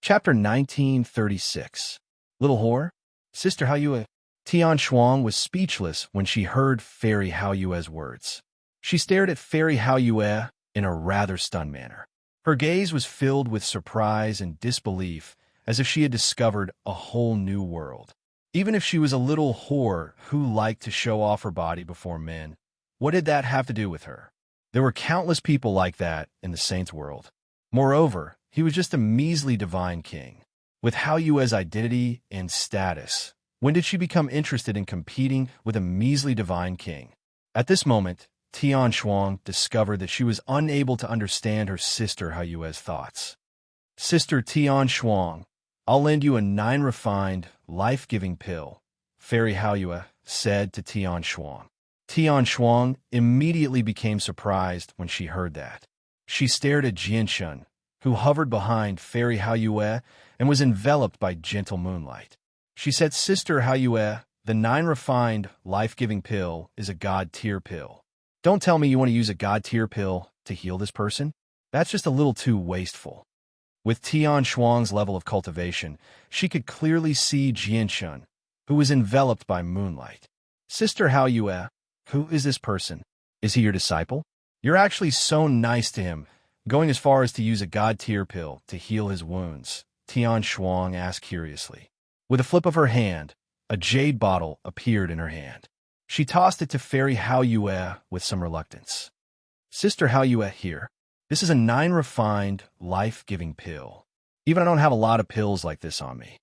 Chapter 1936. Little whore? Sister Haoyue. Tian Shuang was speechless when she heard Fairy Haoyue's words. She stared at Fairy Haoyue in a rather stunned manner. Her gaze was filled with surprise and disbelief, as if she had discovered a whole new world. Even if she was a little whore who liked to show off her body before men, what did that have to do with her? There were countless people like that in the saint's world. Moreover, he was just a measly divine king. With Haoyue's identity and status, when did she become interested in competing with a measly divine king? At this moment, Tian Shuang discovered that she was unable to understand her sister Haoyue's thoughts. Sister Tian Shuang, I'll lend you a 9-refined, life-giving pill, Fairy Haoyue said to Tian Shuang. Tian Shuang immediately became surprised when she heard that. She stared at Jianshun, who hovered behind Fairy Haoyue and was enveloped by gentle moonlight. She said, Sister Haoyue, the 9-refined, life-giving pill is a god-tier pill. Don't tell me you want to use a god-tier pill to heal this person. That's just a little too wasteful. With Tian Shuang's level of cultivation, she could clearly see Jianshun, who was enveloped by moonlight. Sister Haoyue, who is this person? Is he your disciple? You're actually so nice to him, going as far as to use a god-tier pill to heal his wounds, Tian Shuang asked curiously. With a flip of her hand, a jade bottle appeared in her hand. She tossed it to Fairy Haoyue with some reluctance. Sister Haoyue here. This is a 9-refined, life-giving pill. Even I don't have a lot of pills like this on me.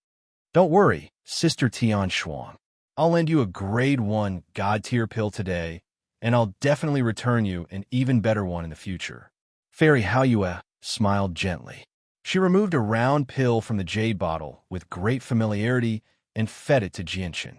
Don't worry, Sister Tian Shuang. I'll lend you a grade 1 god-tier pill today, and I'll definitely return you an even better one in the future. Fairy Haoyue smiled gently. She removed a round pill from the jade bottle with great familiarity and fed it to Jianshun.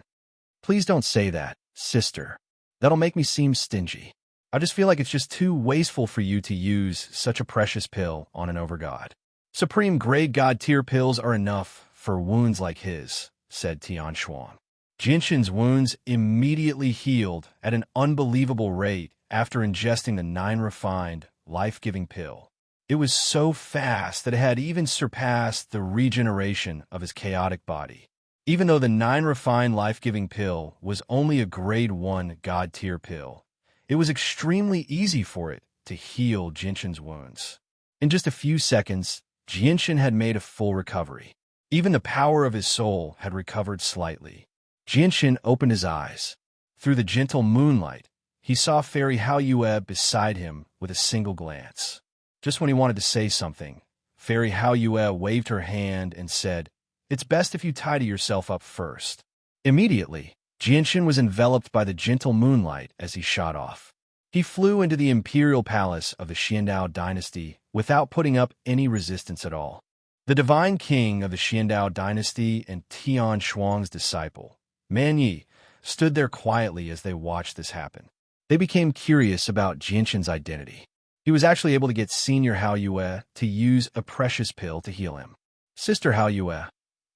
Please don't say that, sister. That'll make me seem stingy. I just feel like it's just too wasteful for you to use such a precious pill on an overgod. Supreme grade god-tier pills are enough for wounds like his, said Tian Shuang. Jianshun's wounds immediately healed at an unbelievable rate after ingesting the 9-refined, life-giving pill. It was so fast that it had even surpassed the regeneration of his chaotic body. Even though the 9-refined life-giving pill was only a grade 1 god-tier pill, it was extremely easy for it to heal Jianshun's wounds. In just a few seconds, Jianshun had made a full recovery. Even the power of his soul had recovered slightly. Jianshun opened his eyes. Through the gentle moonlight, he saw Fairy Haoyue beside him with a single glance. Just when he wanted to say something, Fairy Haoyue waved her hand and said, It's best if you tidy yourself up first. Immediately, Jianshun was enveloped by the gentle moonlight as he shot off. He flew into the imperial palace of the Xiandao dynasty without putting up any resistance at all. The divine king of the Xiandao dynasty and Tian Shuang's disciple, Man Yi, stood there quietly as they watched this happen. They became curious about Jianshun's identity. He was actually able to get Senior Haoyue to use a precious pill to heal him. Sister Haoyue,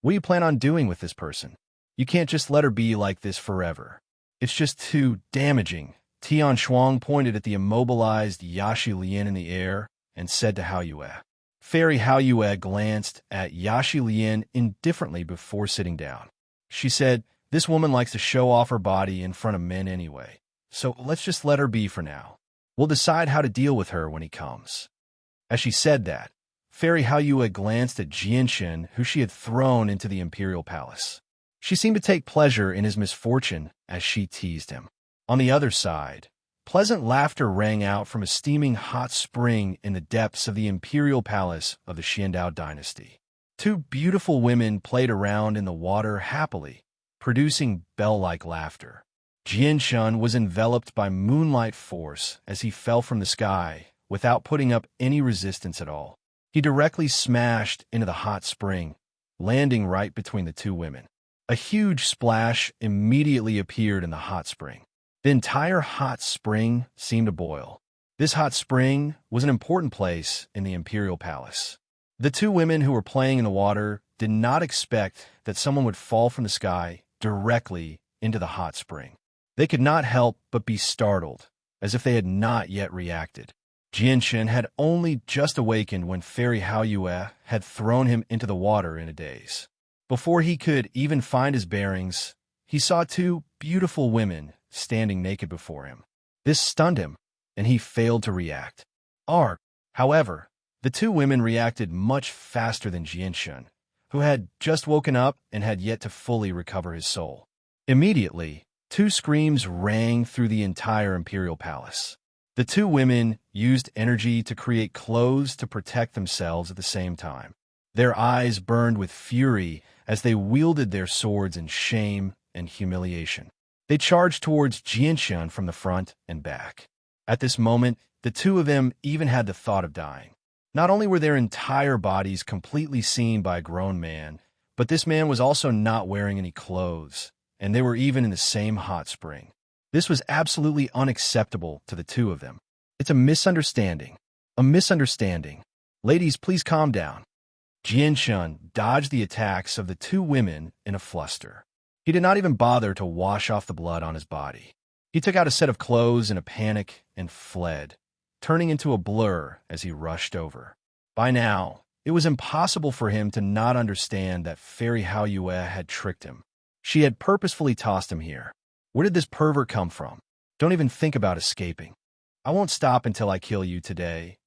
what do you plan on doing with this person? You can't just let her be like this forever. It's just too damaging. Tian Shuang pointed at the immobilized Yashi Lian in the air and said to Haoyue. Fairy Haoyue glanced at Yashi Lian indifferently before sitting down. She said, This woman likes to show off her body in front of men anyway, so let's just let her be for now. We'll decide how to deal with her when he comes. As she said that, Fairy Haoyue glanced at Jianshun, who she had thrown into the imperial palace. She seemed to take pleasure in his misfortune as she teased him. On the other side, pleasant laughter rang out from a steaming hot spring in the depths of the imperial palace of the Xiandao dynasty. Two beautiful women played around in the water happily, producing bell-like laughter. Jianshun was enveloped by moonlight force as he fell from the sky without putting up any resistance at all. He directly smashed into the hot spring, landing right between the two women. A huge splash immediately appeared in the hot spring. The entire hot spring seemed to boil. This hot spring was an important place in the imperial palace. The two women who were playing in the water did not expect that someone would fall from the sky directly into the hot spring. They could not help but be startled, as if they had not yet reacted. Jianshan had only just awakened when Fairy Haoyue had thrown him into the water in a daze. Before he could even find his bearings, he saw two beautiful women standing naked before him. This stunned him, and he failed to react. However, the two women reacted much faster than Jianshan, who had just woken up and had yet to fully recover his soul. Immediately, two screams rang through the entire imperial palace. The two women used energy to create clothes to protect themselves at the same time. Their eyes burned with fury as they wielded their swords in shame and humiliation. They charged towards Jianshan from the front and back. At this moment, the two of them even had the thought of dying. Not only were their entire bodies completely seen by a grown man, but this man was also not wearing any clothes, and they were even in the same hot spring. This was absolutely unacceptable to the two of them. It's a misunderstanding. A misunderstanding. Ladies, please calm down. Jianshan dodged the attacks of the two women in a fluster. He did not even bother to wash off the blood on his body. He took out a set of clothes in a panic and fled, turning into a blur as he rushed over. By now, it was impossible for him to not understand that Fairy Haoyue had tricked him. She had purposefully tossed him here. Where did this pervert come from? Don't even think about escaping. I won't stop until I kill you today.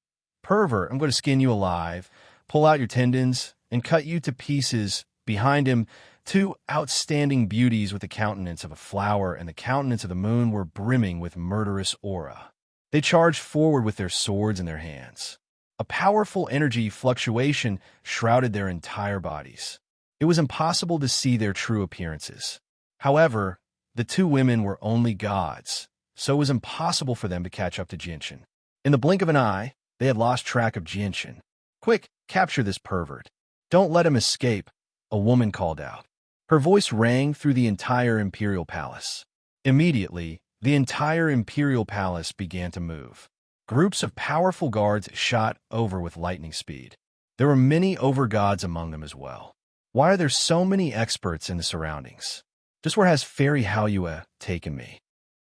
Pervert, I'm going to skin you alive, pull out your tendons, and cut you to pieces. Behind him, two outstanding beauties with the countenance of a flower and the countenance of the moon were brimming with murderous aura. They charged forward with their swords in their hands. A powerful energy fluctuation shrouded their entire bodies. It was impossible to see their true appearances. However, the two women were only gods, so it was impossible for them to catch up to Jianshan. In the blink of an eye, they had lost track of Jianshan. Quick, capture this pervert. Don't let him escape, a woman called out. Her voice rang through the entire imperial palace. Immediately, the entire imperial palace began to move. Groups of powerful guards shot over with lightning speed. There were many overgods among them as well. Why are there so many experts in the surroundings? Just where has Fairy Haoyue taken me?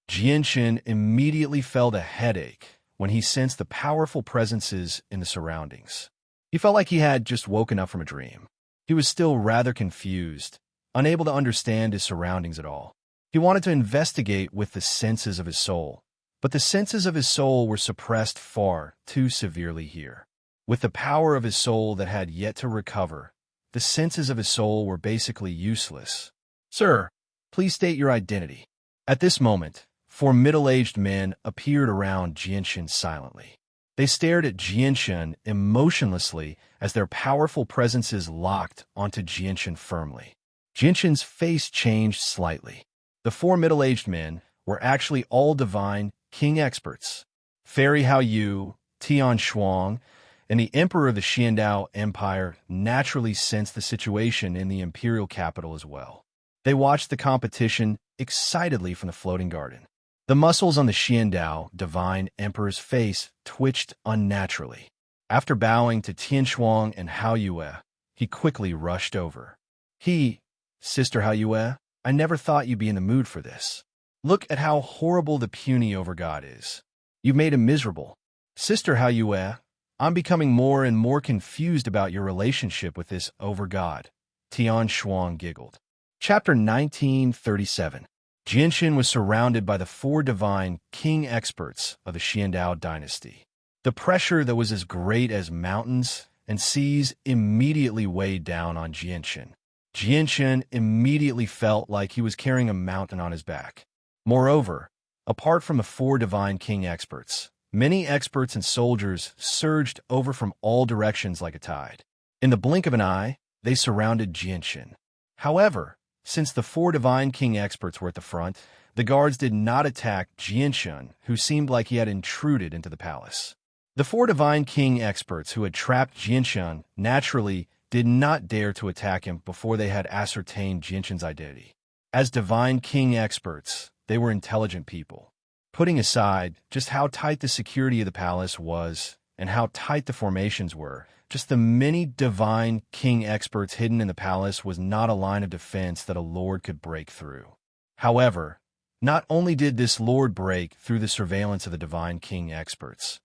Jianshan immediately felt a headache when he sensed the powerful presences in the surroundings. He felt like he had just woken up from a dream. He was still rather confused, unable to understand his surroundings at all. He wanted to investigate with the senses of his soul, but the senses of his soul were suppressed far too severely here. With the power of his soul that had yet to recover, the senses of his soul were basically useless. Sir, please state your identity. At this moment, four middle-aged men appeared around Jianshan silently. They stared at Jianshan emotionlessly as their powerful presences locked onto Jianshan firmly. Jianshan's face changed slightly. The four middle-aged men were actually all divine king experts. Fairy Haoyue, Tian Shuang, and the emperor of the Xiandao Empire naturally sensed the situation in the imperial capital as well. They watched the competition excitedly from the floating garden. The muscles on the Xiandao divine emperor's face twitched unnaturally. After bowing to Tian Shuang and Haoyue, he quickly rushed over. Sister Haoyue, I never thought you'd be in the mood for this. Look at how horrible the puny overgod is. You've made him miserable. Sister Haoyue, I'm becoming more and more confused about your relationship with this overgod. Tian Shuang giggled. Chapter 1937. Jianshan was surrounded by the four divine king experts of the Xiandao dynasty. The pressure that was as great as mountains and seas immediately weighed down on Jianshan. Jianshan immediately felt like he was carrying a mountain on his back. Moreover, apart from the four divine king experts, many experts and soldiers surged over from all directions like a tide. In the blink of an eye, they surrounded Jianshan. However, since the four divine king experts were at the front, the guards did not attack Jianshan, who seemed like he had intruded into the palace. The four divine king experts who had trapped Jianshan naturally did not dare to attack him before they had ascertained Jianshan's identity. As divine king experts, they were intelligent people. Putting aside just how tight the security of the palace was and how tight the formations were, just the many divine king experts hidden in the palace was not a line of defense that a lord could break through. However, not only did this lord break through the surveillance of the divine king experts,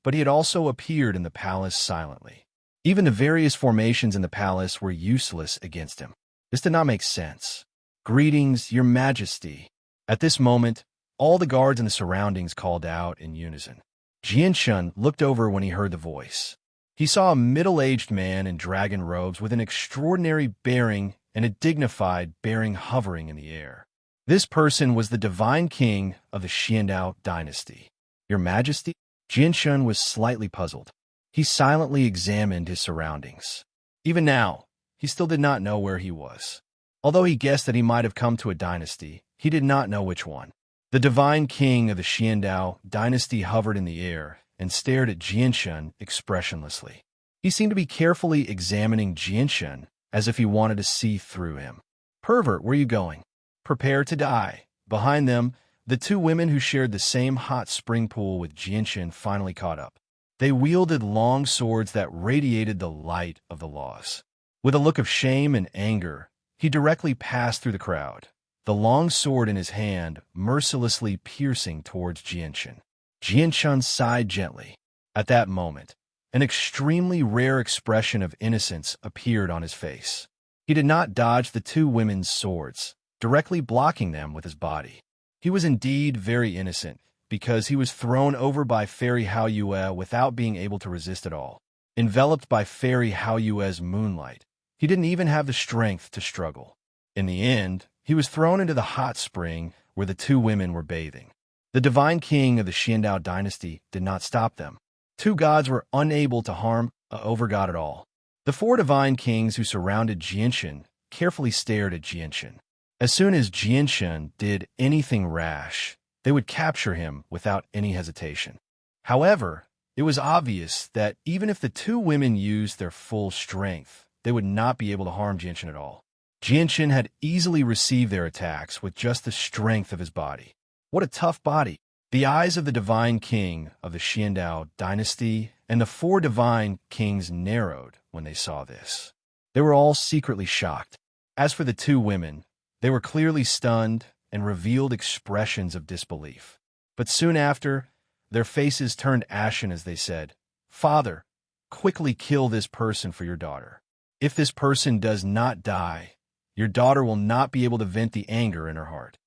but he had also appeared in the palace silently. Even the various formations in the palace were useless against him. This did not make sense. "Greetings, your majesty." At this moment, all the guards in the surroundings called out in unison. Jianshun looked over when he heard the voice. He saw a middle-aged man in dragon robes with an extraordinary bearing and a dignified bearing hovering in the air. This person was the divine king of the Xiandao dynasty. "Your majesty?" Jianshun was slightly puzzled. He silently examined his surroundings. Even now, he still did not know where he was. Although he guessed that he might have come to a dynasty, he did not know which one. The divine king of the Xiandao dynasty hovered in the air and stared at Jianshun expressionlessly. He seemed to be carefully examining Jianshun as if he wanted to see through him. "Pervert, where are you going?" "Prepare to die." Behind them, the two women who shared the same hot spring pool with Jianshun finally caught up. They wielded long swords that radiated the light of the laws. With a look of shame and anger, he directly passed through the crowd, the long sword in his hand mercilessly piercing towards Jianshun. Jianshun sighed gently. At that moment, an extremely rare expression of innocence appeared on his face. He did not dodge the two women's swords, directly blocking them with his body. He was indeed very innocent, because he was thrown over by Fairy Hao Yue without being able to resist at all. Enveloped by Fairy Hao Yue's moonlight, he didn't even have the strength to struggle. In the end, he was thrown into the hot spring where the two women were bathing. The divine king of the Xiandao dynasty did not stop them. Two gods were unable to harm a overgod at all. The four divine kings who surrounded Jianshun carefully stared at Jianshun. As soon as Jianshun did anything rash, they would capture him without any hesitation. However, it was obvious that even if the two women used their full strength, they would not be able to harm Jianshun at all. Jianshun had easily received their attacks with just the strength of his body. What a tough body! The eyes of the divine king of the Xiandao dynasty and the four divine kings narrowed when they saw this. They were all secretly shocked. As for the two women, they were clearly stunned and revealed expressions of disbelief. But soon after, their faces turned ashen as they said, "Father, quickly kill this person for your daughter. If this person does not die, your daughter will not be able to vent the anger in her heart."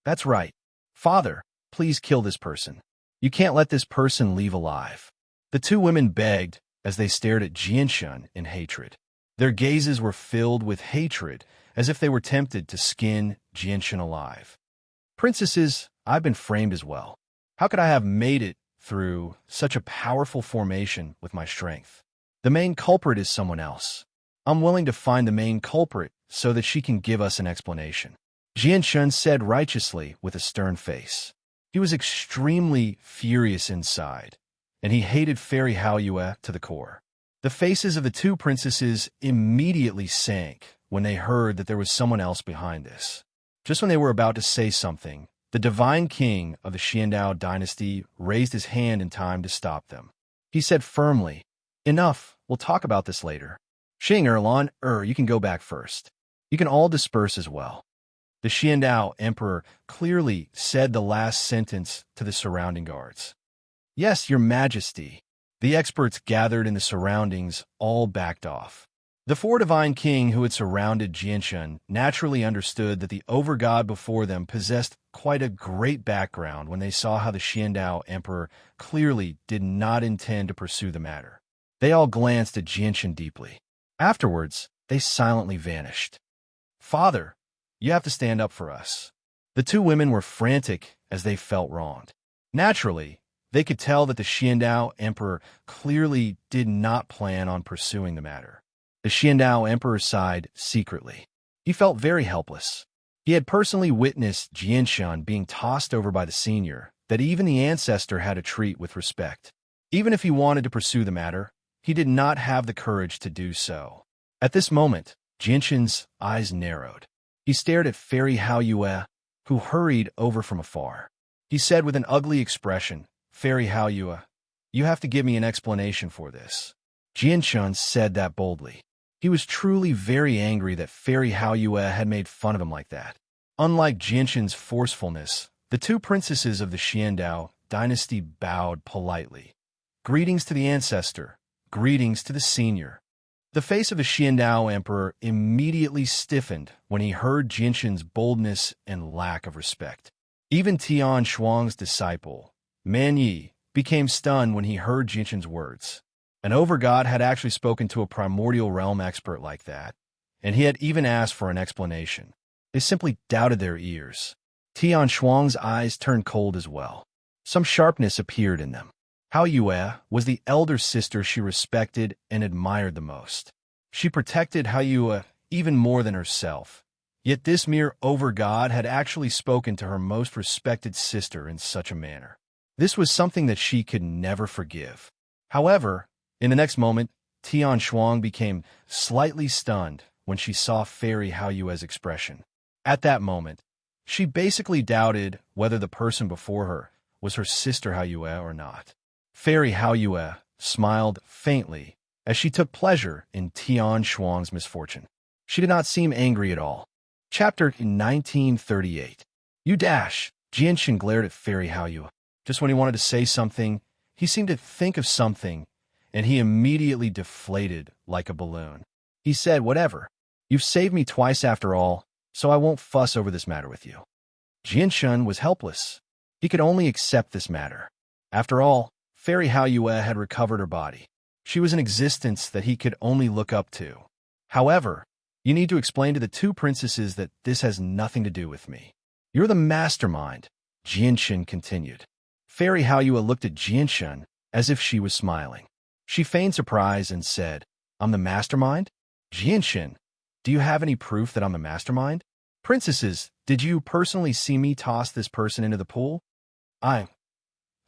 "That's right. Father, please kill this person. You can't let this person leave alive." The two women begged as they stared at Jianshun in hatred. Their gazes were filled with hatred, as if they were tempted to skin Jianshun alive. "Princesses, I've been framed as well. How could I have made it through such a powerful formation with my strength? The main culprit is someone else. I'm willing to find the main culprit so that she can give us an explanation," Jianshun said righteously with a stern face. He was extremely furious inside, and he hated Fairy Hao Yue to the core. The faces of the two princesses immediately sank when they heard that there was someone else behind this. Just when they were about to say something, the divine king of the Xiandao dynasty raised his hand in time to stop them. He said firmly, "Enough, we'll talk about this later. Xing Erlon, you can go back first. You can all disperse as well." The Xiandao emperor clearly said the last sentence to the surrounding guards. "Yes, your majesty." The experts gathered in the surroundings all backed off. The four divine king who had surrounded Jianshun naturally understood that the overgod before them possessed quite a great background when they saw how the Xiandao emperor clearly did not intend to pursue the matter. They all glanced at Jianshun deeply. Afterwards, they silently vanished. "Father, you have to stand up for us." The two women were frantic as they felt wronged. Naturally, they could tell that the Xiandao emperor clearly did not plan on pursuing the matter. The Xiandao emperor sighed secretly. He felt very helpless. He had personally witnessed Jianshun being tossed over by the senior, that even the ancestor had to treat with respect. Even if he wanted to pursue the matter, he did not have the courage to do so. At this moment, Jianshun's eyes narrowed. He stared at Fairy Hao Yue, who hurried over from afar. He said with an ugly expression, "Fairy Hao Yue, you have to give me an explanation for this." Jianshun said that boldly. He was truly very angry that Fairy Hao Yue had made fun of him like that. Unlike Jianshun's forcefulness, the two princesses of the Xiandao dynasty bowed politely. Greetings to the ancestor. Greetings to the senior. The face of the Xiandao emperor immediately stiffened when he heard Jinshan's boldness and lack of respect. Even Tian Shuang's disciple, Man Yi, became stunned when he heard Jinshan's words. An overgod had actually spoken to a primordial realm expert like that, and he had even asked for an explanation. They simply doubted their ears. Tian Shuang's eyes turned cold as well. Some sharpness appeared in them. Hao Yue was the elder sister she respected and admired the most. She protected Hao Yue even more than herself. Yet this mere overgod had actually spoken to her most respected sister in such a manner. This was something that she could never forgive. However, in the next moment, Tian Shuang became slightly stunned when she saw Fairy Hao Yue's expression. At that moment, she basically doubted whether the person before her was her sister Hao Yue or not. Fairy Hao Yue smiled faintly as she took pleasure in Tian Shuang's misfortune. She did not seem angry at all. Chapter 1938. You dash! Jinshan glared at Fairy Hao Yue. Just when he wanted to say something, he seemed to think of something, and he immediately deflated like a balloon. He said, whatever. You've saved me twice after all, so I won't fuss over this matter with you. Jinshan was helpless. He could only accept this matter. After all, Fairy Hao Yue had recovered her body. She was an existence that he could only look up to. However, you need to explain to the two princesses that this has nothing to do with me. You're the mastermind, Jinshan continued. Fairy Hao Yue looked at Jinshan as if she was smiling. She feigned surprise and said, I'm the mastermind? Jinshan, do you have any proof that I'm the mastermind? Princesses, did you personally see me toss this person into the pool?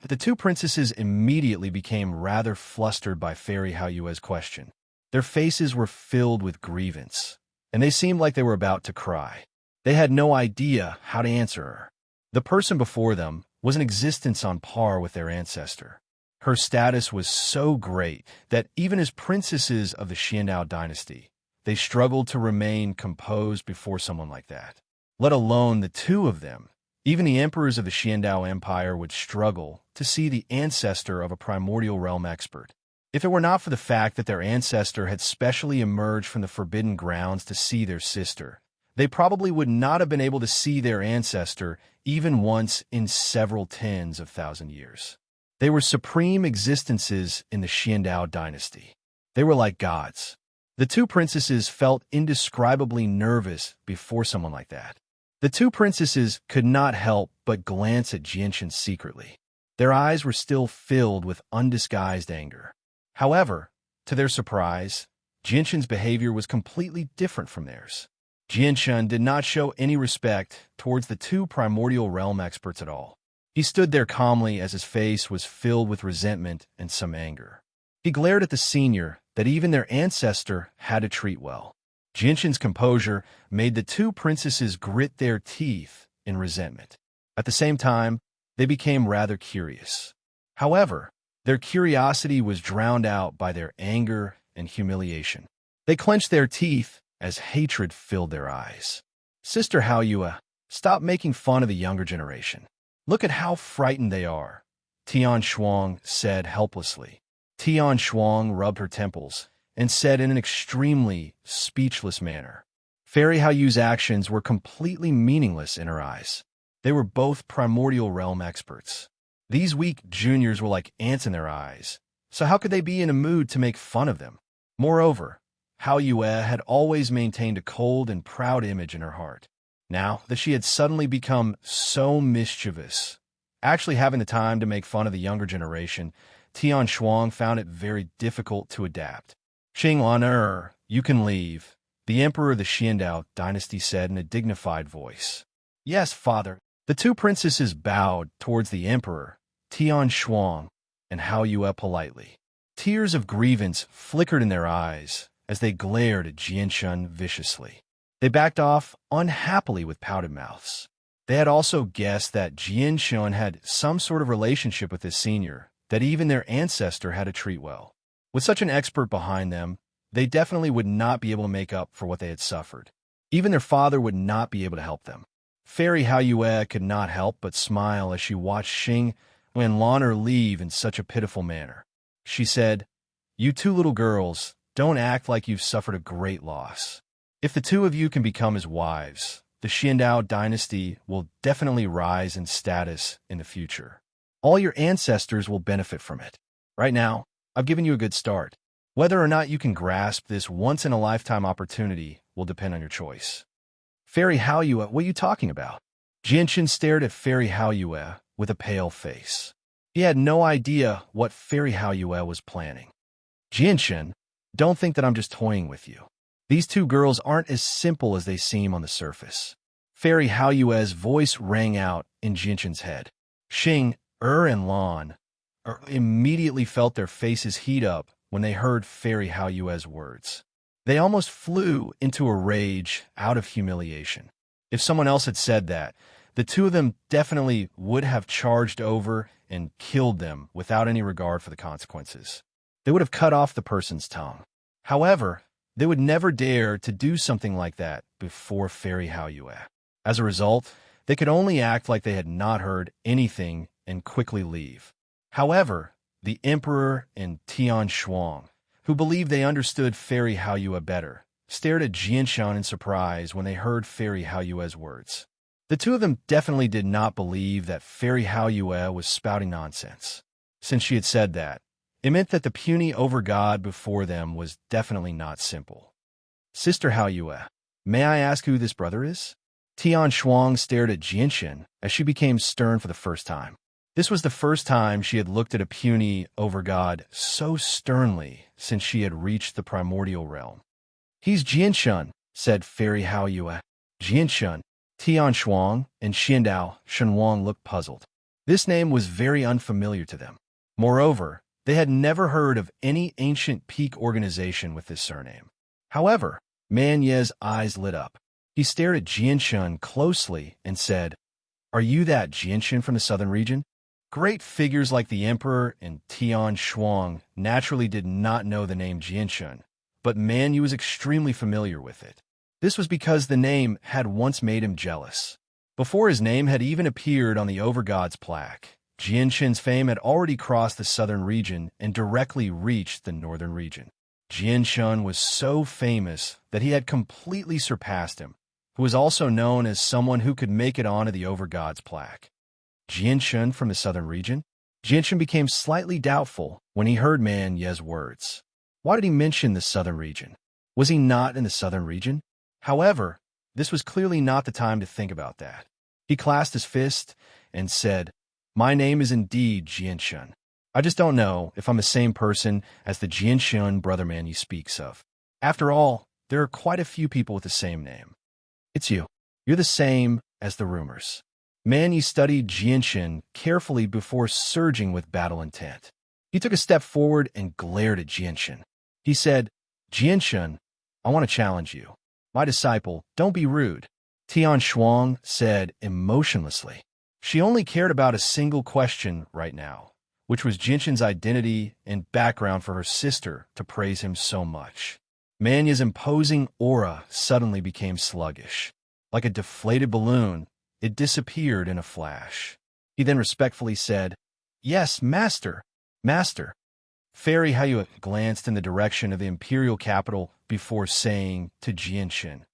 The two princesses immediately became rather flustered by Fairy Hao Yue's question. Their faces were filled with grievance, and they seemed like they were about to cry. They had no idea how to answer her. The person before them was an existence on par with their ancestor. Her status was so great that even as princesses of the Xiandao dynasty, they struggled to remain composed before someone like that. Let alone the two of them. Even the emperors of the Xiandao Empire would struggle to see the ancestor of a primordial realm expert. If it were not for the fact that their ancestor had specially emerged from the forbidden grounds to see their sister, they probably would not have been able to see their ancestor even once in several tens of thousand years. They were supreme existences in the Xiandao dynasty. They were like gods. The two princesses felt indescribably nervous before someone like that. The two princesses could not help but glance at Jinshan secretly. Their eyes were still filled with undisguised anger. However, to their surprise, Jinshan's behavior was completely different from theirs. Jinshan did not show any respect towards the two primordial realm experts at all. He stood there calmly as his face was filled with resentment and some anger. He glared at the senior that even their ancestor had to treat well. Jinshan's composure made the two princesses grit their teeth in resentment. At the same time, they became rather curious. However, their curiosity was drowned out by their anger and humiliation. They clenched their teeth as hatred filled their eyes. Sister Hao Yue, stop making fun of the younger generation. Look at how frightened they are, Tian Shuang said helplessly. Tian Shuang rubbed her temples and said in an extremely speechless manner. Fairy Hao Yue's actions were completely meaningless in her eyes. They were both primordial realm experts. These weak juniors were like ants in their eyes, so how could they be in a mood to make fun of them? Moreover, Hao Yue had always maintained a cold and proud image in her heart. Now that she had suddenly become so mischievous, actually having the time to make fun of the younger generation, Tian Shuang found it very difficult to adapt. Xinglan, you can leave, the emperor of the Xiandao dynasty said in a dignified voice. Yes, father. The two princesses bowed towards the emperor, Tian Shuang, and Hao Yue politely. Tears of grievance flickered in their eyes as they glared at Jinshan viciously. They backed off unhappily with pouted mouths. They had also guessed that Jinshan had some sort of relationship with his senior, that even their ancestor had to treat well. With such an expert behind them, they definitely would not be able to make up for what they had suffered. Even their father would not be able to help them. Fairy Hao Yue could not help but smile as she watched Xing and Lan'er leave in such a pitiful manner. She said, "You two little girls, don't act like you've suffered a great loss. If the two of you can become his wives, the Xiandao dynasty will definitely rise in status in the future. All your ancestors will benefit from it. Right now, I've given you a good start. Whether or not you can grasp this once-in-a-lifetime opportunity will depend on your choice." Fairy Haoyue, what are you talking about? Jianchen stared at Fairy Haoyue with a pale face. He had no idea what Fairy Haoyue was planning. "Jianchen, don't think that I'm just toying with you. These two girls aren't as simple as they seem on the surface." Fairy Haoyue's voice rang out in Jianchen's head. Xing, and Lan immediately felt their faces heat up when they heard Fairy Haoyue's words. They almost flew into a rage out of humiliation. If someone else had said that, the two of them definitely would have charged over and killed them without any regard for the consequences. They would have cut off the person's tongue. However, they would never dare to do something like that before Fairy Haoyue. As a result, they could only act like they had not heard anything and quickly leave. However, the Emperor and Tian Shuang, who believed they understood Fairy Haoyue better, stared at Jianshan in surprise when they heard Fairy Haoyue's words. The two of them definitely did not believe that Fairy Haoyue was spouting nonsense. Since she had said that, it meant that the puny overgod before them was definitely not simple. "Sister Haoyue, may I ask who this brother is?" Tian Shuang stared at Jianshan as she became stern for the first time. This was the first time she had looked at a puny overgod so sternly since she had reached the primordial realm. "He's Jianshan," said Fairy Haoyue. Jianshan, Tian Shuang, and Xiandao Shenwang looked puzzled. This name was very unfamiliar to them. Moreover, they had never heard of any ancient peak organization with this surname. However, Man Ye's eyes lit up. He stared at Jianshan closely and said, "Are you that Jianshan from the southern region?" Great figures like the Emperor and Tian Shuang naturally did not know the name Jianshan, but Man Yu was extremely familiar with it. This was because the name had once made him jealous. Before his name had even appeared on the Overgod's plaque, Jianshan's fame had already crossed the southern region and directly reached the northern region. Jianshan was so famous that he had completely surpassed him, who was also known as someone who could make it onto the Overgod's plaque. Jianshan from the southern region? Jianshan became slightly doubtful when he heard Man Ye's words. Why did he mention the southern region? Was he not in the southern region? However, this was clearly not the time to think about that. He clasped his fist and said, "My name is indeed Jianshan. I just don't know if I'm the same person as the Jianshan brother Man Yu speaks of. After all, there are quite a few people with the same name. It's you. You're the same as the rumors." Man Yu studied Jianshan carefully before surging with battle intent. He took a step forward and glared at Jianshan. He said, "Jianshan, I want to challenge you. My disciple, don't be rude." Tian Shuang said emotionlessly. She only cared about a single question right now, which was Jianshan's identity and background for her sister to praise him so much. Man Yu's imposing aura suddenly became sluggish. Like a deflated balloon, it disappeared in a flash. He then respectfully said, "Yes, master, master." Fairy Haoyue glanced in the direction of the imperial capital before saying to Jianshan,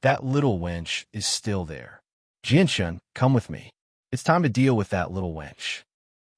"That little wench is still there. Jianshan, come with me. It's time to deal with that little wench."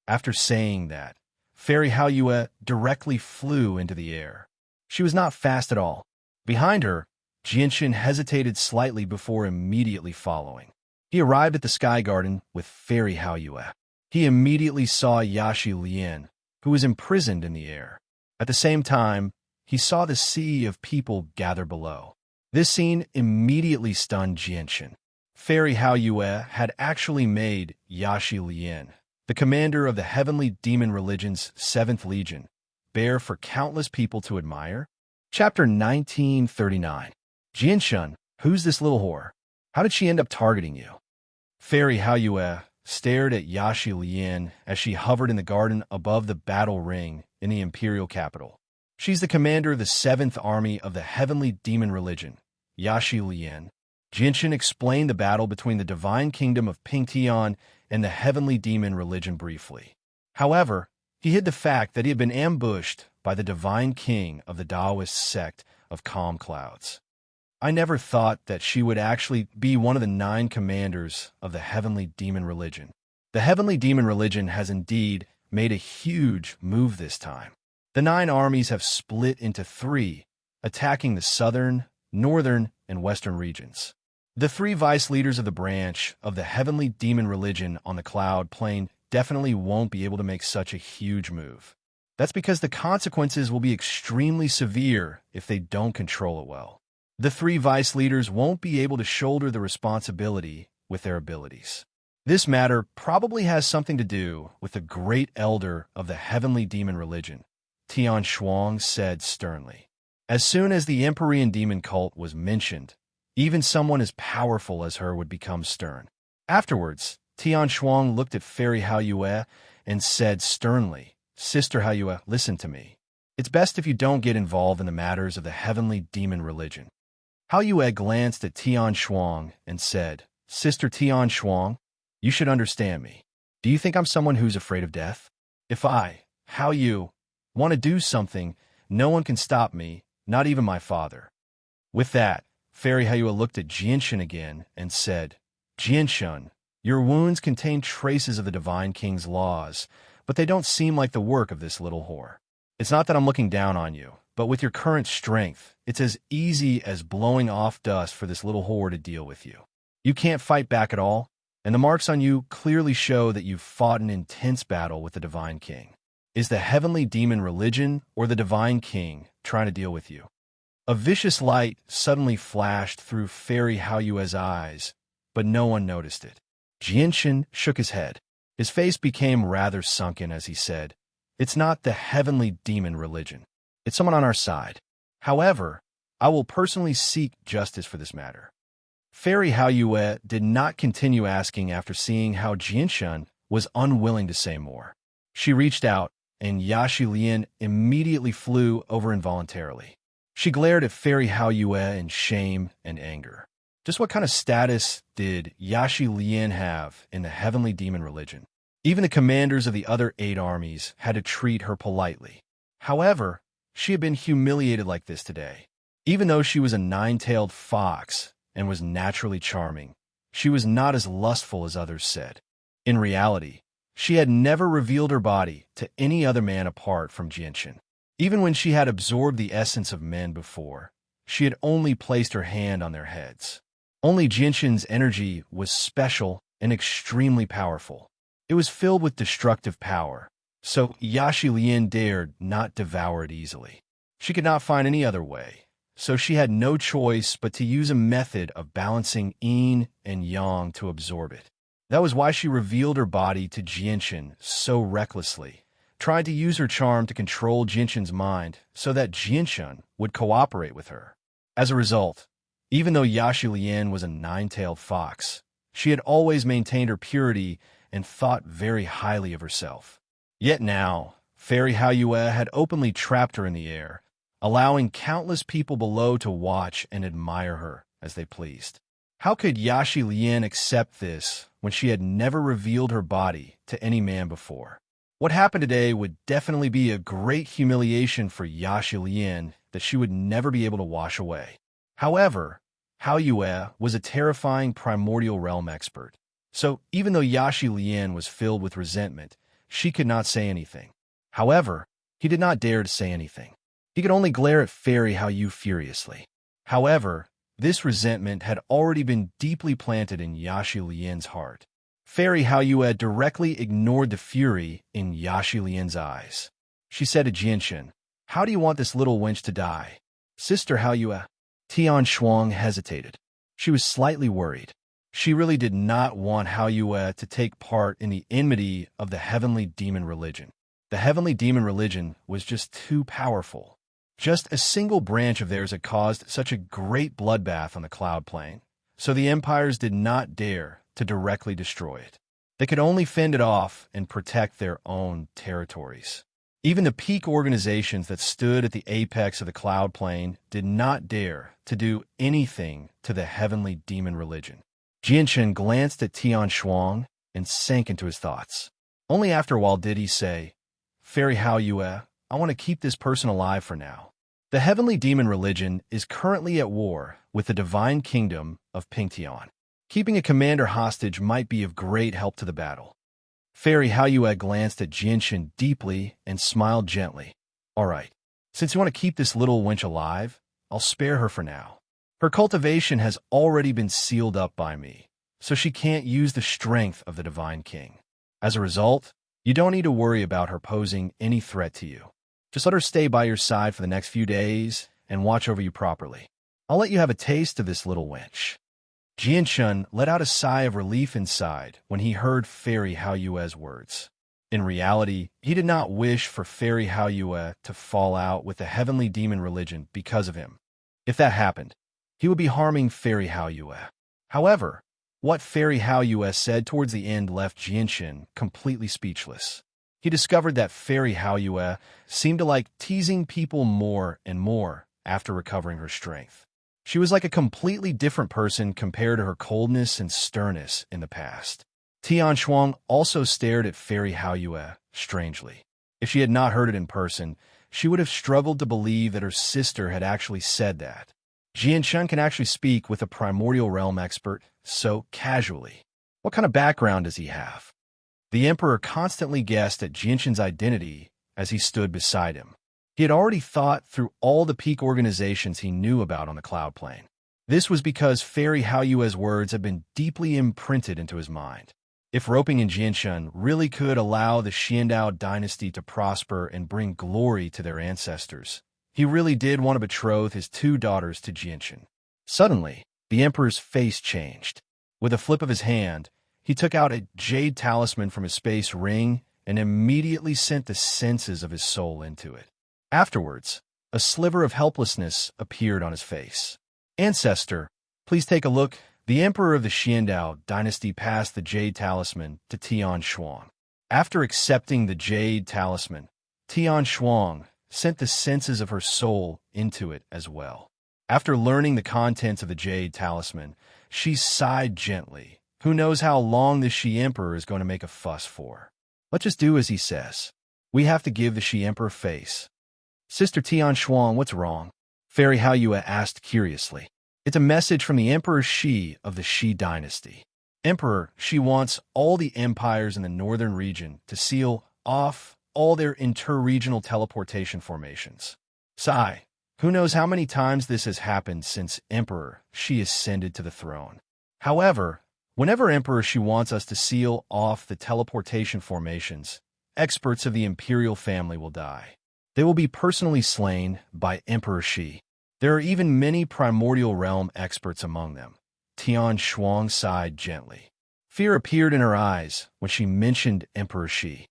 After saying that, Fairy Haoyue directly flew into the air. She was not fast at all. Behind her, Jianshan hesitated slightly before immediately following. He arrived at the Sky Garden with Fairy Haoyue. He immediately saw Yashi Lian, who was imprisoned in the air. At the same time, he saw the sea of people gather below. This scene immediately stunned Jianshan. Fairy Haoyue had actually made Yashi Lian, the commander of the heavenly demon religion's 7th Legion, bare for countless people to admire. Chapter 1939. Jianshan, who's this little whore? How did she end up targeting you? Fairy Haoyue stared at Yashi Lian as she hovered in the garden above the battle ring in the imperial capital. She's the commander of the 7th Army of the heavenly demon religion, Yashi Lian. Jianshan explained the battle between the divine kingdom of Pingtian and the heavenly demon religion briefly. However, he He hid the fact that he had been ambushed by the divine king of the Taoist sect of Calm Clouds. I never thought that she would actually be one of the 9 commanders of the heavenly demon religion. The heavenly demon religion has indeed made a huge move this time. The 9 armies have split into 3, attacking the southern, northern, and western regions. The 3 vice leaders of the branch of the heavenly demon religion on the cloud plane definitely won't be able to make such a huge move. That's because the consequences will be extremely severe if they don't control it well. The 3 vice leaders won't be able to shoulder the responsibility with their abilities. This matter probably has something to do with the great elder of the heavenly demon religion, Tian Shuang said sternly. As soon as the Empyrean demon cult was mentioned, even someone as powerful as her would become stern. Afterwards, Tian Shuang looked at Fairy Hao Yue and said sternly, "Sister Hao Yue, listen to me. It's best if you don't get involved in the matters of the heavenly demon religion." Hao Yue glanced at Tian Shuang and said, "Sister Tian Shuang, you should understand me. Do you think I'm someone who's afraid of death? If I, Hao Yu, want to do something, no one can stop me, not even my father." With that, Fairy Hao Yue looked at Jianshan again and said, "Jianshan, your wounds contain traces of the Divine King's laws, but they don't seem like the work of this little whore. It's not that I'm looking down on you, but with your current strength, it's as easy as blowing off dust for this little whore to deal with you. You can't fight back at all, and the marks on you clearly show that you've fought an intense battle with the Divine King. Is the heavenly demon religion or the Divine King trying to deal with you?" A vicious light suddenly flashed through Fairy Hao Yue's eyes, but no one noticed it. Jianshan shook his head. His face became rather sunken as he said, "It's not the heavenly demon religion. It's someone on our side. However, I will personally seek justice for this matter." Fairy Hao Yue did not continue asking after seeing how Jianshan was unwilling to say more. She reached out, and Yashi Lian immediately flew over involuntarily. She glared at Fairy Hao Yue in shame and anger. Just what kind of status did Yashi Lian have in the heavenly demon religion? Even the commanders of the other 8 armies had to treat her politely. However, she had been humiliated like this today. Even though she was a 9-tailed fox and was naturally charming, she was not as lustful as others said. In reality, she had never revealed her body to any other man apart from Jianshan. Even when she had absorbed the essence of men before, she had only placed her hand on their heads. Only Jianshan's energy was special and extremely powerful. It was filled with destructive power, so Yashi Lian dared not devour it easily. She could not find any other way, so she had no choice but to use a method of balancing yin and yang to absorb it. That was why she revealed her body to Jianshan so recklessly, tried to use her charm to control Jianshan's mind so that Jianshan would cooperate with her. As a result, even though Yashi Lian was a 9-tailed fox, she had always maintained her purity and thought very highly of herself. Yet now, Fairy Hao Yue had openly trapped her in the air, allowing countless people below to watch and admire her as they pleased. How could Yashi Lian accept this when she had never revealed her body to any man before? What happened today would definitely be a great humiliation for Yashi Lian that she would never be able to wash away. However, Hao Yue was a terrifying primordial realm expert, so even though Yashi Lian was filled with resentment, she could not say anything. However, he did not dare to say anything. He could only glare at Fairy Hao Yue furiously. However, this resentment had already been deeply planted in Yashi Lian's heart. Fairy Hao Yue directly ignored the fury in Yashi Lian's eyes. She said to Jianshan, "How do you want this little wench to die?" "Sister Hao Yue." Tian Shuang hesitated. She was slightly worried. She really did not want Hao Yue to take part in the enmity of the heavenly demon religion. The heavenly demon religion was just too powerful. Just a single branch of theirs had caused such a great bloodbath on the cloud plane, so the empires did not dare to directly destroy it. They could only fend it off and protect their own territories. Even the peak organizations that stood at the apex of the cloud plane did not dare to do anything to the heavenly demon religion. Jianshan glanced at Tian Shuang and sank into his thoughts. Only after a while did he say, Fairy Hao Yue, I want to keep this person alive for now. The heavenly demon religion is currently at war with the divine kingdom of Pingtian. Keeping a commander hostage might be of great help to the battle. Fairy Hao Yue glanced at Jianshan deeply and smiled gently. All right, since you want to keep this little wench alive, I'll spare her for now. Her cultivation has already been sealed up by me, so she can't use the strength of the divine king. As a result, you don't need to worry about her posing any threat to you. Just let her stay by your side for the next few days and watch over you properly. I'll let you have a taste of this little wench. Jianshan let out a sigh of relief inside when he heard Fairy Hao Yue's words. In reality, he did not wish for Fairy Hao Yue to fall out with the heavenly demon religion because of him. If that happened, he would be harming Fairy Hao Yue. However, what Fairy Hao Yue said towards the end left Jianshan completely speechless. He discovered that Fairy Hao Yue seemed to like teasing people more and more after recovering her strength. She was like a completely different person compared to her coldness and sternness in the past. Tian Shuang also stared at Fairy Hao Yue strangely. If she had not heard it in person, she would have struggled to believe that her sister had actually said that. Jianshan can actually speak with a primordial realm expert so casually. What kind of background does he have? The Emperor constantly guessed at Jianshan's identity as he stood beside him. He had already thought through all the peak organizations he knew about on the cloud plane. This was because Fairy Hao Yue's words had been deeply imprinted into his mind. If roping in Jianshan really could allow the Xiandao dynasty to prosper and bring glory to their ancestors, he really did want to betroth his two daughters to Jianshan. Suddenly, the Emperor's face changed. With a flip of his hand, he took out a jade talisman from his space ring and immediately sent the senses of his soul into it. Afterwards, a sliver of helplessness appeared on his face. Ancestor, please take a look. The Emperor of the Xiandao dynasty passed the jade talisman to Tian Shuang. After accepting the jade talisman, Tian Shuang sent the senses of her soul into it as well. After learning the contents of the jade talisman, she sighed gently. Who knows how long the Shi Emperor is going to make a fuss for? Let's just do as he says. We have to give the Shi Emperor face. Sister Tian Shuang, what's wrong? Fairy Hao Yue asked curiously. It's a message from the Emperor Shi of the Shi dynasty. Emperor Shi wants all the empires in the northern region to seal off all their interregional teleportation formations. Sigh. Who knows how many times this has happened since Emperor Shi ascended to the throne. However, whenever Emperor Shi wants us to seal off the teleportation formations, experts of the imperial family will die. They will be personally slain by Emperor Shi. There are even many primordial realm experts among them. Tian Shuang sighed gently. Fear appeared in her eyes when she mentioned Emperor Shi.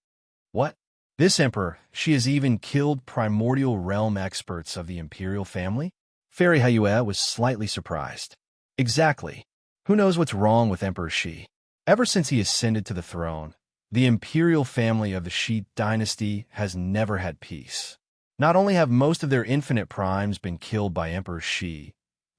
What? This Emperor Shi has even killed primordial realm experts of the imperial family? Fairy Hao Yue was slightly surprised. Exactly. Who knows what's wrong with Emperor Shi? Ever since he ascended to the throne, the imperial family of the Shi dynasty has never had peace. Not only have most of their infinite primes been killed by Emperor Shi,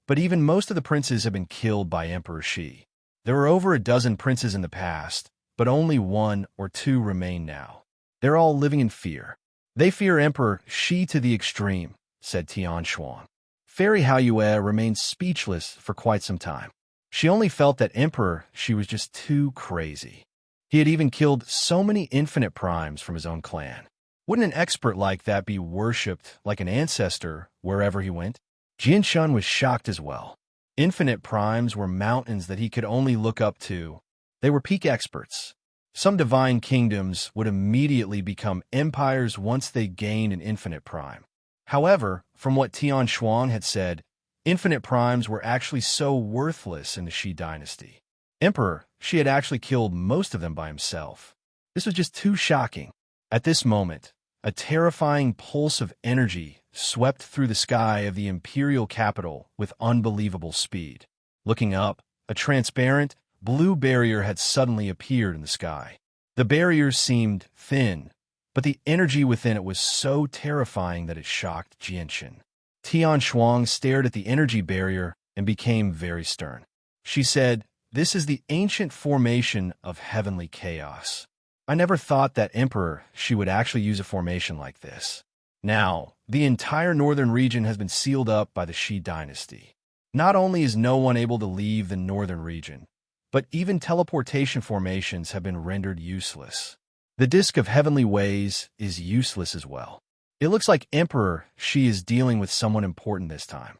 but even most of the princes have been killed by Emperor Shi. There were over a dozen princes in the past, but only 1 or 2 remain now. They're all living in fear. They fear Emperor Shi to the extreme, said Tian Shuang. Fairy Hao Yue remained speechless for quite some time. She only felt that Emperor Shi was just too crazy. He had even killed so many infinite primes from his own clan. Wouldn't an expert like that be worshipped like an ancestor wherever he went? Jianshan was shocked as well. Infinite primes were mountains that he could only look up to. They were peak experts. Some divine kingdoms would immediately become empires once they gained an infinite prime. However, from what Tian Shuang had said, infinite primes were actually so worthless in the Shi dynasty. Emperor Shi had actually killed most of them by himself. This was just too shocking. At this moment, a terrifying pulse of energy swept through the sky of the imperial capital with unbelievable speed. Looking up, a transparent, blue barrier had suddenly appeared in the sky. The barrier seemed thin, but the energy within it was so terrifying that it shocked Jianshan. Tian Shuang stared at the energy barrier and became very stern. She said, "This is the ancient formation of heavenly chaos. I never thought that Emperor Shi would actually use a formation like this. Now, the entire northern region has been sealed up by the Shi dynasty. Not only is no one able to leave the northern region, but even teleportation formations have been rendered useless. The Disk of Heavenly Ways is useless as well. It looks like Emperor Shi is dealing with someone important this time.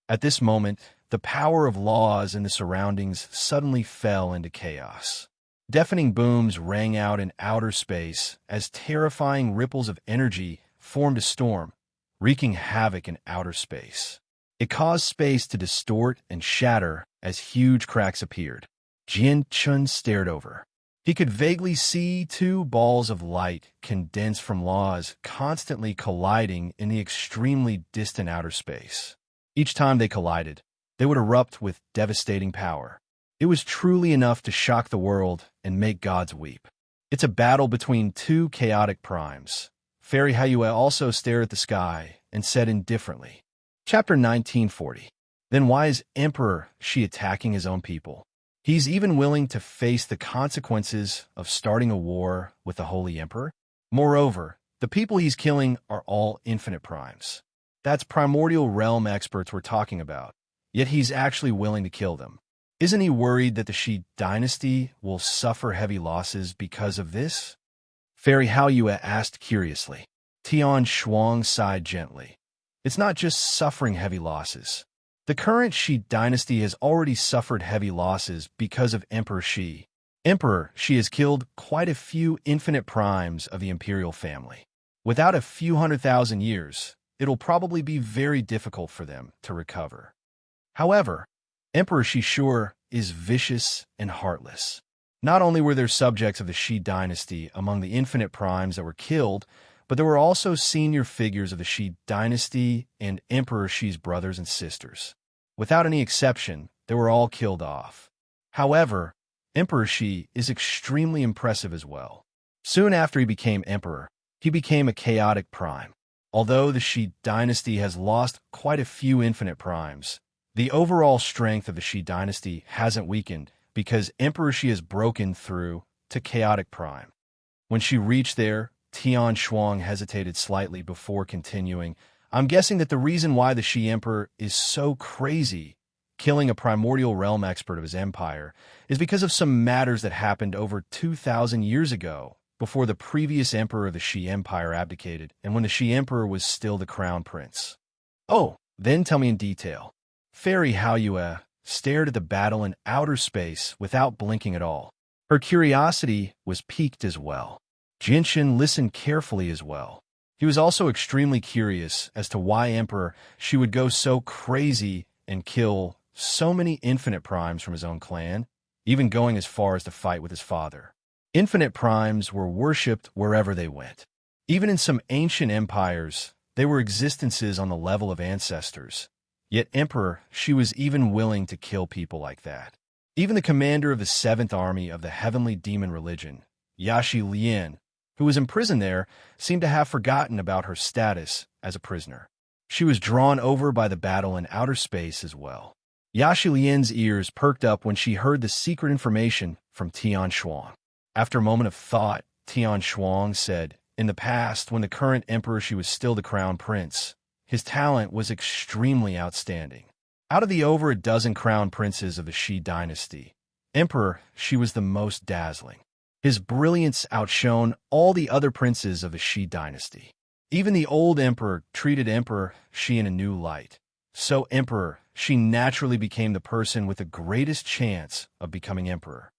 At this moment, the power of laws in the surroundings suddenly fell into chaos. Deafening booms rang out in outer space as terrifying ripples of energy formed a storm, wreaking havoc in outer space. It caused space to distort and shatter as huge cracks appeared. Jian Chun stared over. He could vaguely see two balls of light condensed from laws constantly colliding in the extremely distant outer space. Each time they collided, they would erupt with devastating power. It was truly enough to shock the world and make gods weep. It's a battle between two chaotic primes. Fairy Haiyue also stared at the sky and said indifferently, Chapter 1940. Then why is Emperor Shi attacking his own people? He's even willing to face the consequences of starting a war with the Holy Emperor? Moreover, the people he's killing are all infinite primes. That's primordial realm experts we're talking about, yet he's actually willing to kill them. Isn't he worried that the Shi dynasty will suffer heavy losses because of this? Fairy Haoyue asked curiously. Tian Shuang sighed gently. It's not just suffering heavy losses. The current Shi dynasty has already suffered heavy losses because of Emperor Shi. Emperor Shi has killed quite a few infinite primes of the imperial family. Without a few 100,000 years, it'll probably be very difficult for them to recover. However, Emperor Shi sure is vicious and heartless. Not only were there subjects of the Shi dynasty among the infinite primes that were killed, but there were also senior figures of the Shi dynasty and Emperor Shi's brothers and sisters. Without any exception, they were all killed off. However, Emperor Shi is extremely impressive as well. Soon after he became emperor, he became a chaotic prime. Although the Shi dynasty has lost quite a few infinite primes, the overall strength of the Shi dynasty hasn't weakened because Emperor Shi has broken through to chaotic prime. When she reached there, Tian Shuang hesitated slightly before continuing. I'm guessing that the reason why the Shi Emperor is so crazy, killing a primordial realm expert of his empire, is because of some matters that happened over 2,000 years ago, before the previous emperor of the Shi Empire abdicated, and when the Shi Emperor was still the crown prince. Oh, then tell me in detail. Fairy Haoyue stared at the battle in outer space without blinking at all. Her curiosity was piqued as well. Jinshin listened carefully as well. He was also extremely curious as to why Emperor Shi would go so crazy and kill so many infinite primes from his own clan, even going as far as to fight with his father. Infinite primes were worshipped wherever they went. Even in some ancient empires, they were existences on the level of ancestors. Yet Emperor Shi was even willing to kill people like that. Even the commander of the 7th Army of the Heavenly Demon Religion, Yashi Lian, who was imprisoned there, seemed to have forgotten about her status as a prisoner. She was drawn over by the battle in outer space as well. Yashi Lian's ears perked up when she heard the secret information from Tian Shuang. After a moment of thought, Tian Shuang said, in the past, when the current emperor Shi was still the crown prince, his talent was extremely outstanding. Out of the over a dozen crown princes of the Shi dynasty, Emperor Shi was the most dazzling. His brilliance outshone all the other princes of the Shi dynasty. Even the old emperor treated Emperor Shi in a new light. So Emperor Shi naturally became the person with the greatest chance of becoming emperor.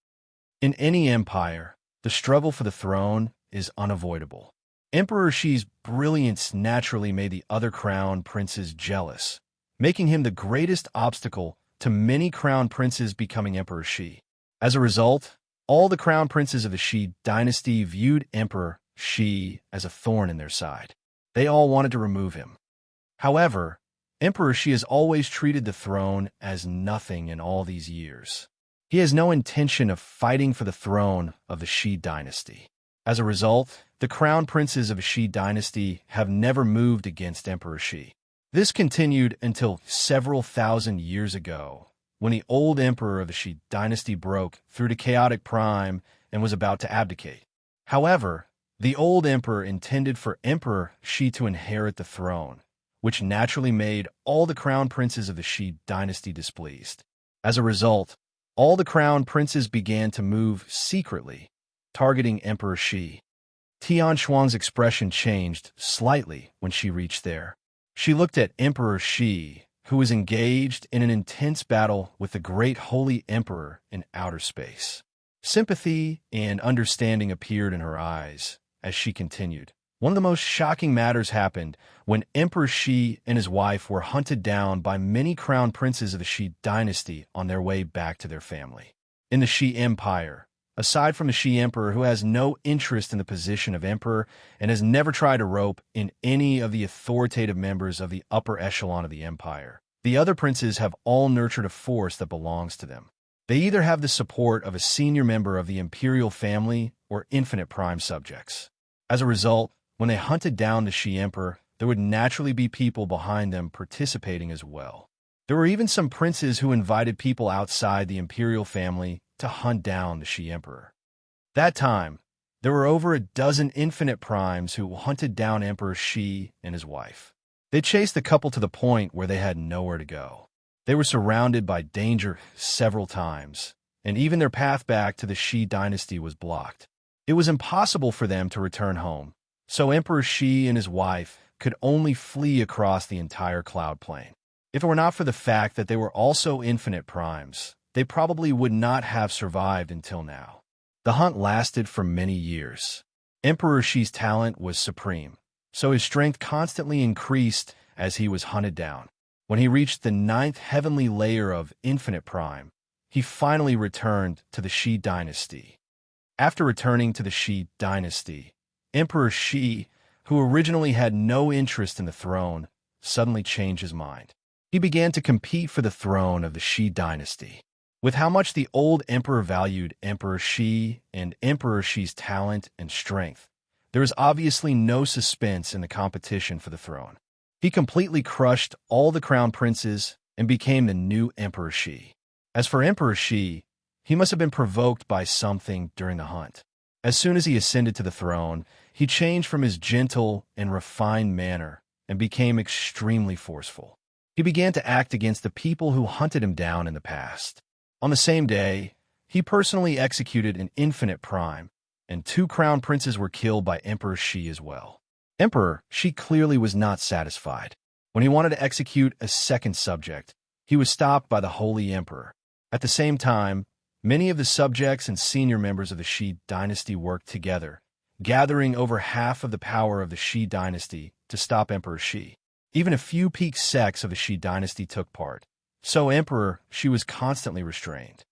In any empire, the struggle for the throne is unavoidable. Emperor Shi's brilliance naturally made the other crown princes jealous, making him the greatest obstacle to many crown princes becoming Emperor Shi. As a result, all the crown princes of the Shi dynasty viewed Emperor Shi as a thorn in their side. They all wanted to remove him. However, Emperor Shi has always treated the throne as nothing in all these years. He has no intention of fighting for the throne of the Shi dynasty. As a result, the crown princes of the Shi dynasty have never moved against Emperor Shi. This continued until several thousand years ago, when the old emperor of the Shi dynasty broke through to chaotic prime and was about to abdicate. However, the old emperor intended for Emperor Shi to inherit the throne, which naturally made all the crown princes of the Shi dynasty displeased. As a result, all the crown princes began to move secretly, targeting Emperor Shi. Tian Shuang's expression changed slightly when she reached there. She looked at Emperor Shi, who was engaged in an intense battle with the great holy emperor in outer space. Sympathy and understanding appeared in her eyes as she continued. One of the most shocking matters happened when Emperor Shi and his wife were hunted down by many crown princes of the Shi dynasty on their way back to their family. In the Shi Empire, aside from the Shi Emperor, who has no interest in the position of emperor and has never tried a rope in any of the authoritative members of the upper echelon of the empire, the other princes have all nurtured a force that belongs to them. They either have the support of a senior member of the imperial family or infinite prime subjects. As a result, when they hunted down the Shi Emperor, there would naturally be people behind them participating as well. There were even some princes who invited people outside the imperial family to hunt down the Shi Emperor. That time, there were over a dozen infinite primes who hunted down Emperor Shi and his wife. They chased the couple to the point where they had nowhere to go. They were surrounded by danger several times, and even their path back to the Shi dynasty was blocked. It was impossible for them to return home, so Emperor Shi and his wife could only flee across the entire cloud plain. If it were not for the fact that they were also infinite primes, they probably would not have survived until now. The hunt lasted for many years. Emperor Shi's talent was supreme, so his strength constantly increased as he was hunted down. When he reached the 9th heavenly layer of infinite prime, he finally returned to the Shi dynasty. After returning to the Shi dynasty, Emperor Shi, who originally had no interest in the throne, suddenly changed his mind. He began to compete for the throne of the Shi dynasty. With how much the old emperor valued Emperor Shi and Emperor Shi's talent and strength, there was obviously no suspense in the competition for the throne. He completely crushed all the crown princes and became the new Emperor Shi. As for Emperor Shi, he must have been provoked by something during the hunt. As soon as he ascended to the throne, he changed from his gentle and refined manner and became extremely forceful. He began to act against the people who hunted him down in the past. On the same day, he personally executed an infinite prime, and 2 crown princes were killed by Emperor Shi as well. Emperor Shi clearly was not satisfied. When he wanted to execute a second subject, he was stopped by the Holy Emperor. At the same time, many of the subjects and senior members of the Shi dynasty worked together, gathering over half of the power of the Shi dynasty to stop Emperor Shi. Even a few peak sects of the Shi dynasty took part, so Emperor Shi was constantly restrained.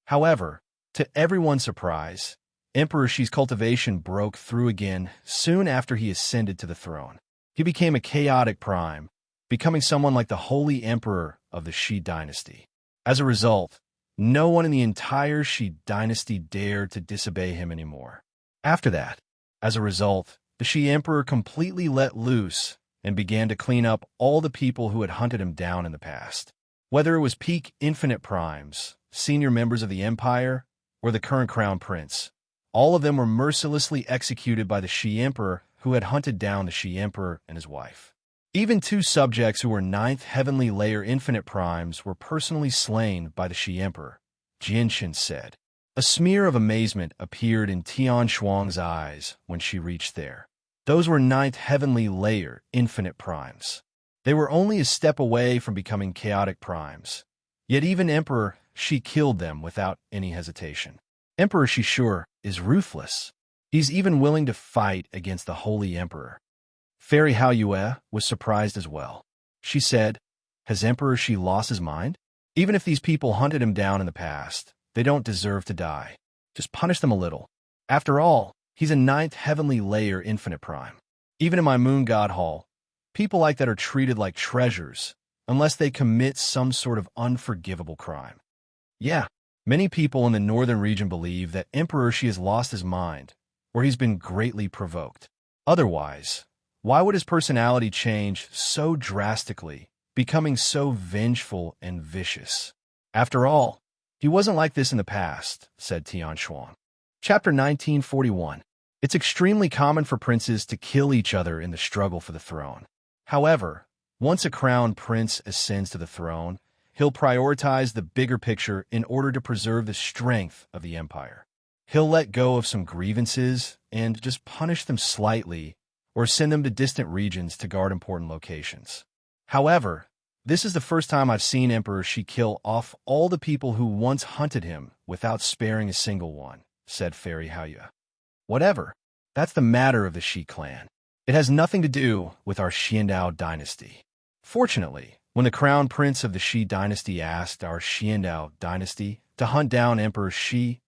However, to everyone's surprise, Emperor Shi's cultivation broke through again soon after he ascended to the throne. He became a chaotic prime, becoming someone like the Holy Emperor of the Shi dynasty. As a result, no one in the entire Shi dynasty dared to disobey him anymore. After that, as a result, the Shi Emperor completely let loose and began to clean up all the people who had hunted him down in the past. Whether it was peak infinite primes, senior members of the empire, or the current crown prince, all of them were mercilessly executed by the Shi Emperor who had hunted down the Shi Emperor and his wife. Even 2 subjects who were 9th heavenly layer infinite primes were personally slain by the Shi Emperor, Jinshin said. A smear of amazement appeared in Tian Shuang's eyes when she reached there. Those were 9th heavenly layer infinite primes. They were only a step away from becoming chaotic primes, yet even Emperor Shi killed them without any hesitation. Emperor Shi sure is ruthless. He's even willing to fight against the Holy Emperor. Fairy Hao Yue was surprised as well. She said, "Has Emperor Shi lost his mind? Even if these people hunted him down in the past, they don't deserve to die. Just punish them a little. After all, he's a 9th heavenly layer infinite prime. Even in my moon god hall, people like that are treated like treasures, unless they commit some sort of unforgivable crime." Yeah, many people in the northern region believe that Emperor Shi has lost his mind, or he's been greatly provoked. Otherwise, why would his personality change so drastically, becoming so vengeful and vicious? After all, he wasn't like this in the past, said Tian Shuang. Chapter 1941. It's extremely common for princes to kill each other in the struggle for the throne. However, once a crowned prince ascends to the throne, he'll prioritize the bigger picture in order to preserve the strength of the empire. He'll let go of some grievances and just punish them slightly or send them to distant regions to guard important locations. However, this is the first time I've seen Emperor Shi kill off all the people who once hunted him without sparing a single one, said Fairy Haoyue. Whatever. That's the matter of the Shi clan. It has nothing to do with our Xiandao dynasty. Fortunately, when the crown prince of the Shi dynasty asked our Xiandao dynasty to hunt down Emperor Shi,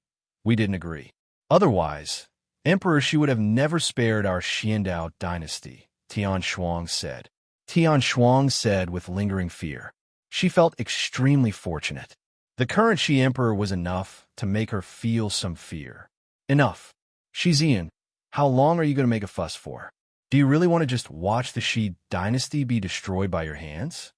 we didn't agree. Otherwise, Emperor Shi would have never spared our Xiandao dynasty, Tian Shuang said. Tian Shuang said with lingering fear. She felt extremely fortunate. The current Shi emperor was enough to make her feel some fear. Enough. Shi Zian, how long are you going to make a fuss for? Do you really want to just watch the Shi dynasty be destroyed by your hands?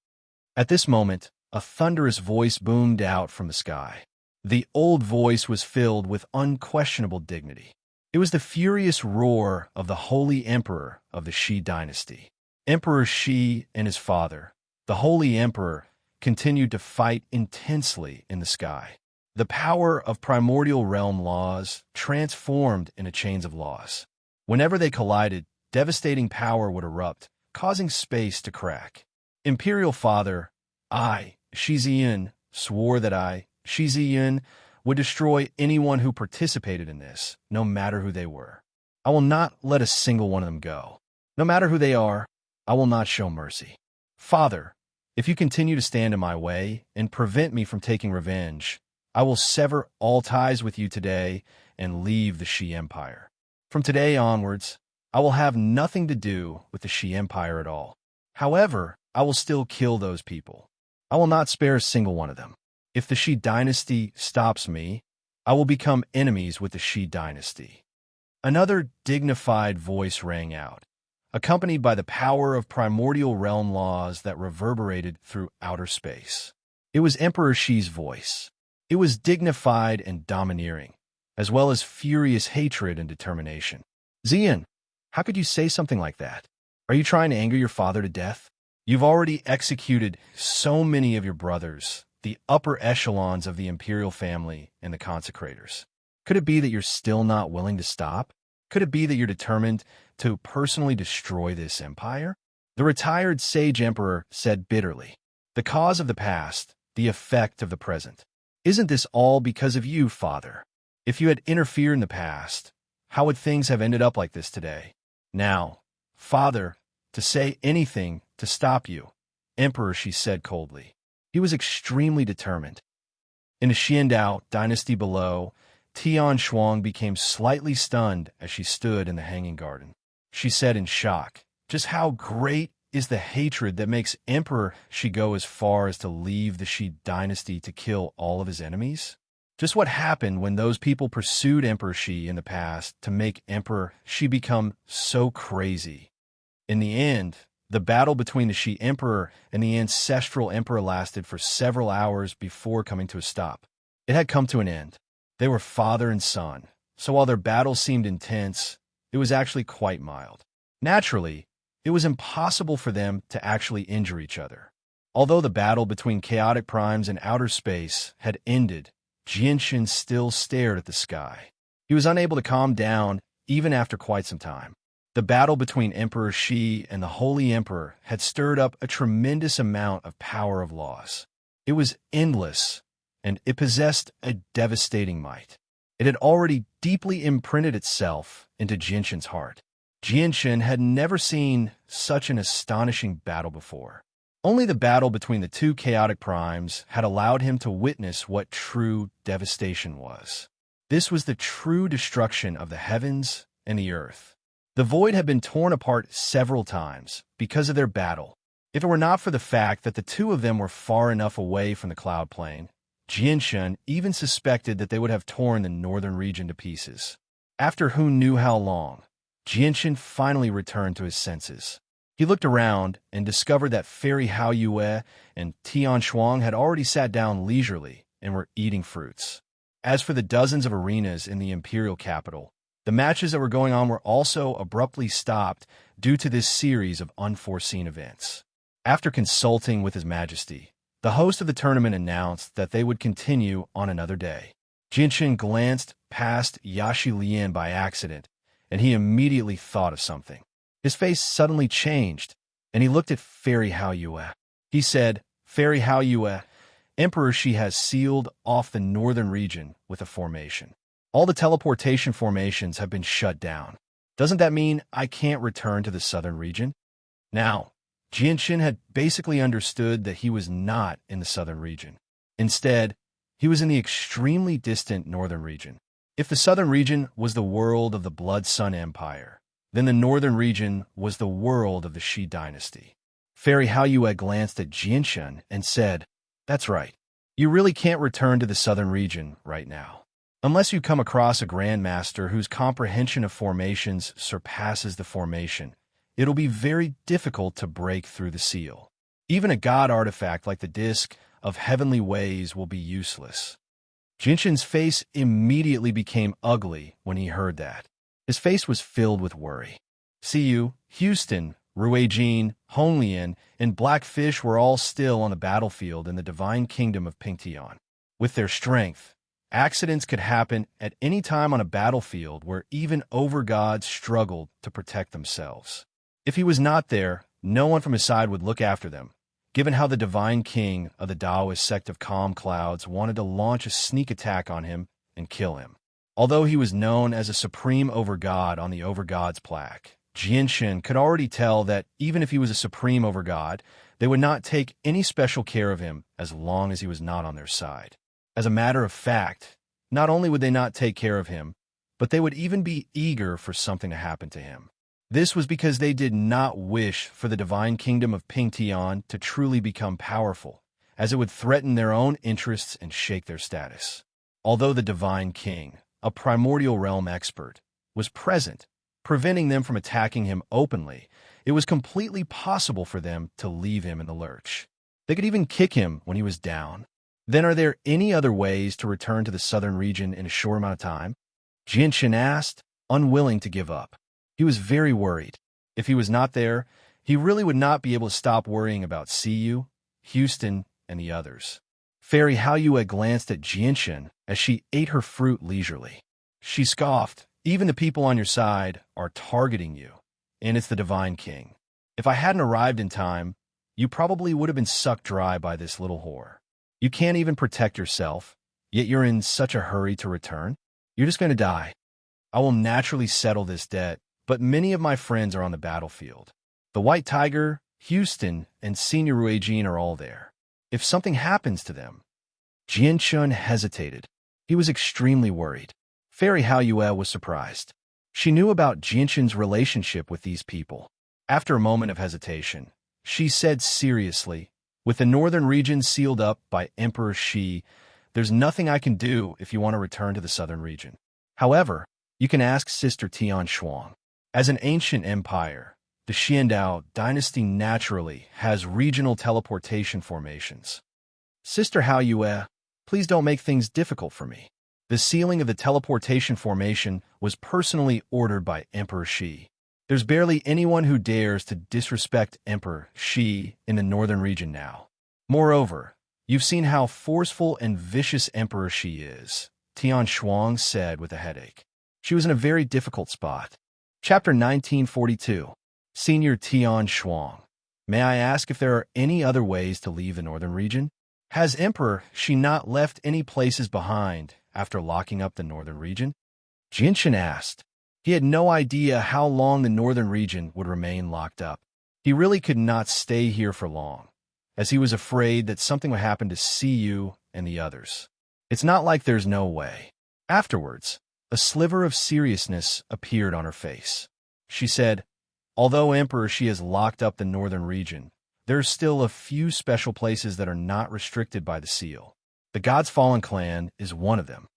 At this moment, a thunderous voice boomed out from the sky. The old voice was filled with unquestionable dignity. It was the furious roar of the holy emperor of the Shi dynasty. Emperor Shi and his father, the holy emperor, continued to fight intensely in the sky. The power of primordial realm laws transformed into chains of laws. Whenever they collided, devastating power would erupt, causing space to crack. Imperial Father, I, Shi Ziyan, swore that I, Shi Ziyan, would destroy anyone who participated in this, no matter who they were. I will not let a single one of them go. No matter who they are, I will not show mercy. Father, if you continue to stand in my way and prevent me from taking revenge, I will sever all ties with you today and leave the Shi Empire. From today onwards, I will have nothing to do with the Shi Empire at all. However, I will still kill those people. I will not spare a single one of them. If the Shi dynasty stops me, I will become enemies with the Shi dynasty. Another dignified voice rang out, accompanied by the power of primordial realm laws that reverberated through outer space. It was Emperor Shi's voice. It was dignified and domineering, as well as furious hatred and determination. Zian, how could you say something like that? Are you trying to anger your father to death? You've already executed so many of your brothers, the upper echelons of the imperial family and the consecrators. Could it be that you're still not willing to stop? Could it be that you're determined to personally destroy this empire? The retired sage emperor said bitterly, the cause of the past, the effect of the present. Isn't this all because of you, Father? If you had interfered in the past, how would things have ended up like this today? Now, Father, to say anything to stop you, Emperor, she said coldly. He was extremely determined. In the Xiandao dynasty below, Tian Shuang became slightly stunned as she stood in the hanging garden. She said in shock, just how great is the hatred that makes Emperor Shi go as far as to leave the Shi dynasty to kill all of his enemies? Just what happened when those people pursued Emperor Shi in the past to make Emperor Shi become so crazy? In the end, the battle between the Shi Emperor and the ancestral emperor lasted for several hours before coming to a stop. It had come to an end. They were father and son, so while their battle seemed intense, it was actually quite mild. Naturally, it was impossible for them to actually injure each other. Although the battle between chaotic primes and outer space had ended, Jinshin still stared at the sky. He was unable to calm down even after quite some time. The battle between Emperor Shi and the Holy Emperor had stirred up a tremendous amount of power of loss. It was endless, and it possessed a devastating might. It had already deeply imprinted itself into Jinshin's heart. Jinshin had never seen such an astonishing battle before. Only the battle between the two chaotic primes had allowed him to witness what true devastation was. This was the true destruction of the heavens and the earth. The void had been torn apart several times because of their battle. If it were not for the fact that the two of them were far enough away from the cloud plane, Jinshin even suspected that they would have torn the northern region to pieces. After who knew how long, Jinshin finally returned to his senses. He looked around and discovered that Fairy Haoyue and Tian Shuang had already sat down leisurely and were eating fruits. As for the dozens of arenas in the imperial capital, The matches that were going on were also abruptly stopped due to this series of unforeseen events. After consulting with His Majesty, the host of the tournament announced that they would continue on another day. Jinshin glanced past Yashi Lian by accident, and he immediately thought of something. His face suddenly changed, and he looked at Fairy Hao Yue. He said, "Fairy Hao Yue, Emperor Shi has sealed off the northern region with a formation. All the teleportation formations have been shut down. Doesn't that mean I can't return to the southern region?" Now, Jinshin had basically understood that he was not in the southern region. Instead, he was in the extremely distant northern region. If the southern region was the world of the Blood Sun Empire, then the northern region was the world of the Shi dynasty. Fairy Hao Yue glanced at Jinshin and said, "That's right. You really can't return to the southern region right now. Unless you come across a grandmaster whose comprehension of formations surpasses the formation, it'll be very difficult to break through the seal. Even a god artifact like the Disc of Heavenly Ways will be useless." Jinshin's face immediately became ugly when he heard that. His face was filled with worry. Siyu, Houston, Ruijin, Honglian, and Blackfish were all still on the battlefield in the divine kingdom of Pingtian. With their strength, accidents could happen at any time on a battlefield where even overgods struggled to protect themselves. If he was not there, no one from his side would look after them, given how the divine king of the Taoist sect of Calm Clouds wanted to launch a sneak attack on him and kill him. Although he was known as a supreme overgod on the overgods plaque, Jinshin could already tell that even if he was a supreme overgod, they would not take any special care of him as long as he was not on their side. As a matter of fact, not only would they not take care of him, but they would even be eager for something to happen to him. This was because they did not wish for the divine kingdom of Pingtian to truly become powerful, as it would threaten their own interests and shake their status. Although the divine king, a primordial realm expert, was present, preventing them from attacking him openly, it was completely possible for them to leave him in the lurch. They could even kick him when he was down. Then are there any other ways to return to the southern region in a short amount of time? Jinshin asked, unwilling to give up. He was very worried. If he was not there, he really would not be able to stop worrying about Siyu, Houston, and the others. Fairy Hao Yue glanced at Jinshin as she ate her fruit leisurely. She scoffed, "Even the people on your side are targeting you, and it's the Divine King. If I hadn't arrived in time, you probably would have been sucked dry by this little whore. You can't even protect yourself, yet you're in such a hurry to return. You're just going to die. I will naturally settle this debt, but many of my friends are on the battlefield. The White Tiger, Houston, and Senior Ruijin are all there. If something happens to them..." Jinshin hesitated. He was extremely worried. Fairy Hao Yue was surprised. She knew about Jinshin's relationship with these people. After a moment of hesitation, she said seriously, "With the northern region sealed up by Emperor Shi, there's nothing I can do if you want to return to the southern region. However, you can ask Sister Tian Shuang. As an ancient empire, the Xiandao dynasty naturally has regional teleportation formations. Sister Hao Yue, please don't make things difficult for me. The sealing of the teleportation formation was personally ordered by Emperor Shi. There's barely anyone who dares to disrespect Emperor Shi in the northern region now. Moreover, you've seen how forceful and vicious Emperor Shi is," Tian Shuang said with a headache. She was in a very difficult spot. Chapter 1942. Senior Tian Shuang. May I ask if there are any other ways to leave the northern region? Has Emperor Shi not left any places behind after locking up the northern region? Jinshin asked. He had no idea how long the northern region would remain locked up. He really could not stay here for long, as he was afraid that something would happen to Siyu and the others. It's not like there's no way. Afterwards, a sliver of seriousness appeared on her face. She said, "Although Emperor Shi has locked up the northern region, there are still a few special places that are not restricted by the seal. The God's Fallen Clan is one of them."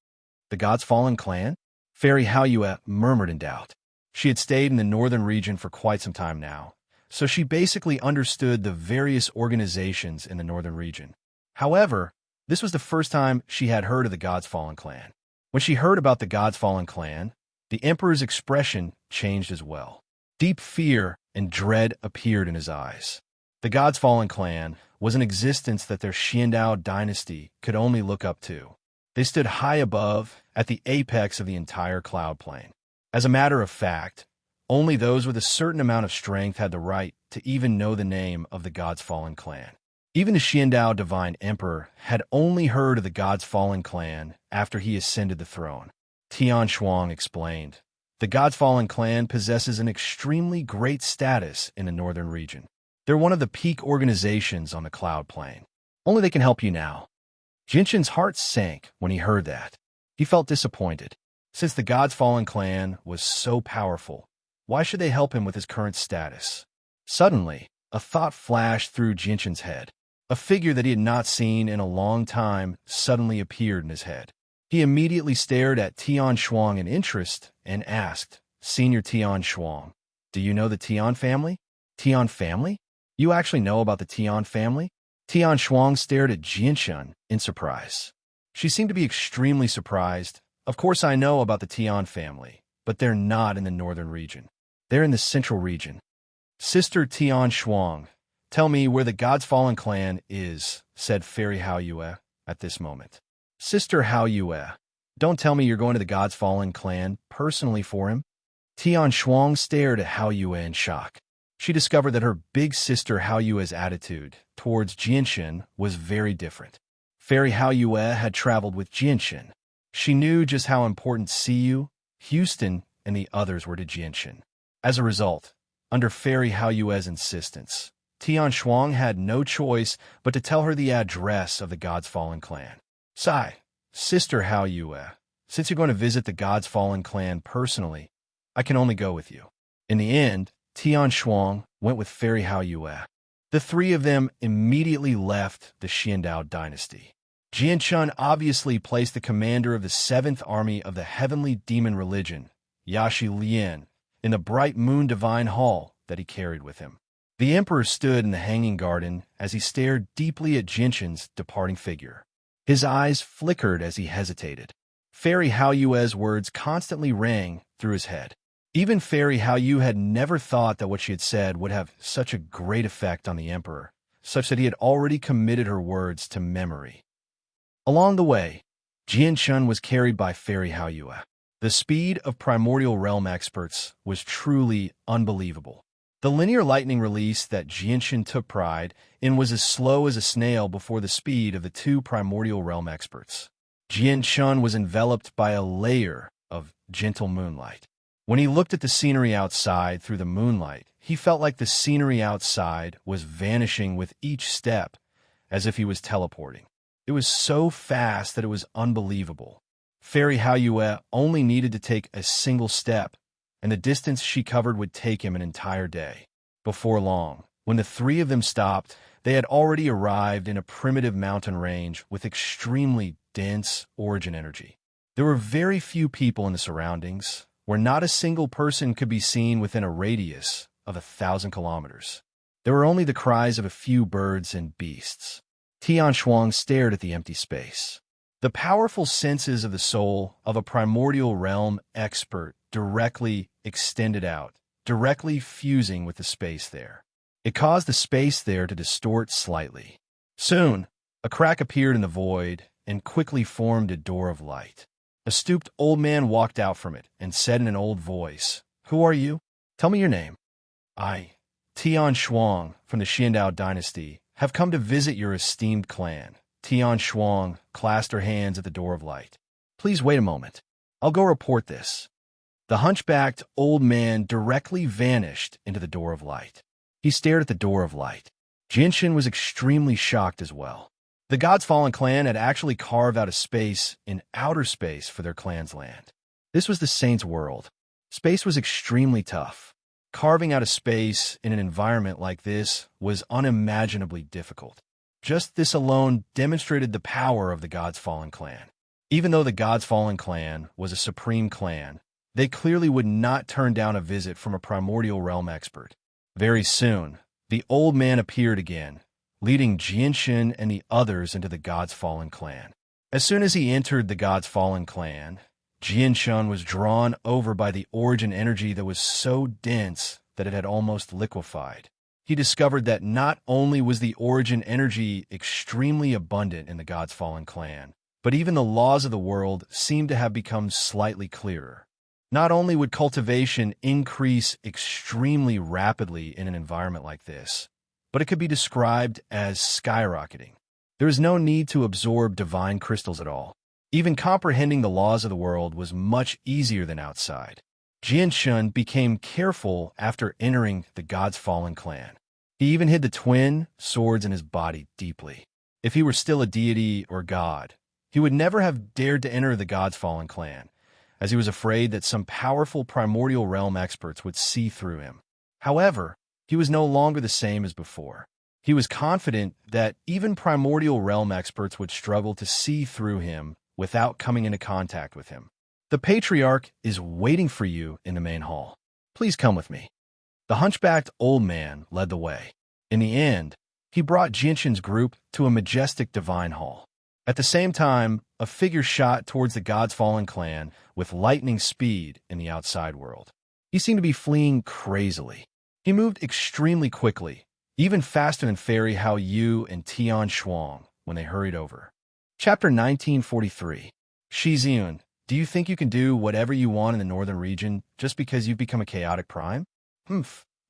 The God's Fallen Clan? Fairy Hao Yue murmured in doubt. She had stayed in the northern region for quite some time now, so she basically understood the various organizations in the northern region. However, this was the first time she had heard of the God's Fallen Clan. When she heard about the God's Fallen Clan, The emperor's expression changed as well. Deep fear and dread appeared in his eyes. The God's Fallen clan was an existence that their Xiandao dynasty could only look up to. They stood high above, at the apex of the entire cloud plane. As a matter of fact, only those with a certain amount of strength had the right to even know the name of the God's Fallen clan. Even the Xiandao Divine Emperor had only heard of the God's Fallen clan after he ascended the throne. Tian Shuang explained, "The God's Fallen clan possesses an extremely great status in the northern region. They're one of the peak organizations on the cloud plane. Only they can help you now." Jinshin's heart sank when he heard that. He felt disappointed. Since the God's Fallen clan was so powerful, why should they help him with his current status? Suddenly, a thought flashed through Jinshin's head. A figure that he had not seen in a long time suddenly appeared in his head. He immediately stared at Tian Shuang in interest and asked, "Senior Tian Shuang, do you know the Tian family?" "Tian family? You actually know about the Tian family?" Tian Shuang stared at Jinshin in surprise. She seemed to be extremely surprised. "Of course I know about the Tian family, but they're not in the northern region. They're in the central region." "Sister Tian Shuang, tell me where the God's Fallen clan is," said Fairy Hao Yue at this moment. "Sister Hao Yue, don't tell me you're going to the God's Fallen clan personally for him?" Tian Shuang stared at Hao Yue in shock. She discovered that her big sister Hao Yue's attitude towards Jinshin was very different. Fairy Hao Yue had traveled with Jinshin. She knew just how important Siyu, Houston, and the others were to Jinshin. As a result, under Fairy Hao Yue's insistence, Tian Shuang had no choice but to tell her the address of the God's Fallen clan. "Sai, Sister Hao Yue, since you're going to visit the God's Fallen clan personally, I can only go with you." In the end, Tian Shuang went with Fairy Hao Yue. The three of them immediately left the Xiandao dynasty. Jinshin obviously placed the commander of the 7th Army of the Heavenly Demon Religion, Yashi Lian, in the bright moon divine hall that he carried with him. The emperor stood in the hanging garden as he stared deeply at Jinshin's departing figure. His eyes flickered as he hesitated. Fairy Hao Yue's words constantly rang through his head. Even Fairy Hao Yue had never thought that what she had said would have such a great effect on the emperor, such that he had already committed her words to memory. Along the way, Jinshin was carried by Fairy Hao Yue. The speed of primordial realm experts was truly unbelievable. The linear lightning release that Jinshin took pride in was as slow as a snail before the speed of the two primordial realm experts. Jinshin was enveloped by a layer of gentle moonlight. When he looked at the scenery outside through the moonlight, he felt like the scenery outside was vanishing with each step, as if he was teleporting. It was so fast that it was unbelievable. Fairy Hao Yue only needed to take a single step, and the distance she covered would take him an entire day. Before long, when the three of them stopped, they had already arrived in a primitive mountain range with extremely dense origin energy. There were very few people in the surroundings, where not a single person could be seen within a radius of 1,000 kilometers. There were only the cries of a few birds and beasts. Tian Shuang stared at the empty space. The powerful senses of the soul of a primordial realm expert directly extended out, directly fusing with the space there. It caused the space there to distort slightly. Soon, a crack appeared in the void and quickly formed a door of light. A stooped old man walked out from it and said in an old voice, "Who are you? Tell me your name." "I, Tian Shuang, from the Xiandao dynasty, have come to visit your esteemed clan." Tian Shuang clasped her hands at the door of light. "Please wait a moment. I'll go report this." The hunchbacked old man directly vanished into the door of light. He stared at the door of light. Jinshin was extremely shocked as well. The God's Fallen clan had actually carved out a space in outer space for their clan's land. This was the Saints' world. Space was extremely tough. Carving out a space in an environment like this was unimaginably difficult. Just this alone demonstrated the power of the God's Fallen clan. Even though the God's Fallen clan was a supreme clan, they clearly would not turn down a visit from a primordial realm expert. Very soon, the old man appeared again, leading Jinshin and the others into the God's Fallen clan. As soon as he entered the God's Fallen clan, Jianshun was drawn over by the origin energy that was so dense that it had almost liquefied. He discovered that not only was the origin energy extremely abundant in the God's Fallen clan, but even the laws of the world seemed to have become slightly clearer. Not only would cultivation increase extremely rapidly in an environment like this, but it could be described as skyrocketing. There is no need to absorb divine crystals at all. Even comprehending the laws of the world was much easier than outside. Jianshun became careful after entering the God's Fallen clan. He even hid the twin swords in his body deeply. If he were still a deity or god, he would never have dared to enter the God's Fallen clan, as he was afraid that some powerful primordial realm experts would see through him. However, he was no longer the same as before. He was confident that even primordial realm experts would struggle to see through him without coming into contact with him. The patriarch is waiting for you in the main hall. Please come with me. The hunchbacked old man led the way. In the end, he brought Jianshun's group to a majestic divine hall. At the same time, a figure shot towards the God's Fallen clan with lightning speed in the outside world. He seemed to be fleeing crazily. He moved extremely quickly, even faster than Fairy Hao Yu and Tian Shuang when they hurried over. Chapter 1943. Shi Ziun, do you think you can do whatever you want in the northern region just because you've become a chaotic prime?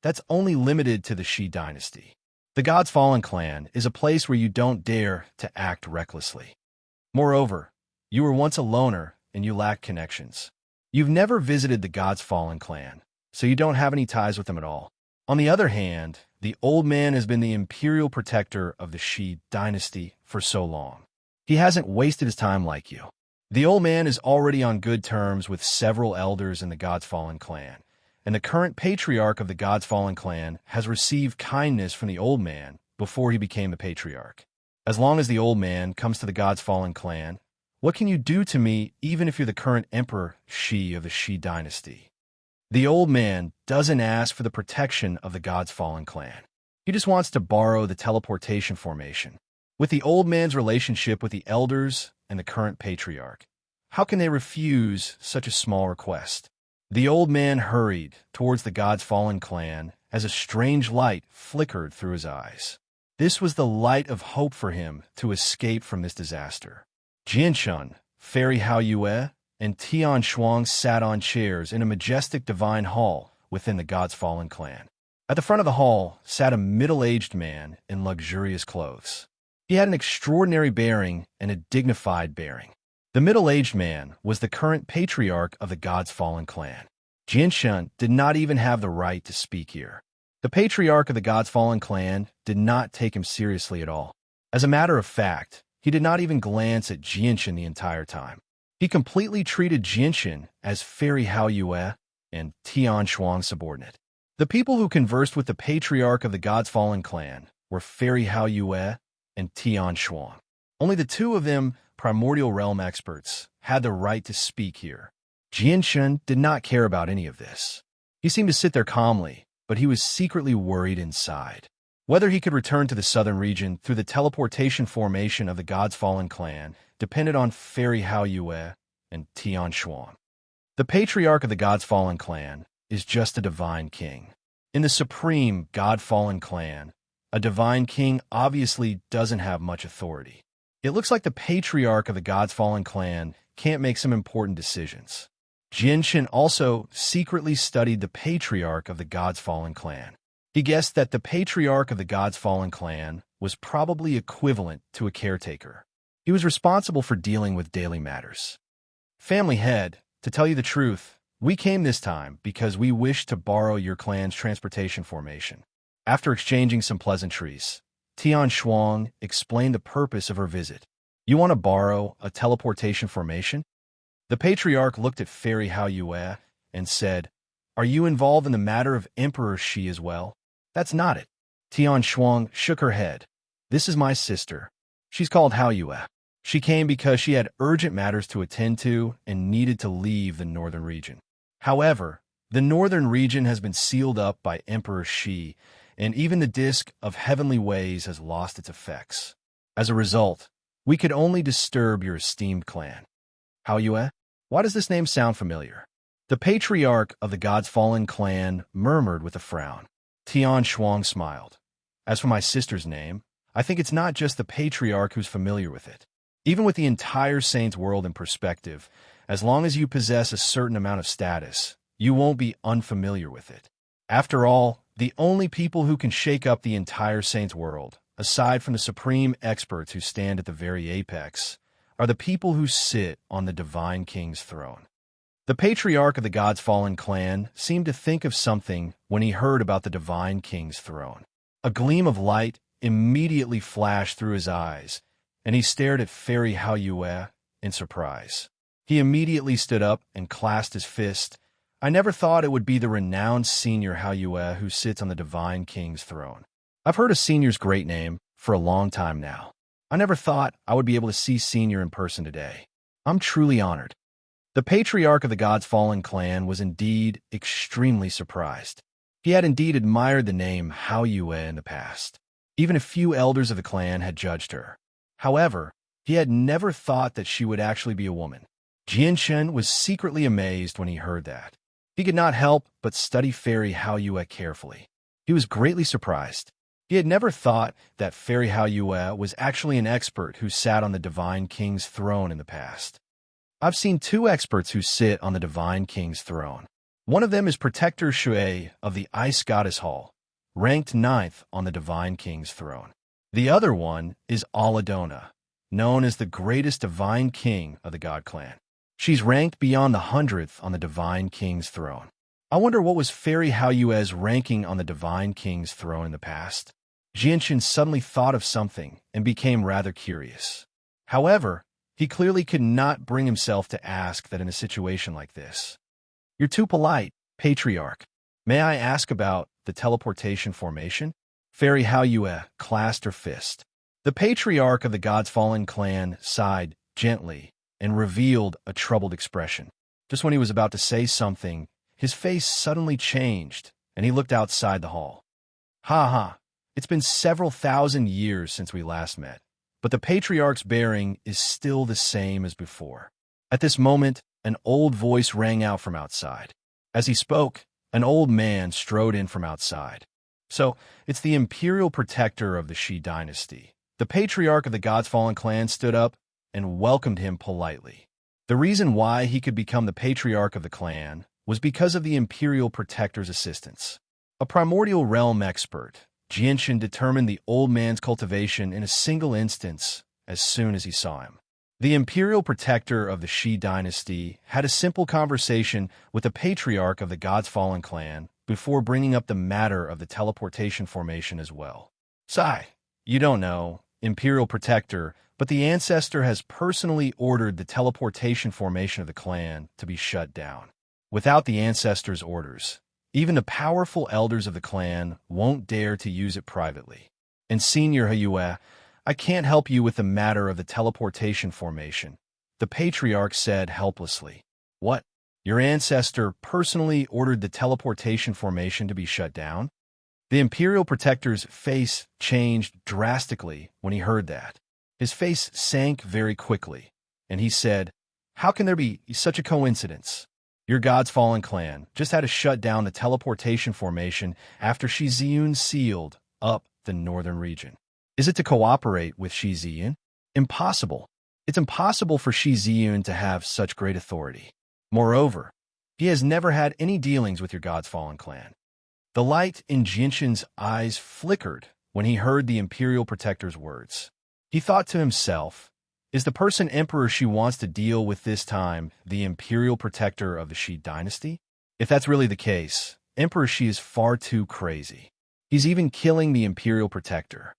That's only limited to the Shi dynasty. The God's Fallen clan is a place where you don't dare to act recklessly. Moreover, you were once a loner and you lack connections. You've never visited the God's Fallen clan, so you don't have any ties with them at all. On the other hand, the old man has been the imperial protector of the Shi dynasty for so long. He hasn't wasted his time like you. The old man is already on good terms with several elders in the God's Fallen clan, and the current patriarch of the God's Fallen clan has received kindness from the old man before he became the patriarch. As long as the old man comes to the God's Fallen clan, what can you do to me even if you're the current emperor Shi of the Shi dynasty? The old man doesn't ask for the protection of the God's Fallen clan. He just wants to borrow the teleportation formation. With the old man's relationship with the elders and the current patriarch, how can they refuse such a small request? The old man hurried towards the God's Fallen clan as a strange light flickered through his eyes. This was the light of hope for him to escape from this disaster. Jianshun, Fairy Hao Yue, and Tian Shuang sat on chairs in a majestic divine hall within the God's Fallen clan. At the front of the hall sat a middle-aged man in luxurious clothes. He had an extraordinary bearing and a dignified bearing. The middle-aged man was the current patriarch of the God's Fallen clan. Jianshun did not even have the right to speak here. The patriarch of the God's Fallen clan did not take him seriously at all. As a matter of fact, he did not even glance at Jianshun the entire time. He completely treated Jianshun as Fairy Hao Yue and Tian Shuang's subordinate. The people who conversed with the patriarch of the God's Fallen clan were Fairy Hao Yue and Tian Shuang. Only the two of them, primordial realm experts, had the right to speak here. Jianshun did not care about any of this. He seemed to sit there calmly, but he was secretly worried inside. Whether he could return to the southern region through the teleportation formation of the God's Fallen clan depended on Fairy Hao Yue and Tian Shuang. The patriarch of the God's Fallen clan is just a divine king. In the supreme God Fallen clan, a divine king obviously doesn't have much authority. It looks like the patriarch of the God's Fallen clan can't make some important decisions. Jianshun also secretly studied the patriarch of the God's Fallen clan. He guessed that the patriarch of the God's Fallen clan was probably equivalent to a caretaker. He was responsible for dealing with daily matters. Family head, to tell you the truth, we came this time because we wish to borrow your clan's transportation formation. After exchanging some pleasantries, Tian Shuang explained the purpose of her visit. You want to borrow a teleportation formation? The patriarch looked at Fairy Hao Yue and said, Are you involved in the matter of Emperor Shi as well? That's not it. Tian Shuang shook her head. This is my sister. She's called Hao Yue. She came because she had urgent matters to attend to and needed to leave the northern region. However, the northern region has been sealed up by Emperor Shi, and even the disk of heavenly ways has lost its effects. As a result, we could only disturb your esteemed clan. Hao Yue, Why does this name sound familiar? The patriarch of the God's Fallen clan murmured with a frown. Tian Shuang smiled. As for my sister's name, I think it's not just the patriarch who's familiar with it. Even with the entire Saints world in perspective, as long as you possess a certain amount of status, you won't be unfamiliar with it. After all, the only people who can shake up the entire Saints world, aside from the supreme experts who stand at the very apex, are the people who sit on the Divine King's throne. The patriarch of the God's Fallen clan seemed to think of something when he heard about the Divine King's throne. A gleam of light immediately flashed through his eyes, and he stared at Fairy Hao Yue in surprise. He immediately stood up and clasped his fist. I never thought it would be the renowned Senior Hao Yue who sits on the Divine King's throne. I've heard of Senior's great name for a long time now. I never thought I would be able to see Senior in person today. I'm truly honored. The patriarch of the God's Fallen clan was indeed extremely surprised. He had indeed admired the name Hao Yue in the past. Even a few elders of the clan had judged her. However, he had never thought that she would actually be a woman. Jianshen was secretly amazed when he heard that. He could not help but study Fairy Hao Yue carefully. He was greatly surprised. He had never thought that Fairy Hao Yue was actually an expert who sat on the Divine King's throne in the past. I've seen two experts who sit on the Divine King's throne. One of them is Protector Shui of the Ice Goddess Hall, ranked 9th on the Divine King's throne. The other one is Aladona, known as the greatest Divine King of the God Clan. She's ranked beyond the 100th on the Divine King's throne. I wonder what was Fairy Hao Yue's ranking on the Divine King's throne in the past. Jianshen suddenly thought of something and became rather curious. However, he clearly could not bring himself to ask that in a situation like this. You're too polite, Patriarch. May I ask about the teleportation formation? Fairy Hao Yue clasped her fist. The patriarch of the God's Fallen clan sighed gently and revealed a troubled expression. Just when he was about to say something, his face suddenly changed, and he looked outside the hall. Ha ha, it's been several thousand years since we last met, but the patriarch's bearing is still the same as before. At this moment, an old voice rang out from outside. As he spoke, an old man strode in from outside. So, it's the imperial protector of the Shi dynasty. The patriarch of the God's Fallen clan stood up and welcomed him politely. The reason why he could become the patriarch of the clan was because of the imperial protector's assistance. A primordial realm expert, Jianshen determined the old man's cultivation in a single instance as soon as he saw him. The imperial protector of the Shi dynasty had a simple conversation with the patriarch of the God's Fallen clan before bringing up the matter of the teleportation formation as well. Sai, you don't know, imperial protector, but the ancestor has personally ordered the teleportation formation of the clan to be shut down. Without the ancestor's orders, even the powerful elders of the clan won't dare to use it privately. And Senior Hao Yue, I can't help you with the matter of the teleportation formation, the patriarch said helplessly. What? Your ancestor personally ordered the teleportation formation to be shut down? The imperial protector's face changed drastically when he heard that. His face sank very quickly, and he said, How can there be such a coincidence? Your God's Fallen clan just had to shut down the teleportation formation after Shi Ziyun sealed up the northern region. Is it to cooperate with Shi Ziyun? Impossible. It's impossible for Shi Ziyun to have such great authority. Moreover, he has never had any dealings with your God's Fallen clan. The light in Jianshen's eyes flickered when he heard the imperial protector's words. He thought to himself, is the person emperor she wants to deal with this time the imperial protector of the Shi dynasty? If that's really the case, Emperor Shi is far too crazy. He's even killing the imperial protector.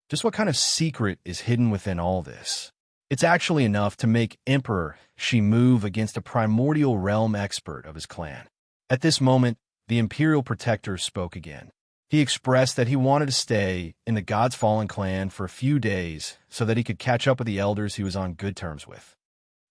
Just what kind of secret is hidden within all this? It's actually enough to make Emperor Shi move against a primordial realm expert of his clan. At this moment, the imperial protector spoke again. He expressed that he wanted to stay in the God's Fallen clan for a few days so that he could catch up with the elders he was on good terms with.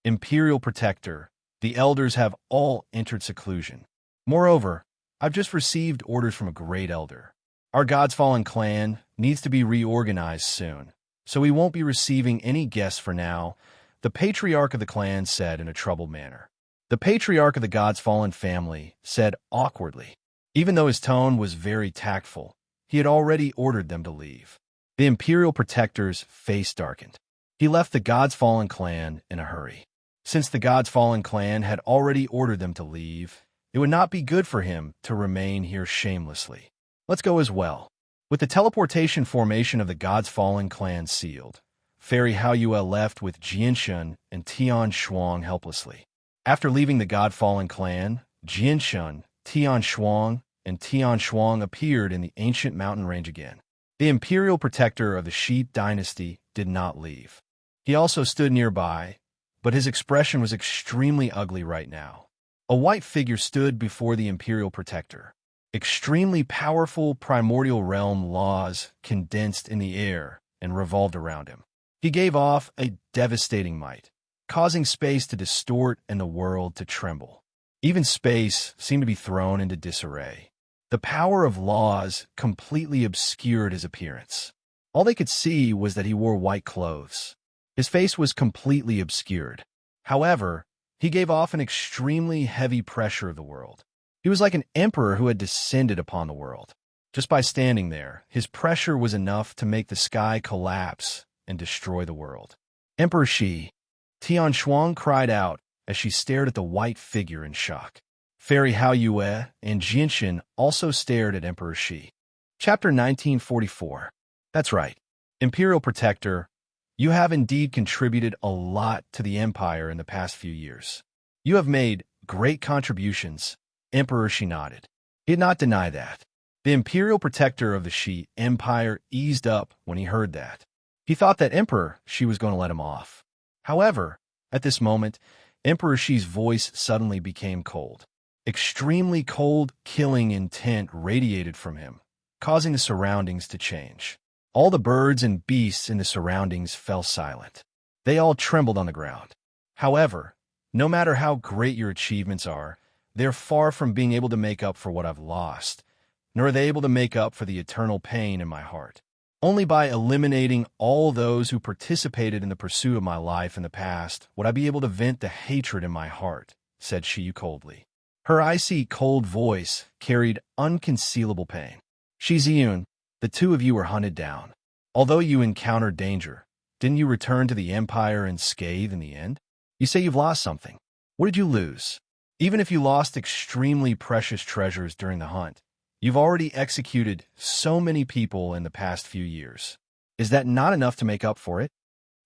Imperial Protector, the elders have all entered seclusion. Moreover, I've just received orders from a great elder. Our God's Fallen clan needs to be reorganized soon, so we won't be receiving any guests for now, the patriarch of the clan said in a troubled manner. The patriarch of the God's fallen family said awkwardly. Even though his tone was very tactful, he had already ordered them to leave. The Imperial Protector's face darkened. He left the God's fallen clan in a hurry. Since the God's fallen clan had already ordered them to leave, it would not be good for him to remain here shamelessly. Let's go as well. With the teleportation formation of the God's fallen clan sealed, Fairy Haoyue left with Jianshun and Tian Shuang helplessly. After leaving the God-fallen clan, Jianshun, Tian Shuang, and Tian Shuang appeared in the ancient mountain range again. The Imperial Protector of the Sheep Dynasty did not leave. He also stood nearby, but his expression was extremely ugly right now. A white figure stood before the Imperial Protector. Extremely powerful primordial realm laws condensed in the air and revolved around him. He gave off a devastating might, causing space to distort and the world to tremble. Even space seemed to be thrown into disarray. The power of laws completely obscured his appearance. All they could see was that he wore white clothes. His face was completely obscured. However, he gave off an extremely heavy pressure of the world. He was like an emperor who had descended upon the world. Just by standing there, his pressure was enough to make the sky collapse and destroy the world. Emperor Shi, Tian Shuang cried out as she stared at the white figure in shock. Fairy Haoyue and Jianxin also stared at Emperor Shi. Chapter 1944. That's right. Imperial Protector, you have indeed contributed a lot to the Empire in the past few years. You have made great contributions. Emperor Shi nodded. He did not deny that. The Imperial Protector of the Shi Empire eased up when he heard that. He thought that Emperor Shi was going to let him off. However, at this moment, Emperor Shi's voice suddenly became cold. Extremely cold, killing intent radiated from him, causing the surroundings to change. All the birds and beasts in the surroundings fell silent. They all trembled on the ground. However, no matter how great your achievements are, they're far from being able to make up for what I've lost, nor are they able to make up for the eternal pain in my heart. Only by eliminating all those who participated in the pursuit of my life in the past would I be able to vent the hatred in my heart, said Shi coldly. Her icy, cold voice carried unconcealable pain. Shi Ziyun, the two of you were hunted down. Although you encountered danger, didn't you return to the Empire unscathed in the end? You say you've lost something. What did you lose? Even if you lost extremely precious treasures during the hunt, you've already executed so many people in the past few years. Is that not enough to make up for it?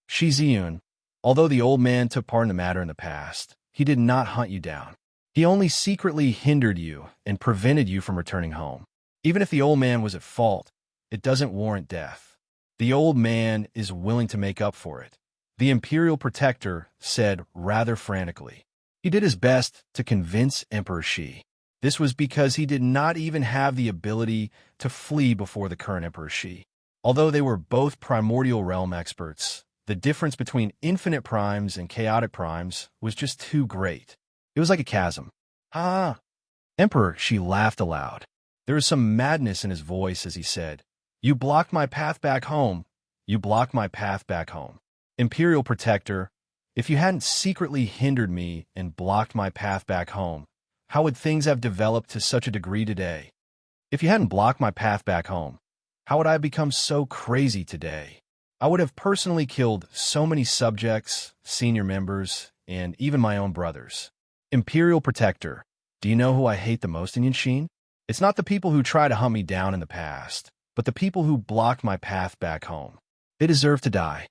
Shi Ziyun, although the old man took part in the matter in the past, he did not hunt you down. He only secretly hindered you and prevented you from returning home. Even if the old man was at fault, it doesn't warrant death. The old man is willing to make up for it, the Imperial Protector said rather frantically. He did his best to convince Emperor Shi. This was because he did not even have the ability to flee before the current Emperor Shi. Although they were both primordial realm experts, the difference between infinite primes and chaotic primes was just too great. It was like a chasm. Ah! Emperor Shi laughed aloud. There was some madness in his voice as he said, "You blocked my path back home. You blocked my path back home. Imperial Protector, if you hadn't secretly hindered me and blocked my path back home, how would things have developed to such a degree today? If you hadn't blocked my path back home, how would I have become so crazy today? I would have personally killed so many subjects, senior members, and even my own brothers. Imperial Protector, do you know who I hate the most in Yanshin? It's not the people who try to hunt me down in the past, but the people who blocked my path back home. They deserve to die."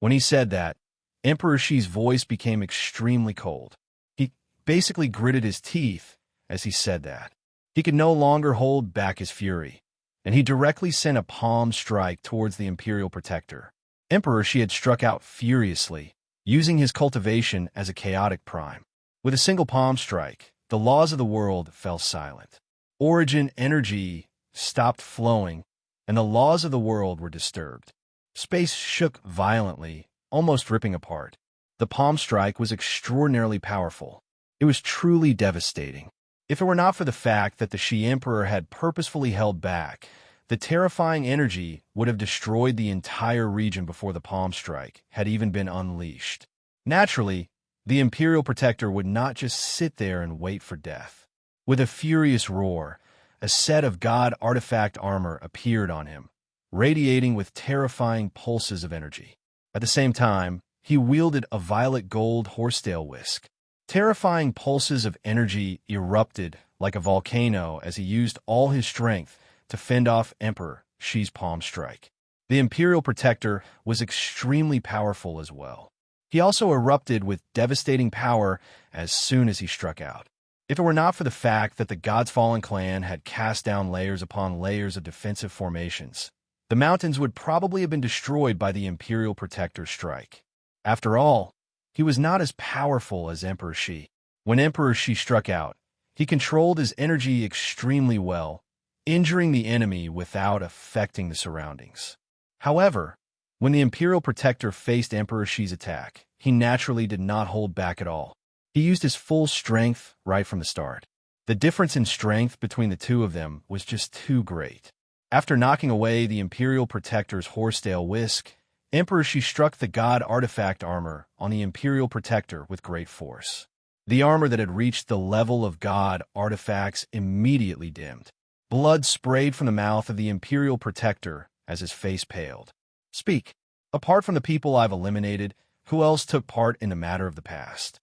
When he said that, Emperor Shi's voice became extremely cold. He basically gritted his teeth as he said that. He could no longer hold back his fury, and he directly sent a palm strike towards the Imperial Protector. Emperor Shi had struck out furiously, using his cultivation as a chaotic prime. With a single palm strike, the laws of the world fell silent. Origin energy stopped flowing, and the laws of the world were disturbed. Space shook violently, almost ripping apart. The palm strike was extraordinarily powerful. It was truly devastating. If it were not for the fact that the Shi Emperor had purposefully held back, the terrifying energy would have destroyed the entire region before the palm strike had even been unleashed. Naturally, the Imperial Protector would not just sit there and wait for death. With a furious roar, a set of god artifact armor appeared on him, radiating with terrifying pulses of energy. At the same time, he wielded a violet gold horsetail whisk. Terrifying pulses of energy erupted like a volcano as he used all his strength to fend off Emperor Shi's palm strike. The Imperial Protector was extremely powerful as well. He also erupted with devastating power as soon as he struck out. If it were not for the fact that the God's Fallen clan had cast down layers upon layers of defensive formations, the mountains would probably have been destroyed by the Imperial Protector's strike. After all, he was not as powerful as Emperor Shi. When Emperor Shi struck out, he controlled his energy extremely well, injuring the enemy without affecting the surroundings. However, when the Imperial Protector faced Emperor Shi's attack, he naturally did not hold back at all. He used his full strength right from the start. The difference in strength between the two of them was just too great. After knocking away the Imperial Protector's horsetail whisk, Emperor Shi struck the god artifact armor on the Imperial Protector with great force. The armor that had reached the level of god artifacts immediately dimmed. Blood sprayed from the mouth of the Imperial Protector as his face paled. Speak. Apart from the people I've eliminated, who else took part in the matter of the past?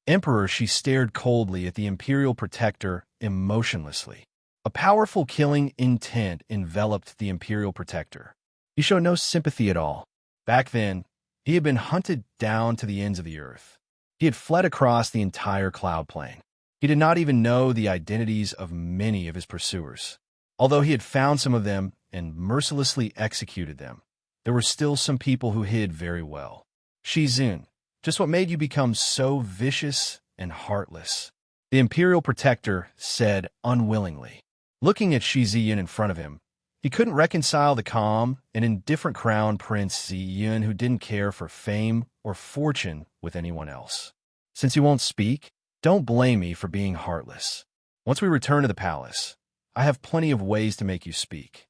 Emperor Shi stared coldly at the Imperial Protector emotionlessly. A powerful killing intent enveloped the Imperial Protector. He showed no sympathy at all. Back then, he had been hunted down to the ends of the earth. He had fled across the entire cloud plain. He did not even know the identities of many of his pursuers. Although he had found some of them and mercilessly executed them, there were still some people who hid very well. Shi Zun, just what made you become so vicious and heartless? The Imperial Protector said unwillingly. Looking at Shi Ziyun in front of him, he couldn't reconcile the calm and indifferent Crown Prince Ziyun who didn't care for fame or fortune with anyone else. Since you won't speak, don't blame me for being heartless. Once we return to the palace, I have plenty of ways to make you speak.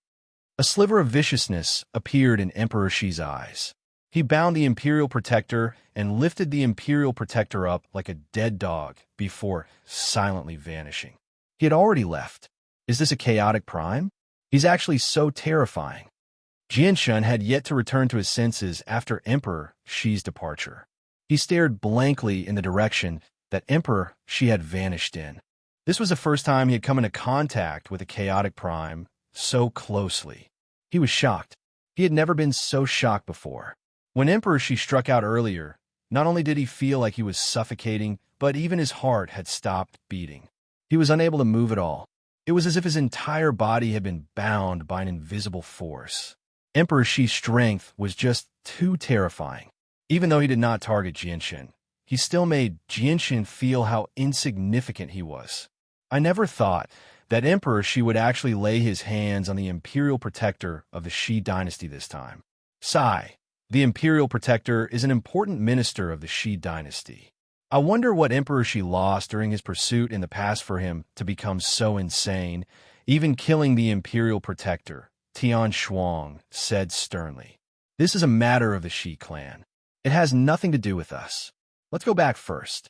A sliver of viciousness appeared in Emperor Shi's eyes. He bound the Imperial Protector and lifted the Imperial Protector up like a dead dog before silently vanishing. He had already left. Is this a chaotic prime? He's actually so terrifying. Jianshun had yet to return to his senses after Emperor Shi's departure. He stared blankly in the direction that Emperor Shi had vanished in. This was the first time he had come into contact with a chaotic prime so closely. He was shocked. He had never been so shocked before. When Emperor Shi struck out earlier, not only did he feel like he was suffocating, but even his heart had stopped beating. He was unable to move at all. It was as if his entire body had been bound by an invisible force. Emperor Shi's strength was just too terrifying. Even though he did not target Jianshun, he still made Jianshun feel how insignificant he was. I never thought that Emperor Shi would actually lay his hands on the Imperial Protector of the Shi dynasty this time. Sigh. The Imperial Protector is an important minister of the Shi dynasty. I wonder what Emperor Shi lost during his pursuit in the past for him to become so insane, even killing the Imperial Protector, Tian Shuang said sternly. This is a matter of the Shi clan. It has nothing to do with us. Let's go back first.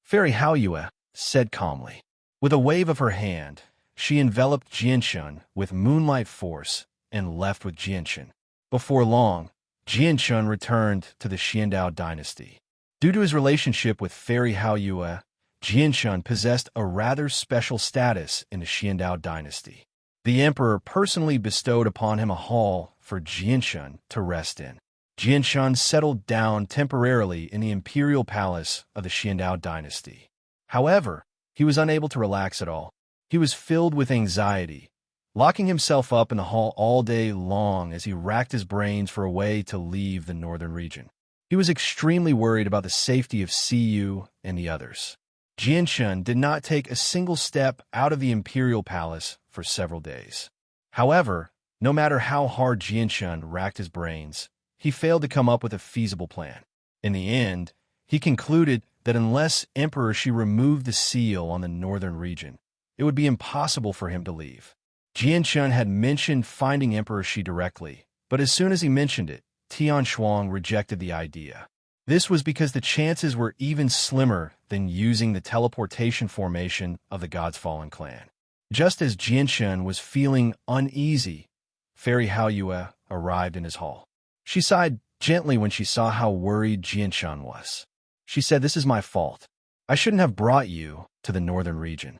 Fairy Haoyue said calmly. With a wave of her hand, she enveloped Jianshun with moonlight force and left with Jianshun. Before long, Jianshun returned to the Xiandao dynasty. Due to his relationship with Fairy Haoyue, Jianshun possessed a rather special status in the Xiandao dynasty. The emperor personally bestowed upon him a hall for Jianshun to rest in. Jianshun settled down temporarily in the imperial palace of the Xiandao dynasty. However, he was unable to relax at all. He was filled with anxiety, locking himself up in the hall all day long as he racked his brains for a way to leave the northern region. He was extremely worried about the safety of Siyu and the others. Jianshun did not take a single step out of the imperial palace for several days. However, no matter how hard Jianshun racked his brains, he failed to come up with a feasible plan. In the end, he concluded that unless Emperor Shi removed the seal on the northern region, it would be impossible for him to leave. Jianshun had mentioned finding Emperor Shi directly, but as soon as he mentioned it, Tian Shuang rejected the idea. This was because the chances were even slimmer than using the teleportation formation of the God's Fallen clan. Just as Jianshun was feeling uneasy, Fairy Haoyue arrived in his hall. She sighed gently when she saw how worried Jianshun was. She said, "This is my fault. I shouldn't have brought you to the northern region."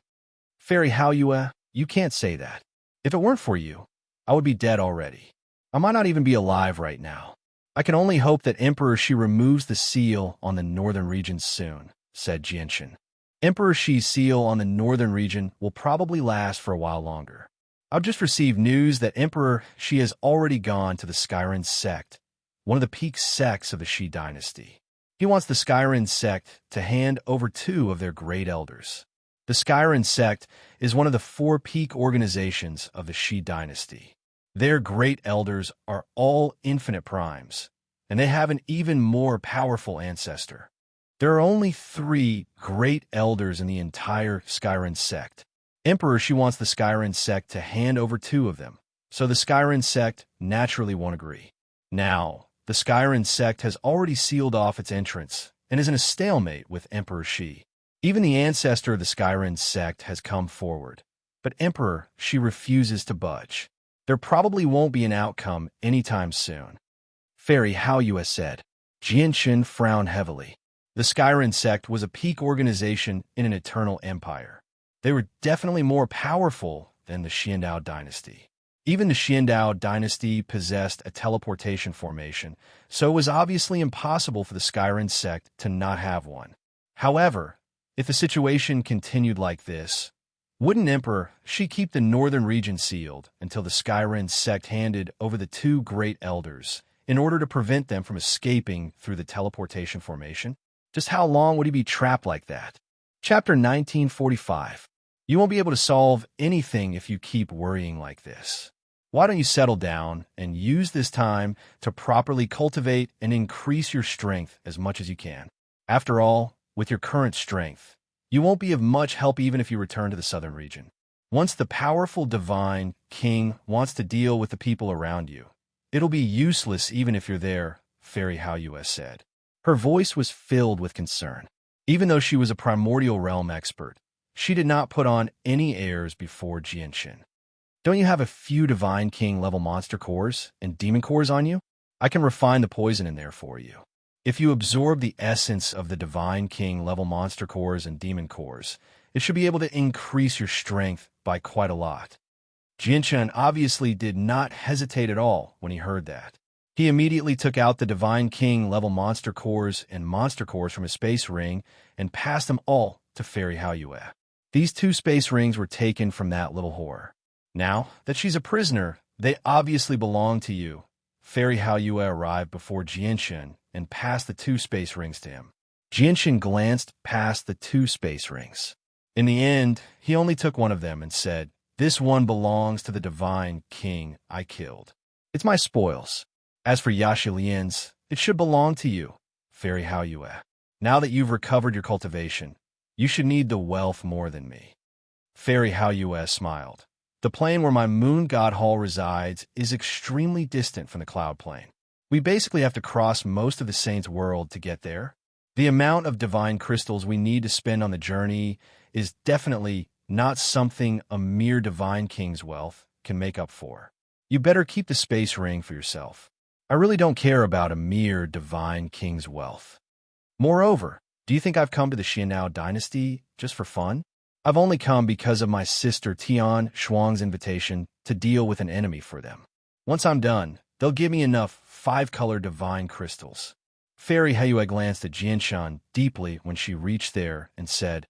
"Fairy Haoyue, you can't say that. If it weren't for you, I would be dead already. I might not even be alive right now. I can only hope that Emperor Shi removes the seal on the northern region soon," said Jianshun. "Emperor Shi's seal on the northern region will probably last for a while longer. I've just received news that Emperor Shi has already gone to the Skyren sect, one of the peak sects of the Shi dynasty. He wants the Skyren sect to hand over 2 of their great elders. The Skyren sect is one of the 4 peak organizations of the Shi dynasty. Their great elders are all infinite primes, and they have an even more powerful ancestor. There are only 3 great elders in the entire Skyren sect. Emperor Shi wants the Skyren sect to hand over 2 of them, so the Skyren sect naturally won't agree. Now, the Skyren sect has already sealed off its entrance and is in a stalemate with Emperor Shi. Even the ancestor of the Skyren sect has come forward, but Emperor Shi refuses to budge. There probably won't be an outcome anytime soon." Fairy Haoyue said. Jianshun frowned heavily. The Skyren sect was a peak organization in an eternal empire. They were definitely more powerful than the Xiandao dynasty. Even the Xiandao dynasty possessed a teleportation formation, so it was obviously impossible for the Skyren sect to not have one. However, if the situation continued like this, wouldn't Emperor Shi keep the northern region sealed until the Skyren sect handed over the 2 great elders in order to prevent them from escaping through the teleportation formation? Just how long would he be trapped like that? Chapter 1945. You won't be able to solve anything if you keep worrying like this. Why don't you settle down and use this time to properly cultivate and increase your strength as much as you can? After all, with your current strength, you won't be of much help even if you return to the southern region. Once the powerful divine king wants to deal with the people around you, it'll be useless even if you're there, Fairy Haoyue said. Her voice was filled with concern. Even though she was a primordial realm expert, she did not put on any airs before Jianshun. "Don't you have a few Divine King level monster cores and demon cores on you? I can refine the poison in there for you. If you absorb the essence of the Divine King level monster cores and demon cores, it should be able to increase your strength by quite a lot." Jianshun obviously did not hesitate at all when he heard that. He immediately took out the Divine King level monster cores and monster cores from his space ring and passed them all to Fairy Haoyue. These 2 space rings were taken from that little whore. Now that she's a prisoner, they obviously belong to you. Fairy Haoyue arrived before Jianshun and passed the 2 space rings to him. Jianshun glanced past the 2 space rings. In the end, he only took one of them and said, "This one belongs to the Divine King I killed. It's my spoils. As for Yashilian's, it should belong to you, Fairy Haoyue. Now that you've recovered your cultivation, you should need the wealth more than me." Fairy Haoyue smiled. "The plane where my moon god hall resides is extremely distant from the cloud plane. We basically have to cross most of the saint's world to get there. The amount of divine crystals we need to spend on the journey is definitely not something a mere divine king's wealth can make up for. You better keep the space ring for yourself. I really don't care about a mere divine king's wealth. Moreover, do you think I've come to the Xiandao dynasty just for fun? I've only come because of my sister Tian Shuang's invitation to deal with an enemy for them. Once I'm done, they'll give me enough 5-color divine crystals." Fairy Haoyue glanced at Jianshun deeply when she reached there and said,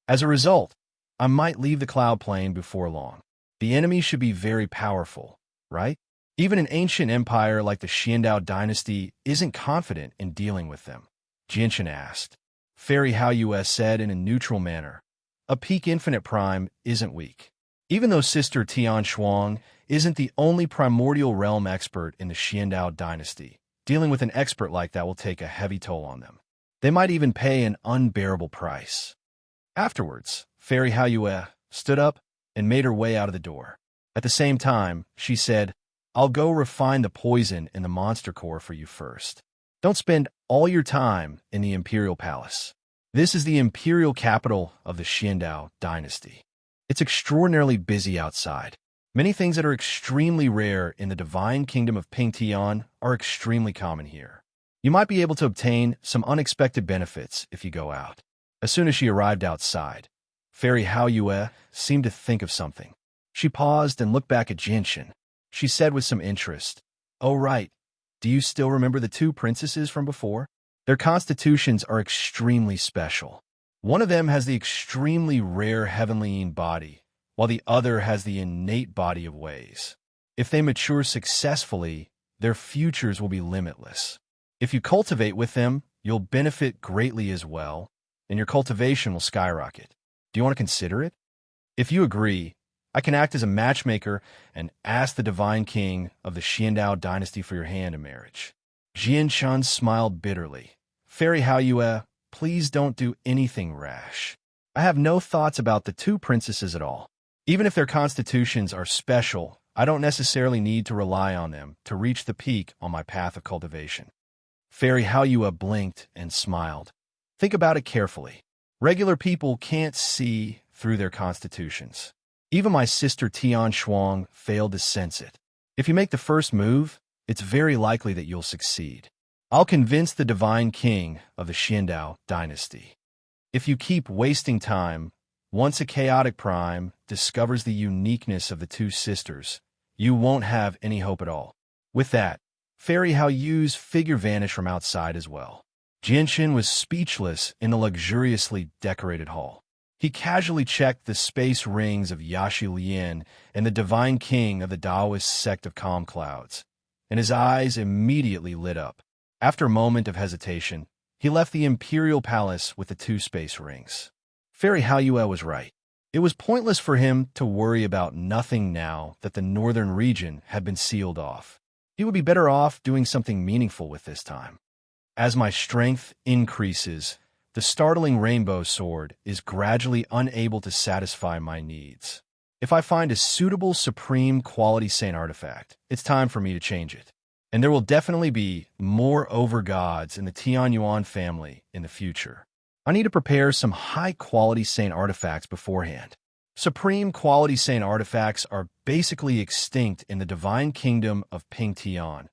"As a result, I might leave the cloud plane before long. The enemy should be very powerful, right? Even an ancient empire like the Xiandao dynasty isn't confident in dealing with them." Jianshun asked. Fairy Haoyue said in a neutral manner, "A peak infinite prime isn't weak. Even though Sister Tian Shuang isn't the only primordial realm expert in the Xiandao dynasty, dealing with an expert like that will take a heavy toll on them. They might even pay an unbearable price." Afterwards, Fairy Haoyue stood up and made her way out of the door. At the same time, she said, "I'll go refine the poison in the monster core for you first. Don't spend all your time in the Imperial Palace. This is the imperial capital of the Xiandao dynasty. It's extraordinarily busy outside. Many things that are extremely rare in the divine kingdom of Pingtian are extremely common here. You might be able to obtain some unexpected benefits if you go out. As soon as she arrived outside, Fairy Hao Yue seemed to think of something. She paused and looked back at Jinshin. She said with some interest, "Oh, right. Do you still remember the two princesses from before? Their constitutions are extremely special. One of them has the extremely rare heavenly body, while the other has the innate body of ways. If they mature successfully, their futures will be limitless. If you cultivate with them, you'll benefit greatly as well, and your cultivation will skyrocket. Do you want to consider it? If you agree, I can act as a matchmaker and ask the Divine King of the Xiandao dynasty for your hand in marriage." Jianshan smiled bitterly. "Fairy Hao Yue, please don't do anything rash. I have no thoughts about the two princesses at all. Even if their constitutions are special, I don't necessarily need to rely on them to reach the peak on my path of cultivation." Fairy Hao Yue blinked and smiled. "Think about it carefully. Regular people can't see through their constitutions. Even my sister Tian Shuang failed to sense it. If you make the first move, it's very likely that you'll succeed. I'll convince the Divine King of the Xiandao dynasty. If you keep wasting time, once a chaotic prime discovers the uniqueness of the two sisters, you won't have any hope at all." With that, Fairy Hao Yu's figure vanished from outside as well. Jinshin was speechless in the luxuriously decorated hall. He casually checked the space rings of Yashi Lian and the Divine King of the Taoist sect of Calm Clouds, and his eyes immediately lit up. After a moment of hesitation, he left the Imperial Palace with the two space rings. Fairy Hao Yue was right. It was pointless for him to worry about nothing now that the northern region had been sealed off. He would be better off doing something meaningful with this time. As my strength increases, the startling rainbow sword is gradually unable to satisfy my needs. If I find a suitable supreme quality saint artifact, it's time for me to change it. And there will definitely be more over-gods in the Tianyuan family in the future. I need to prepare some high-quality saint artifacts beforehand. Supreme quality saint artifacts are basically extinct in the divine kingdom of Pingtian,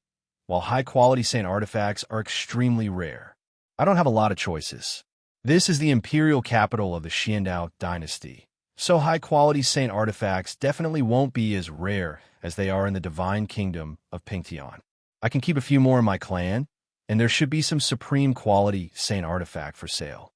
while high-quality saint artifacts are extremely rare. I don't have a lot of choices. This is the imperial capital of the Xiandao dynasty, so high-quality saint artifacts definitely won't be as rare as they are in the divine kingdom of Pingtian. I can keep a few more in my clan, and there should be some supreme quality saint artifact for sale.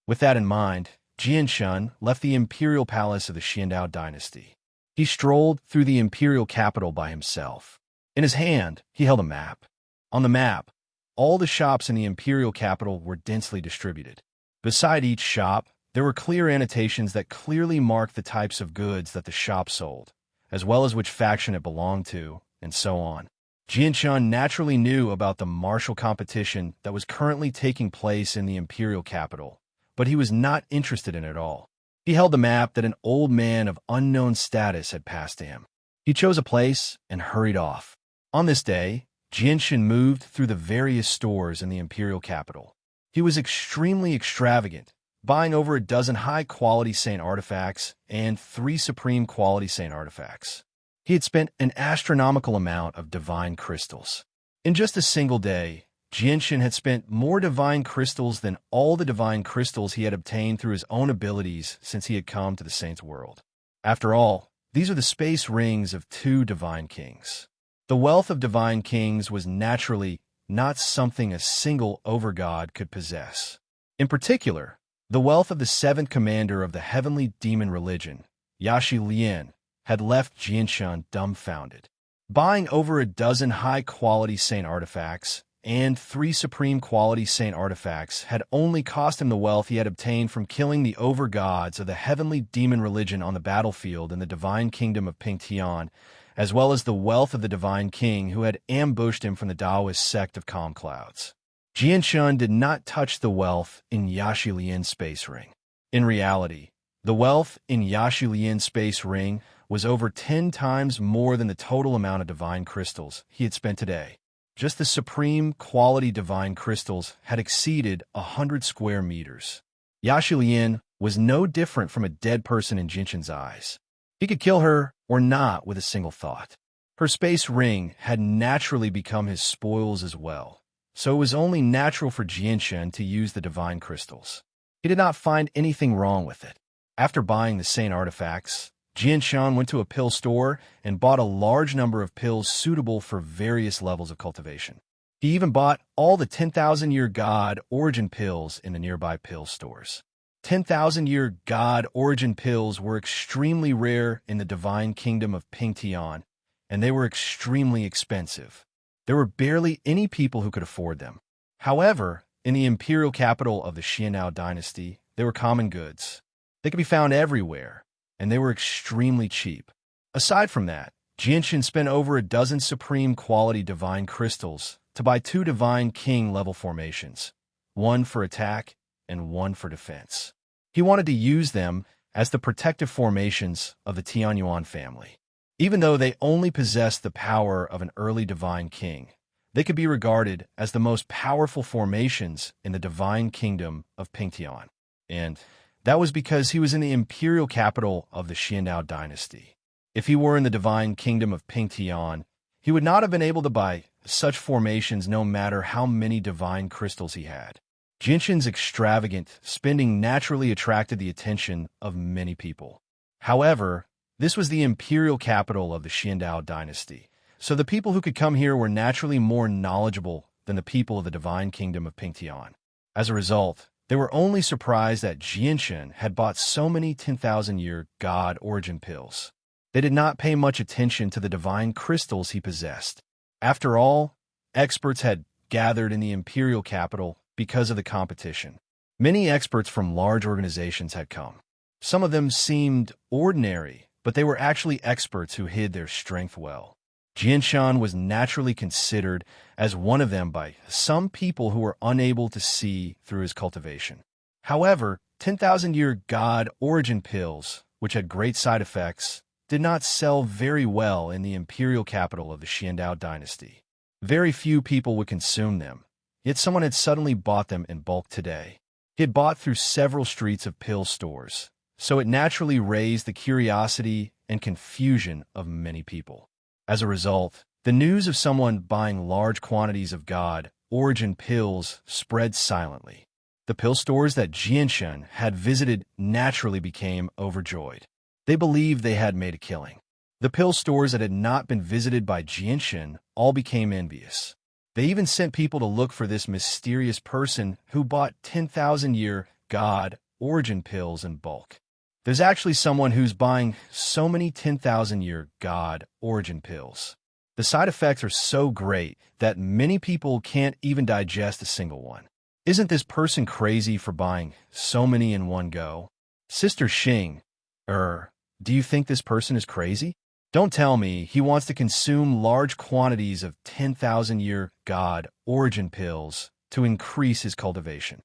With that in mind, Jianshan left the imperial palace of the Xiandao dynasty. He strolled through the imperial capital by himself. In his hand, he held a map. On the map, all the shops in the imperial capital were densely distributed. Beside each shop, there were clear annotations that clearly marked the types of goods that the shop sold, as well as which faction it belonged to, and so on. Jianshan naturally knew about the martial competition that was currently taking place in the imperial capital, but he was not interested in it at all. He held the map that an old man of unknown status had passed to him. He chose a place and hurried off. On this day, Jianshan moved through the various stores in the imperial capital. He was extremely extravagant, buying over a dozen high-quality saint artifacts and 3 supreme quality saint artifacts. He had spent an astronomical amount of divine crystals. In just a single day, Jianshan had spent more divine crystals than all the divine crystals he had obtained through his own abilities since he had come to the Saints' world. After all, these are the space rings of 2 divine kings. The wealth of divine kings was naturally not something a single overgod could possess. In particular, the wealth of the 7th commander of the heavenly demon religion, Yashi Lian, had left Jianshan dumbfounded. Buying over a dozen high-quality saint artifacts and 3 supreme quality saint artifacts had only cost him the wealth he had obtained from killing the overgods of the heavenly demon religion on the battlefield in the divine kingdom of Pingtian, as well as the wealth of the divine king who had ambushed him from the Taoist sect of Calm Clouds. Jianshan did not touch the wealth in Yashi Lian's space ring. In reality, the wealth in Yashi Lian's space ring was over 10 times more than the total amount of divine crystals he had spent today. Just the supreme quality divine crystals had exceeded 100 square meters. Yaxilian was no different from a dead person in Jinshan's eyes. He could kill her or not with a single thought. Her space ring had naturally become his spoils as well, so it was only natural for Jinshan to use the divine crystals. He did not find anything wrong with it. After buying the saint artifacts, Jinshan went to a pill store and bought a large number of pills suitable for various levels of cultivation. He even bought all the 10,000-year God origin pills in the nearby pill stores. 10,000-year God origin pills were extremely rare in the divine kingdom of Pingtian, and they were extremely expensive. There were barely any people who could afford them. However, in the imperial capital of the Xianao dynasty, they were common goods. They could be found everywhere, and they were extremely cheap. Aside from that, Jinshan spent over a dozen supreme quality divine crystals to buy 2 divine king-level formations, one for attack and one for defense. He wanted to use them as the protective formations of the Tianyuan family. Even though they only possessed the power of an early divine king, they could be regarded as the most powerful formations in the divine kingdom of Pingtian. And that was because he was in the imperial capital of the Xianao dynasty. If he were in the divine kingdom of Pingtian, he would not have been able to buy such formations no matter how many divine crystals he had. Jinshan's extravagant spending naturally attracted the attention of many people. However, this was the imperial capital of the Xiandao dynasty, so the people who could come here were naturally more knowledgeable than the people of the divine kingdom of Pingtian. As a result, they were only surprised that Jinshan had bought so many 10,000-year God origin pills. They did not pay much attention to the divine crystals he possessed. After all, experts had gathered in the imperial capital because of the competition. Many experts from large organizations had come. Some of them seemed ordinary, but they were actually experts who hid their strength well. Jinshan was naturally considered as one of them by some people who were unable to see through his cultivation. However, 10,000-year God origin pills, which had great side effects, did not sell very well in the imperial capital of the Xiandao dynasty. Very few people would consume them, yet someone had suddenly bought them in bulk today. He had bought through several streets of pill stores, so it naturally raised the curiosity and confusion of many people. As a result, the news of someone buying large quantities of God origin pills spread silently. The pill stores that Jinshan had visited naturally became overjoyed. They believed they had made a killing. The pill stores that had not been visited by Jinshan all became envious. They even sent people to look for this mysterious person who bought 10,000-year God origin pills in bulk. There's actually someone who's buying so many 10,000-year God origin pills. The side effects are so great that many people can't even digest a single one. Isn't this person crazy for buying so many in one go? Sister Xing, do you think this person is crazy? Don't tell me he wants to consume large quantities of 10,000-year God origin pills to increase his cultivation.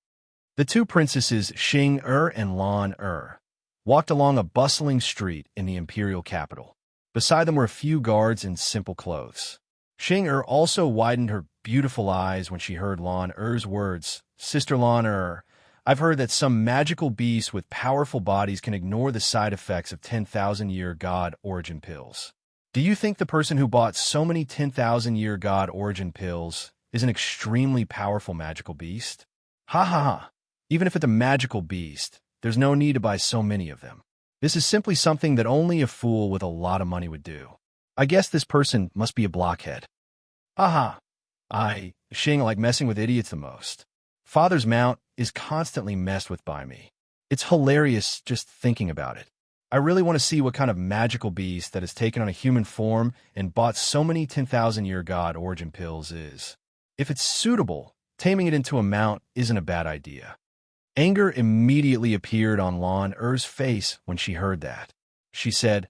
The 2 princesses Xing and Lan walked along a bustling street in the imperial capital. Beside them were a few guards in simple clothes. Xing also widened her beautiful eyes when she heard Lan words. Sister Lan I've heard that some magical beasts with powerful bodies can ignore the side effects of 10,000-year God origin pills. Do you think the person who bought so many 10,000-year God origin pills is an extremely powerful magical beast? Ha ha ha. Even if it's a magical beast, there's no need to buy so many of them. This is simply something that only a fool with a lot of money would do. I guess this person must be a blockhead. Aha! Xing like messing with idiots the most. Father's mount is constantly messed with by me. It's hilarious just thinking about it. I really want to see what kind of magical beast that has taken on a human form and bought so many 10,000-year God origin pills is. If it's suitable, taming it into a mount isn't a bad idea. Anger immediately appeared on Lan face when she heard that. She said,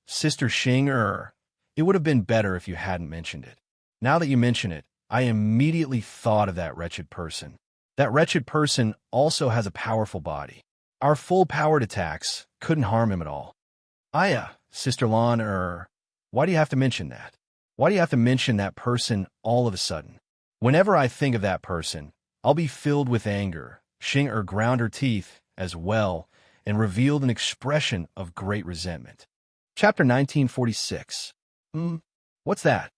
Sister Xing it would have been better if you hadn't mentioned it. Now that you mention it, I immediately thought of that wretched person. That wretched person also has a powerful body. Our full-powered attacks couldn't harm him at all. Sister Lan why do you have to mention that? Why do you have to mention that person all of a sudden? Whenever I think of that person, I'll be filled with anger. Xing ground her teeth as well and revealed an expression of great resentment. Chapter 1946. What's that?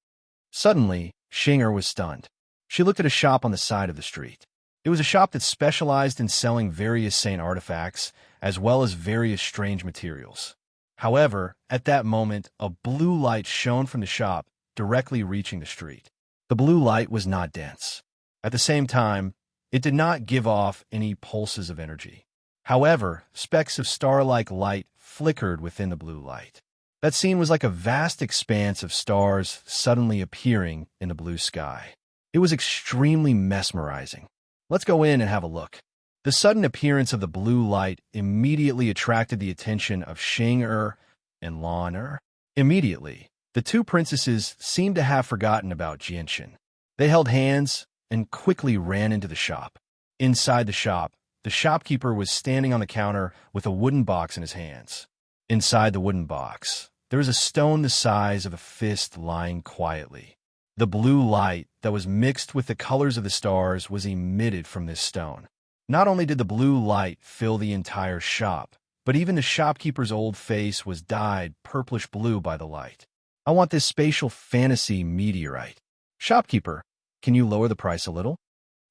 Suddenly, Xing was stunned. She looked at a shop on the side of the street. It was a shop that specialized in selling various saint artifacts, as well as various strange materials. However, at that moment, a blue light shone from the shop, directly reaching the street. The blue light was not dense. At the same time, it did not give off any pulses of energy. However, specks of star-like light flickered within the blue light. That scene was like a vast expanse of stars suddenly appearing in the blue sky. It was extremely mesmerizing. Let's go in and have a look. The sudden appearance of the blue light immediately attracted the attention of Xing and Lan. Immediately, the two princesses seemed to have forgotten about Jianxin. They held hands and quickly ran into the shop. Inside the shop, the shopkeeper was standing on the counter with a wooden box in his hands. Inside the wooden box, there was a stone the size of a fist lying quietly. The blue light that was mixed with the colors of the stars was emitted from this stone. Not only did the blue light fill the entire shop, but even the shopkeeper's old face was dyed purplish blue by the light. I want this spatial fantasy meteorite. Shopkeeper, can you lower the price a little?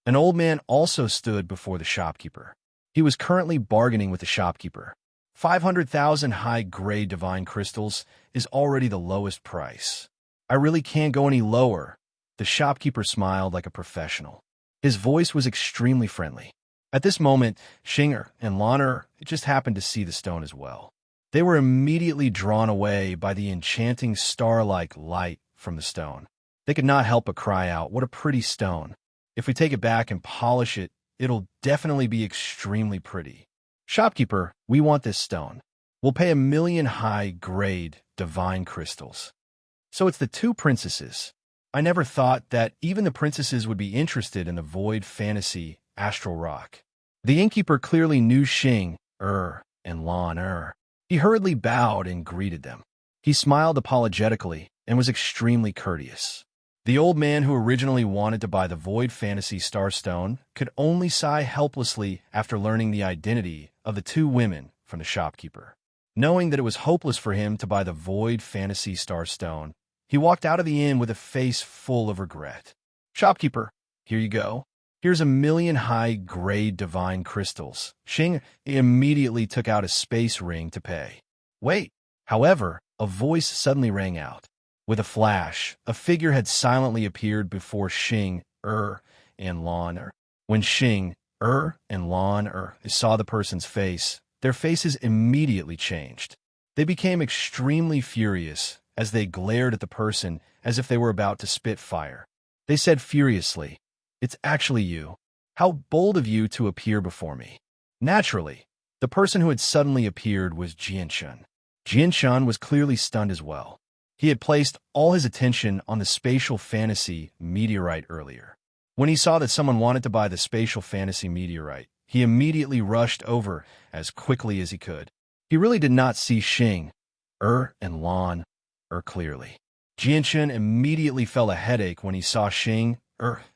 An old man also stood before the shopkeeper. He was currently bargaining with the shopkeeper. 500,000 high-grade divine crystals is already the lowest price. I really can't go any lower. The shopkeeper smiled like a professional. His voice was extremely friendly. At this moment, Xing and Lan just happened to see the stone as well. They were immediately drawn away by the enchanting star-like light from the stone. They could not help but cry out, "What a pretty stone. If we take it back and polish it, it'll definitely be extremely pretty. Shopkeeper, we want this stone. We'll pay 1,000,000 high-grade divine crystals." So it's the two princesses. I never thought that even the princesses would be interested in the void fantasy astral rock. The innkeeper clearly knew Xing and Lan. He hurriedly bowed and greeted them. He smiled apologetically and was extremely courteous. The old man who originally wanted to buy the void fantasy starstone could only sigh helplessly after learning the identity of the two women from the shopkeeper. Knowing that it was hopeless for him to buy the void fantasy starstone, he walked out of the inn with a face full of regret. "Shopkeeper, here you go. Here's 1,000,000 high-grade divine crystals." Xing immediately took out a space ring to pay. Wait! However, a voice suddenly rang out. With a flash, a figure had silently appeared before Xing and Lan. When Xing and Lan saw the person's face, their faces immediately changed. They became extremely furious as they glared at the person as if they were about to spit fire. They said furiously, "It's actually you. How bold of you to appear before me." Naturally, the person who had suddenly appeared was Jianxin. Jianxin was clearly stunned as well. He had placed all his attention on the spatial fantasy meteorite earlier. When he saw that someone wanted to buy the spatial fantasy meteorite, he immediately rushed over as quickly as he could. He really did not see Xing and Lan clearly. Jianxin immediately felt a headache when he saw Xing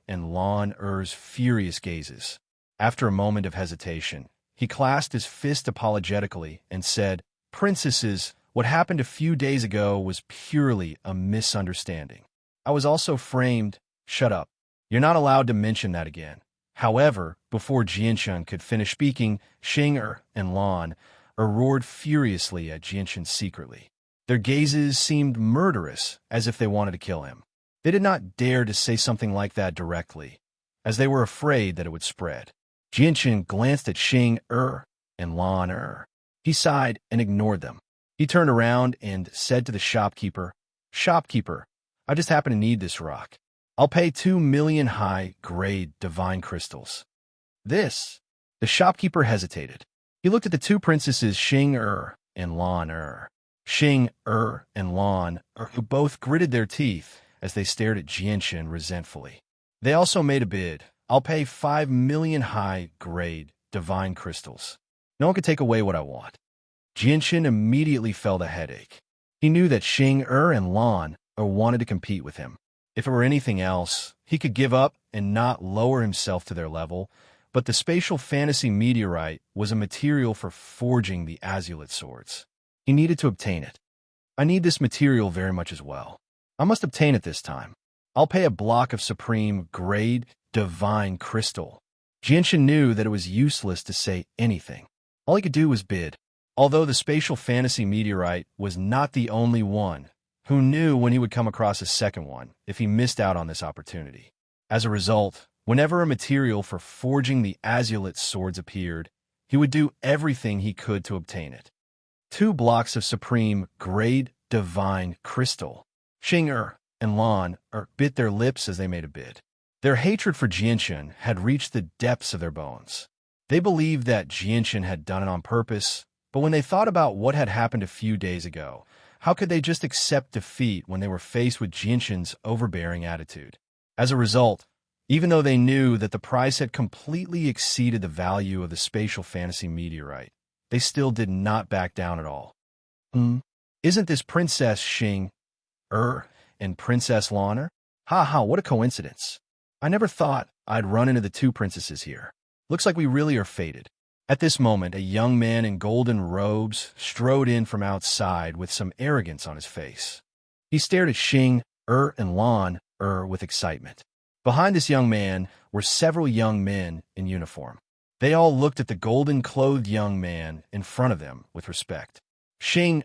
and Lan's furious gazes. After a moment of hesitation, he clasped his fist apologetically and said, "Princesses, what happened a few days ago was purely a misunderstanding. I was also framed." "Shut up. You're not allowed to mention that again." However, before Jianxin could finish speaking, Xing and Lan roared furiously at Jianxin secretly. Their gazes seemed murderous, as if they wanted to kill him. They did not dare to say something like that directly, as they were afraid that it would spread. Jianxin glanced at Xing and Lan. He sighed and ignored them. He turned around and said to the shopkeeper, "Shopkeeper, I just happen to need this rock. I'll pay 2,000,000 high-grade divine crystals." This. The shopkeeper hesitated. He looked at the two princesses Xing and Lan. Xing and Lan who both gritted their teeth as they stared at Jianxin resentfully. They also made a bid. "I'll pay 5,000,000 high-grade divine crystals. No one can take away what I want." Jianxin immediately felt a headache. He knew that Xing and Lan or wanted to compete with him. If it were anything else, he could give up and not lower himself to their level, but the spatial fantasy meteorite was a material for forging the azulite swords. He needed to obtain it. I need this material very much as well. I must obtain it this time. I'll pay a block of supreme grade divine crystal. Jinshin knew that it was useless to say anything. All he could do was bid. Although the spatial fantasy meteorite was not the only one, who knew when he would come across a second one if he missed out on this opportunity. As a result, whenever a material for forging the azulite swords appeared, he would do everything he could to obtain it. 2 blocks of supreme grade divine crystal. Xing and Lan bit their lips as they made a bid. Their hatred for Jinshin had reached the depths of their bones. They believed that Jinshin had done it on purpose, but when they thought about what had happened a few days ago, how could they just accept defeat when they were faced with Jinshin's overbearing attitude? As a result, even though they knew that the price had completely exceeded the value of the spatial fantasy meteorite, they still did not back down at all. Isn't this Princess Xing and Princess Lan? What a coincidence. I never thought I'd run into the 2 princesses here. Looks like we really are fated. At this moment, a young man in golden robes strode in from outside with some arrogance on his face. He stared at Xing and Lan with excitement. Behind this young man were several young men in uniform. They all looked at the golden-clothed young man in front of them with respect. Xing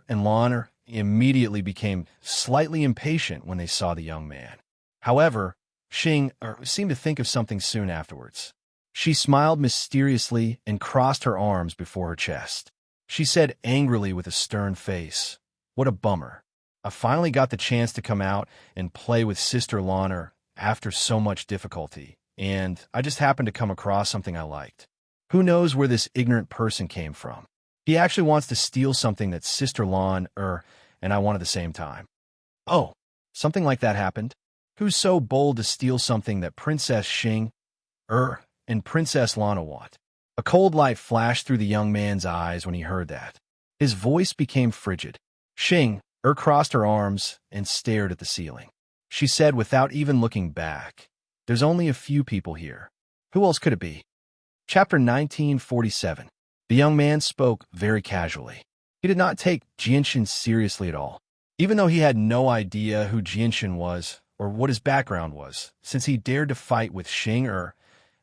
and Lan immediately became slightly impatient when they saw the young man. However, Xing seemed to think of something soon afterwards. She smiled mysteriously and crossed her arms before her chest. She said angrily with a stern face, "What a bummer. I finally got the chance to come out and play with Sister Lan after so much difficulty, and I just happened to come across something I liked. Who knows where this ignorant person came from? He actually wants to steal something that Sister Lan and I want at the same time." "Oh, something like that happened? Who's so bold to steal something that Princess Xing and Princess Lana want?" A cold light flashed through the young man's eyes when he heard that. His voice became frigid. Xing crossed her arms and stared at the ceiling. She said without even looking back, "There's only a few people here. Who else could it be?" Chapter 1947. The young man spoke very casually. He did not take Jinshin seriously at all, even though he had no idea who Jinshin was or what his background was, since he dared to fight with Xing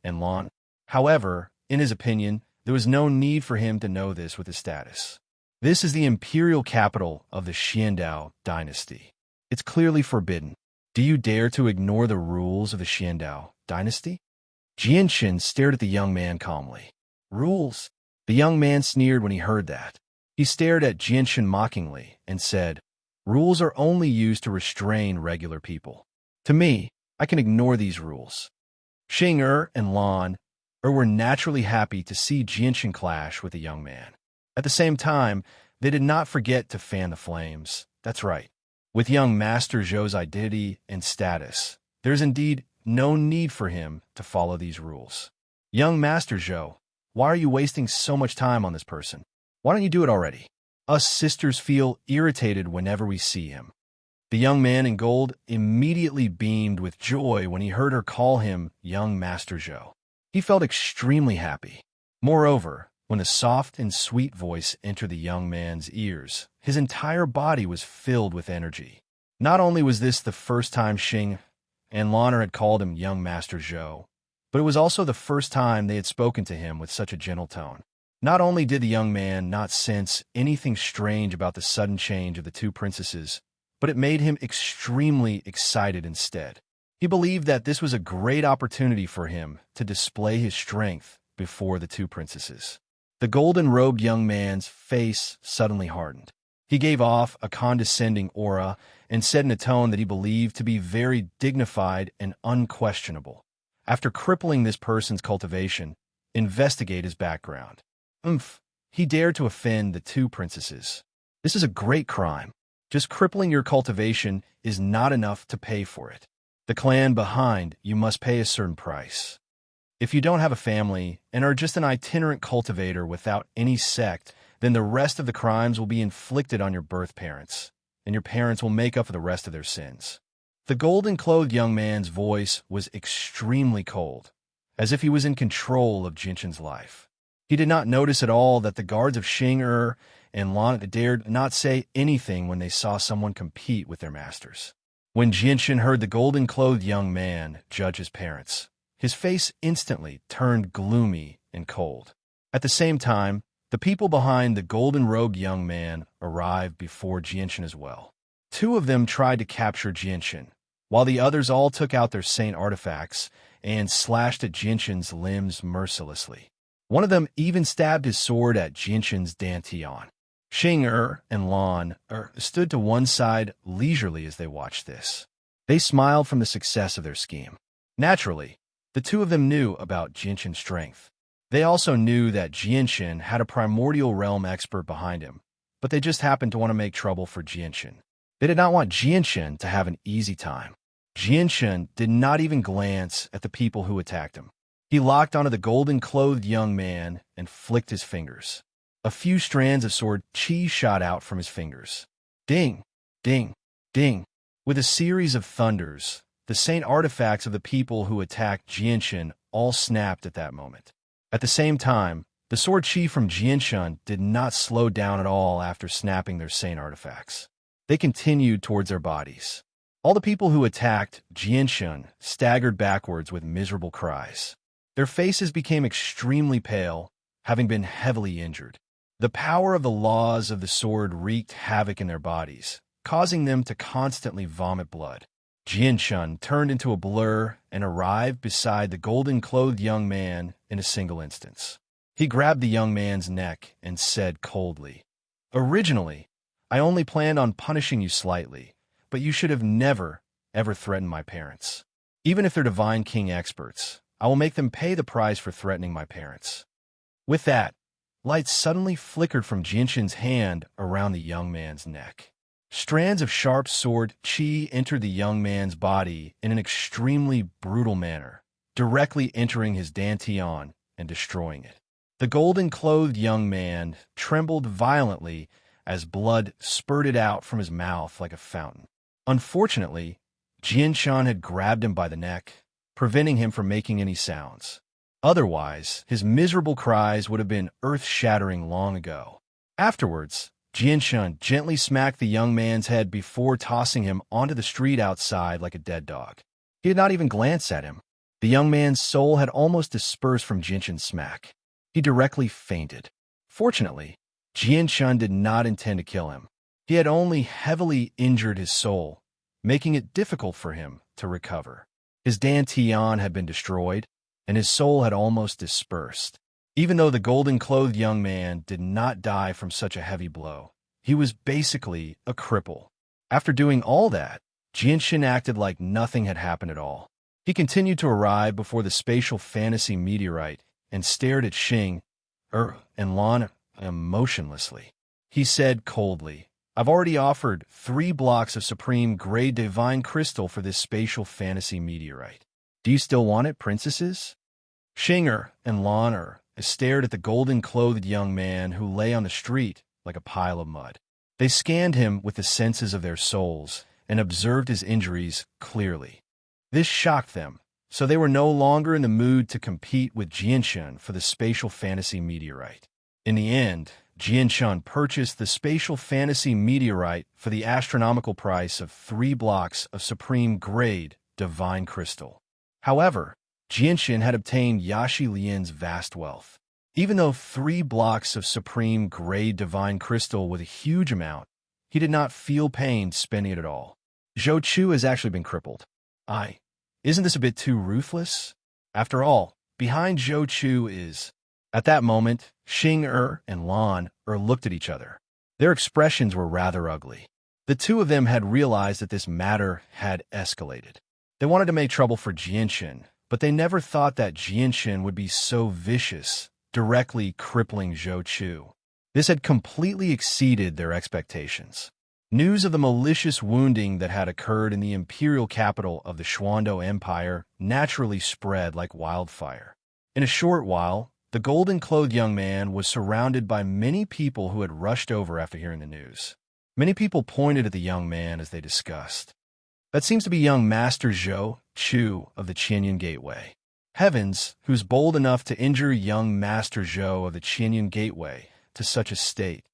and Lan. However, in his opinion, there was no need for him to know this with his status. This is the imperial capital of the Xiandao dynasty. It's clearly forbidden. Do you dare to ignore the rules of the Xiandao dynasty? Jinshin stared at the young man calmly. Rules? The young man sneered when he heard that. He stared at Jinshin mockingly and said, "Rules are only used to restrain regular people. To me, I can ignore these rules." Xing and Lan were naturally happy to see Jinshin clash with the young man. At the same time, they did not forget to fan the flames. That's right. With young Master Zhou's identity and status, there's indeed no need for him to follow these rules. Young Master Zhou, why are you wasting so much time on this person? Why don't you do it already? Us sisters feel irritated whenever we see him. The young man in gold immediately beamed with joy when he heard her call him young Master Zhou. He felt extremely happy. Moreover, when the soft and sweet voice entered the young man's ears, his entire body was filled with energy. Not only was this the first time Xing and Lan had called him young Master Zhou, but it was also the first time they had spoken to him with such a gentle tone. Not only did the young man not sense anything strange about the sudden change of the 2 princesses, but it made him extremely excited instead. He believed that this was a great opportunity for him to display his strength before the 2 princesses. The golden-robed young man's face suddenly hardened. He gave off a condescending aura and said in a tone that he believed to be very dignified and unquestionable. After crippling this person's cultivation, investigate his background. He dared to offend the 2 princesses. This is a great crime. Just crippling your cultivation is not enough to pay for it. The clan behind you must pay a certain price. If you don't have a family and are just an itinerant cultivator without any sect, then the rest of the crimes will be inflicted on your birth parents. and your parents will make up for the rest of their sins." The golden-clothed young man's voice was extremely cold, as if he was in control of Jinshin's life. He did not notice at all that the guards of Xing and Lan dared not say anything when they saw someone compete with their masters. When Jinshin heard the golden-clothed young man judge his parents, his face instantly turned gloomy and cold. At the same time, the people behind the golden-robed young man arrived before Jinshin as well. Two of them tried to capture Jinshin, while the others all took out their saint artifacts and slashed at Jinshin's limbs mercilessly. One of them even stabbed his sword at Jinshin's dantian. Xing and Lan stood to one side leisurely as they watched this. They smiled from the success of their scheme. Naturally, the two of them knew about Jinshin's strength. They also knew that Jinshin had a primordial realm expert behind him, but they just happened to want to make trouble for Jinshin. They did not want Jinshin to have an easy time. Jinshin did not even glance at the people who attacked him. He locked onto the golden-clothed young man and flicked his fingers. A few strands of sword chi shot out from his fingers. Ding, ding, ding. With a series of thunders, the saint artifacts of the people who attacked Jinshin all snapped at that moment. At the same time, the sword chi from Jinshin did not slow down at all after snapping their saint artifacts. They continued towards their bodies. All the people who attacked Jinshin staggered backwards with miserable cries. Their faces became extremely pale, having been heavily injured. The power of the laws of the sword wreaked havoc in their bodies, causing them to constantly vomit blood. Jinshin turned into a blur and arrived beside the golden-clothed young man in a single instance. He grabbed the young man's neck and said coldly, "Originally, I only planned on punishing you slightly, but you should have never, ever threatened my parents. Even if they're Divine King experts, I will make them pay the price for threatening my parents." With that, light suddenly flickered from Jinshin's hand around the young man's neck. Strands of sharp sword chi entered the young man's body in an extremely brutal manner, directly entering his dantian and destroying it. The golden-clothed young man trembled violently as blood spurted out from his mouth like a fountain. Unfortunately, Jinshin had grabbed him by the neck, preventing him from making any sounds. Otherwise, his miserable cries would have been earth-shattering long ago. Afterwards, Jinshin gently smacked the young man's head before tossing him onto the street outside like a dead dog. He did not even glance at him. The young man's soul had almost dispersed from Jinshin's smack. He directly fainted. Fortunately, Jinshin did not intend to kill him. He had only heavily injured his soul, making it difficult for him to recover. His dantian had been destroyed, and his soul had almost dispersed. Even though the golden-clothed young man did not die from such a heavy blow, he was basically a cripple. After doing all that, Jinshin acted like nothing had happened at all. He continued to arrive before the spatial fantasy meteorite and stared at Xing and Lan emotionlessly. He said coldly, "I've already offered 3 blocks of supreme grade divine crystal for this spatial fantasy meteorite. Do you still want it, princesses?" Xing and Lan stared at the golden-clothed young man who lay on the street like a pile of mud. They scanned him with the senses of their souls and observed his injuries clearly. This shocked them, so they were no longer in the mood to compete with Jinshin for the spatial fantasy meteorite. In the end, Jinshin purchased the spatial fantasy meteorite for the astronomical price of 3 blocks of supreme grade divine crystal. However, Jinshin had obtained Yashi Lian's vast wealth. Even though 3 blocks of supreme grade divine crystal was a huge amount, he did not feel pain spending it at all. Zhou Chu has actually been crippled. Isn't this a bit too ruthless? After all, behind Zhou Chu is... At that moment, Xing and Lan looked at each other. Their expressions were rather ugly. The two of them had realized that this matter had escalated. They wanted to make trouble for Jinshin, but they never thought that Jinshin would be so vicious, directly crippling Zhou Chu. This had completely exceeded their expectations. News of the malicious wounding that had occurred in the imperial capital of the Xuando Empire naturally spread like wildfire. In a short while, the golden-clothed young man was surrounded by many people who had rushed over after hearing the news. Many people pointed at the young man as they discussed. That seems to be young Master Zhou Chu of the Qinyan Gateway. Heavens, who's bold enough to injure young Master Zhou of the Qinyan Gateway to such a state?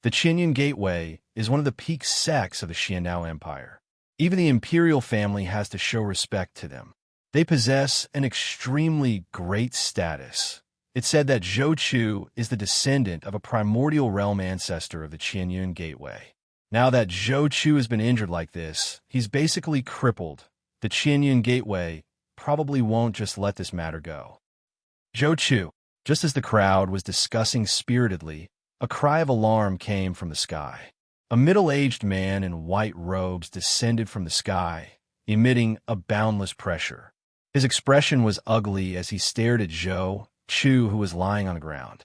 The Qinyan Gateway is one of the peak sects of the Xiandao Empire. Even the imperial family has to show respect to them. They possess an extremely great status. It's said that Zhou Chu is the descendant of a primordial realm ancestor of the Qinyan Gateway. Now that Zhou Chu has been injured like this, he's basically crippled. The Qinyan Gateway probably won't just let this matter go. Zhou Chu. Just as the crowd was discussing spiritedly, a cry of alarm came from the sky. A middle-aged man in white robes descended from the sky, emitting a boundless pressure. His expression was ugly as he stared at Zhou Chu, who was lying on the ground.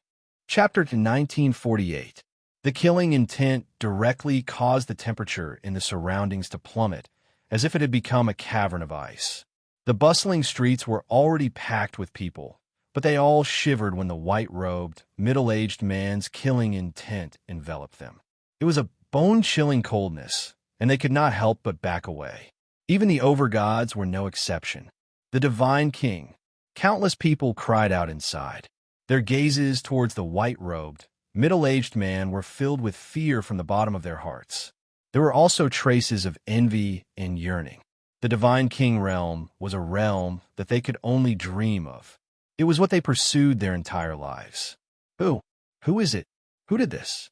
Chapter 1948. The killing intent directly caused the temperature in the surroundings to plummet, as if it had become a cavern of ice. The bustling streets were already packed with people, but they all shivered when the white-robed, middle-aged man's killing intent enveloped them. It was a bone-chilling coldness, and they could not help but back away. Even the overgods were no exception. The divine king. Countless people cried out inside. Their gazes towards the white-robed, middle-aged man were filled with fear from the bottom of their hearts. There were also traces of envy and yearning. The divine king realm was a realm that they could only dream of. It was what they pursued their entire lives. Who? Who is it? Who did this?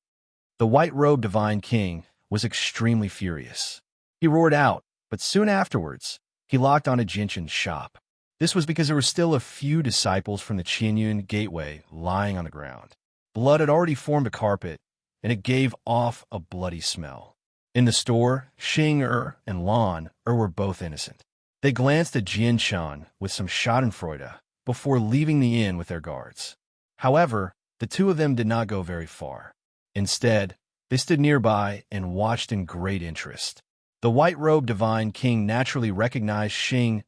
The white-robed divine king was extremely furious. He roared out, but soon afterwards, he locked onto Jinshan's shop. This was because there were still a few disciples from the Qinyan Gateway lying on the ground. Blood had already formed a carpet, and it gave off a bloody smell. In the store, Xing and Lan were both innocent. They glanced at Jinshan with some schadenfreude before leaving the inn with their guards. However, the two of them did not go very far. Instead, they stood nearby and watched in great interest. The white-robed divine king naturally recognized Xing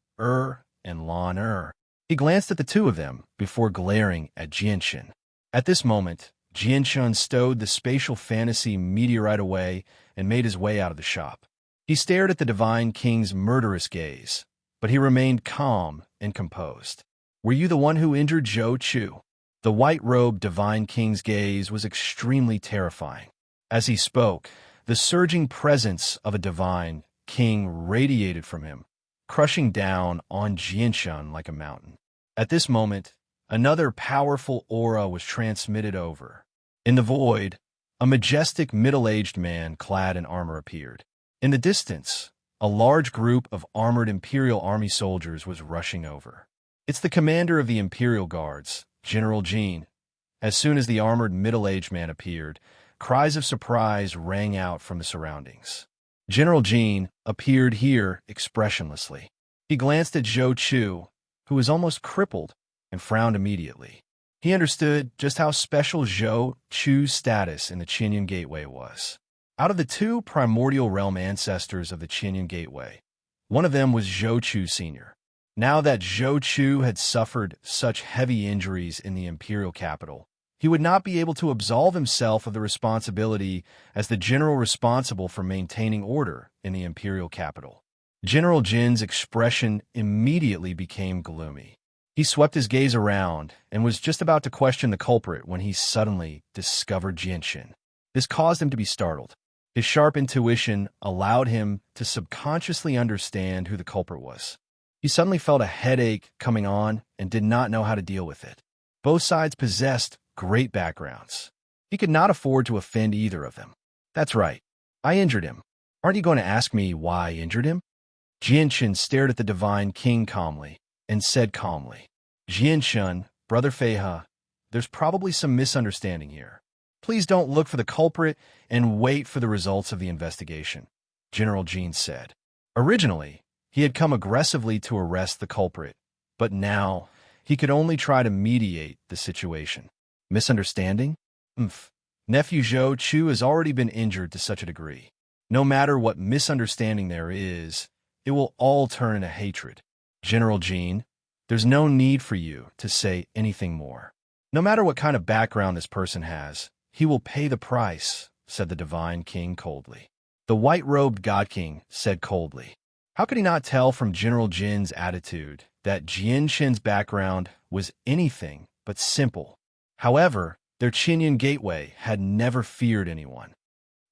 and Lan. He glanced at the two of them before glaring at Jinshan. At this moment, Jinshan stowed the spatial fantasy meteorite away and made his way out of the shop. He stared at the divine king's murderous gaze, but he remained calm and composed. Were you the one who injured Zhou Chu? The white-robed divine king's gaze was extremely terrifying. As he spoke, the surging presence of a divine king radiated from him, crushing down on Jinshan like a mountain. At this moment, another powerful aura was transmitted over. In the void, a majestic middle-aged man clad in armor appeared. In the distance, a large group of armored Imperial Army soldiers was rushing over. It's the commander of the Imperial Guards, General Jean. As soon as the armored middle-aged man appeared, cries of surprise rang out from the surroundings. General Jean appeared here expressionlessly. He glanced at Zhou Chu, who was almost crippled, and frowned immediately. He understood just how special Zhou Chu's status in the Qinyan Gateway was. Out of the two primordial realm ancestors of the Qinyan Gateway, one of them was Zhou Chu Sr. Now that Zhou Chu had suffered such heavy injuries in the imperial capital, he would not be able to absolve himself of the responsibility as the general responsible for maintaining order in the imperial capital. General Jin's expression immediately became gloomy. He swept his gaze around and was just about to question the culprit when he suddenly discovered Jinshan. This caused him to be startled. His sharp intuition allowed him to subconsciously understand who the culprit was. He suddenly felt a headache coming on and did not know how to deal with it. Both sides possessed great backgrounds. He could not afford to offend either of them. That's right. I injured him. Aren't you going to ask me why I injured him? Jinshan stared at the divine king calmly and said calmly, Jinshan, Brother Feihe, there's probably some misunderstanding here. Please don't look for the culprit and wait for the results of the investigation, General Jean said. Originally, he had come aggressively to arrest the culprit, but now he could only try to mediate the situation. Misunderstanding? Nephew Zhou Chu has already been injured to such a degree. No matter what misunderstanding there is, it will all turn into hatred. General Jean, there's no need for you to say anything more. No matter what kind of background this person has, he will pay the price said the divine king coldly. The white-robed god king said coldly. How could he not tell from General Jin's attitude that Jianshan's background was anything but simple? However, their Qinyan gateway had never feared anyone.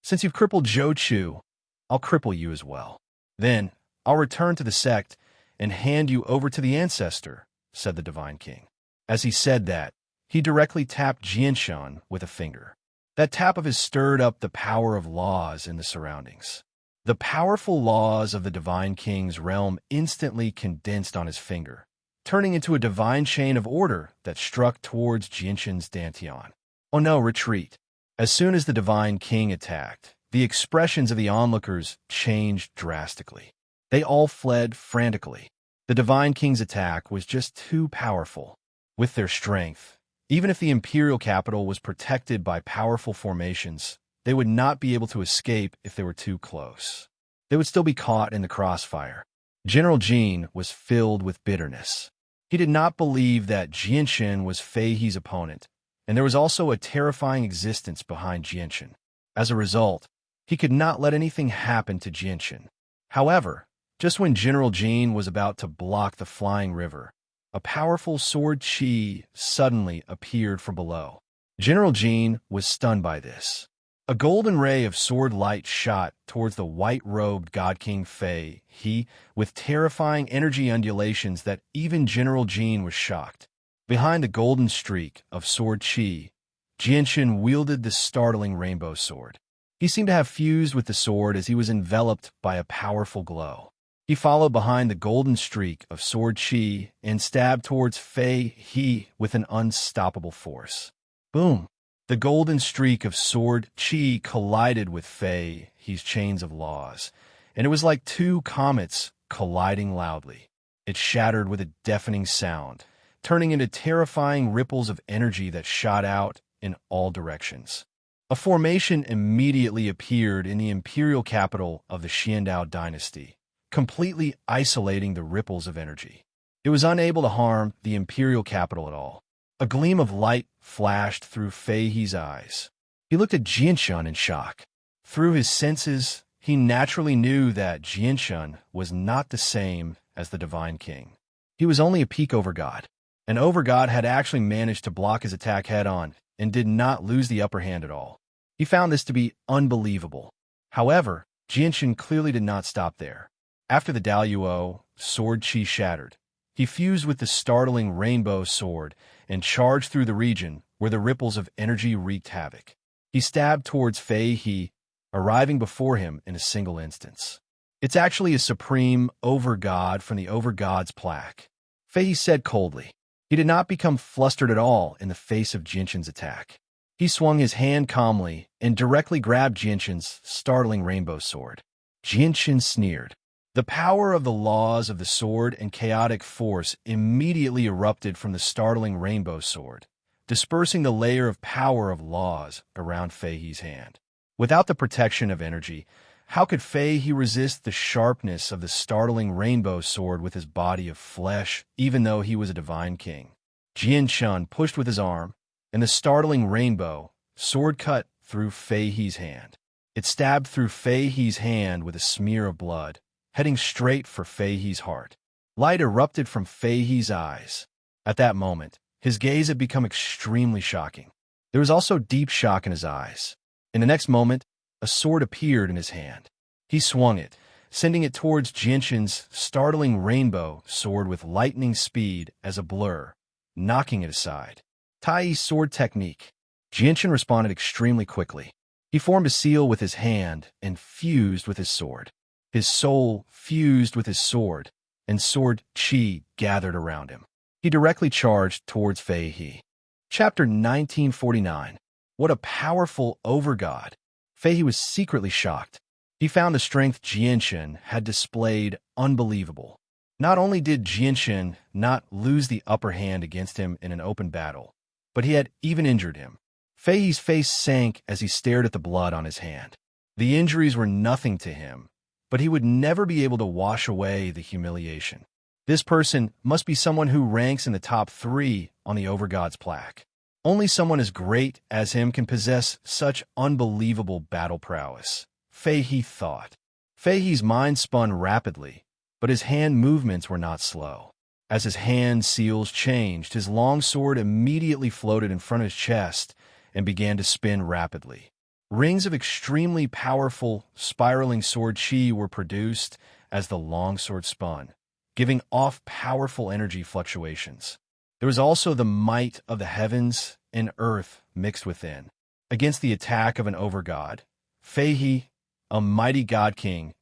Since you've crippled Zhou Chu, I'll cripple you as well. Then I'll return to the sect and hand you over to the ancestor, said the divine king. As he said that, he directly tapped Jianshan with a finger. That tap of his stirred up the power of laws in the surroundings. The powerful laws of the divine king's realm instantly condensed on his finger, turning into a divine chain of order that struck towards Jianshan's dantian. Oh no, retreat. As soon as the divine king attacked, the expressions of the onlookers changed drastically. They all fled frantically. The divine king's attack was just too powerful. With their strength, even if the imperial capital was protected by powerful formations, they would not be able to escape if they were too close. They would still be caught in the crossfire. General Jin was filled with bitterness. He did not believe that Jianshan was Fei He's opponent, and there was also a terrifying existence behind Jianshan. As a result, he could not let anything happen to Jianshan. However, just when General Jin was about to block the flying river, a powerful sword chi suddenly appeared from below. General Jin was stunned by this. A golden ray of sword light shot towards the white-robed God King Fei He, with terrifying energy undulations that even General Jin was shocked. Behind the golden streak of sword chi, Jianshan wielded the startling rainbow sword. He seemed to have fused with the sword as he was enveloped by a powerful glow. He followed behind the golden streak of sword chi and stabbed towards Fei He with an unstoppable force. Boom! The golden streak of sword chi collided with Fei He's chains of laws, and it was like two comets colliding loudly. It shattered with a deafening sound, turning into terrifying ripples of energy that shot out in all directions. A formation immediately appeared in the imperial capital of the Xiandao dynasty, completely isolating the ripples of energy. It was unable to harm the imperial capital at all. A gleam of light flashed through Fei He's eyes. He looked at Jianshan in shock. Through his senses, he naturally knew that Jianshan was not the same as the Divine King. He was only a peak overgod. An overgod had actually managed to block his attack head-on and did not lose the upper hand at all. He found this to be unbelievable. However, Jianshan clearly did not stop there. After the Daluo, sword chi shattered. He fused with the startling rainbow sword and charged through the region where the ripples of energy wreaked havoc. He stabbed towards Fei He, arriving before him in a single instance. It's actually a supreme overgod from the overgod's plaque. Fei He said coldly. He did not become flustered at all in the face of Jianshan's attack. He swung his hand calmly and directly grabbed Jianshan's startling rainbow sword. Jianshan sneered. The power of the laws of the sword and chaotic force immediately erupted from the startling rainbow sword, dispersing the layer of power of laws around Fei He's hand. Without the protection of energy, how could Fei He resist the sharpness of the startling rainbow sword with his body of flesh, even though he was a divine king? Jianshan pushed with his arm, and the startling rainbow sword cut through Fei He's hand. It stabbed through Fei He's hand with a smear of blood, heading straight for Fei He's heart. Light erupted from Fei He's eyes. At that moment, his gaze had become extremely shocking. There was also deep shock in his eyes. In the next moment, a sword appeared in his hand. He swung it, sending it towards Jianshan's startling rainbow sword with lightning speed as a blur, knocking it aside. Tai sword technique. Jianshan responded extremely quickly. He formed a seal with his hand and fused with his sword. His soul fused with his sword, and sword chi gathered around him. He directly charged towards Fei He. Chapter 1949. What a powerful overgod! Fei He was secretly shocked. He found the strength Jianshan had displayed unbelievable. Not only did Jianshan not lose the upper hand against him in an open battle, but he had even injured him. Fei He's face sank as he stared at the blood on his hand. The injuries were nothing to him, but he would never be able to wash away the humiliation. This person must be someone who ranks in the top 3 on the Overgod's plaque. Only someone as great as him can possess such unbelievable battle prowess, Fei He thought. Fei He's mind spun rapidly, but his hand movements were not slow. As his hand seals changed, his long sword immediately floated in front of his chest and began to spin rapidly. Rings of extremely powerful, spiraling sword chi were produced as the longsword spun, giving off powerful energy fluctuations. There was also the might of the heavens and earth mixed within. Against the attack of an overgod, Fei He, a mighty god king,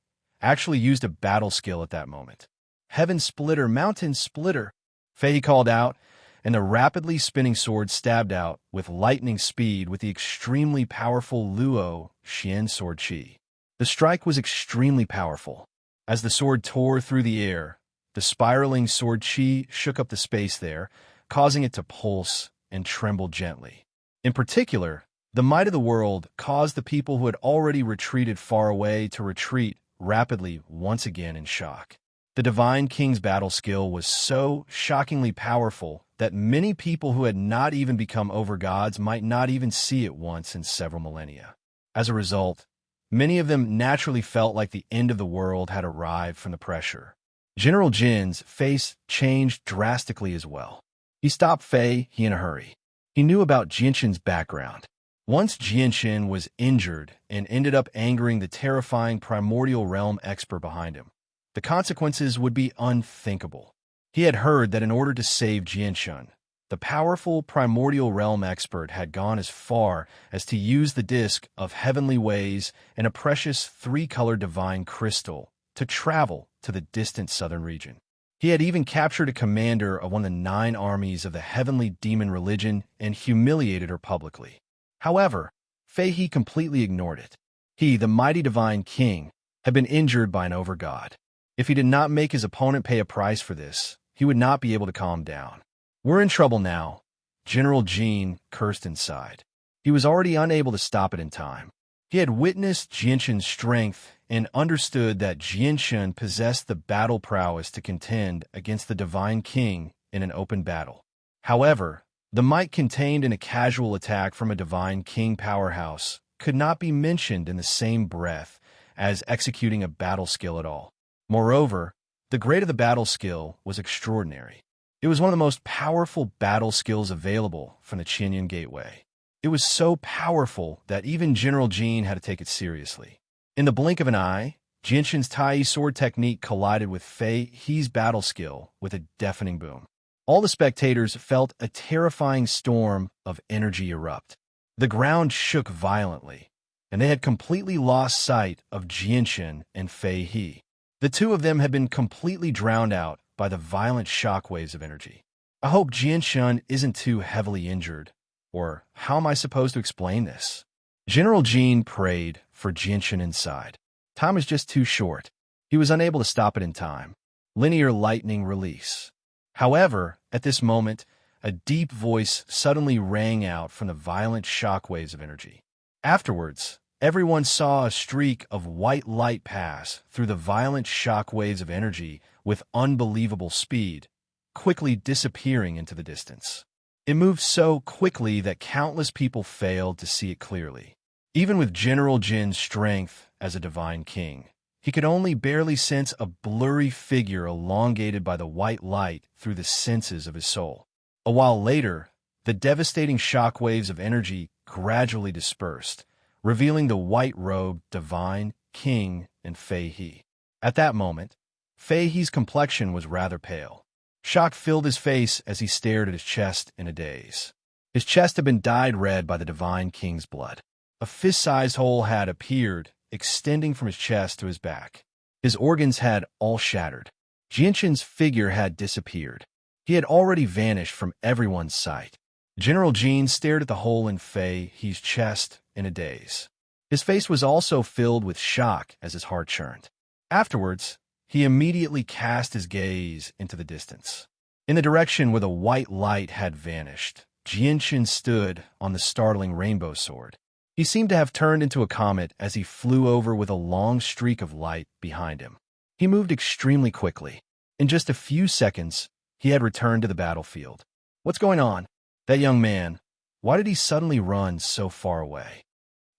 actually used a battle skill at that moment. Heaven Splitter, Mountain Splitter, Fei He called out, and the rapidly spinning sword stabbed out with lightning speed with the extremely powerful Luo Xian sword chi. The strike was extremely powerful. As the sword tore through the air, the spiraling sword chi shook up the space there, causing it to pulse and tremble gently. In particular, the might of the world caused the people who had already retreated far away to retreat rapidly once again in shock. The Divine King's battle skill was so shockingly powerful that many people who had not even become overgods might not even see it once in several millennia. As a result, many of them naturally felt like the end of the world had arrived from the pressure. General Jin's face changed drastically as well. He stopped Fei He in a hurry. He knew about Jinshin's background. Once Jinshin was injured and ended up angering the terrifying primordial realm expert behind him, the consequences would be unthinkable. He had heard that in order to save Jinshin, the powerful primordial realm expert had gone as far as to use the disk of heavenly ways and a precious three-colored divine crystal to travel to the distant southern region. He had even captured a commander of one of the 9 armies of the heavenly demon religion and humiliated her publicly. However, Fei He completely ignored it. He, the mighty divine king, had been injured by an overgod. If he did not make his opponent pay a price for this, he would not be able to calm down. "We're in trouble now," General Jin cursed inside. He was already unable to stop it in time. He had witnessed Jinshin's strength and understood that Jinshin possessed the battle prowess to contend against the Divine King in an open battle. However, the might contained in a casual attack from a Divine King powerhouse could not be mentioned in the same breath as executing a battle skill at all. Moreover, the grade of the battle skill was extraordinary. It was one of the most powerful battle skills available from the Qinyan Gateway. It was so powerful that even General Jin had to take it seriously. In the blink of an eye, Jinshin's Tai sword technique collided with Fei He's battle skill with a deafening boom. All the spectators felt a terrifying storm of energy erupt. The ground shook violently, and they had completely lost sight of Jinshin and Fei He. The two of them had been completely drowned out by the violent shockwaves of energy. I hope Jinshin isn't too heavily injured, or how am I supposed to explain this? General Jin prayed for Jinshin inside. Time was just too short. He was unable to stop it in time. Linear lightning release. However, at this moment, a deep voice suddenly rang out from the violent shockwaves of energy. Afterwards, everyone saw a streak of white light pass through the violent shockwaves of energy with unbelievable speed, quickly disappearing into the distance. It moved so quickly that countless people failed to see it clearly. Even with General Jin's strength as a divine king, he could only barely sense a blurry figure elongated by the white light through the senses of his soul. A while later, the devastating shockwaves of energy gradually dispersed, revealing the white-robed divine king and Fei He. At that moment, Fei He's complexion was rather pale. Shock filled his face as he stared at his chest in a daze. His chest had been dyed red by the divine king's blood. A fist-sized hole had appeared, extending from his chest to his back. His organs had all shattered. Jinshin's figure had disappeared. He had already vanished from everyone's sight. General Jin stared at the hole in Fei He's chest in a daze. His face was also filled with shock as his heart churned. Afterwards, he immediately cast his gaze into the distance. In the direction where the white light had vanished, Jinshin stood on the startling rainbow sword. He seemed to have turned into a comet as he flew over with a long streak of light behind him. He moved extremely quickly. In just a few seconds, he had returned to the battlefield. "What's going on?" That young man, Why did he suddenly run so far away?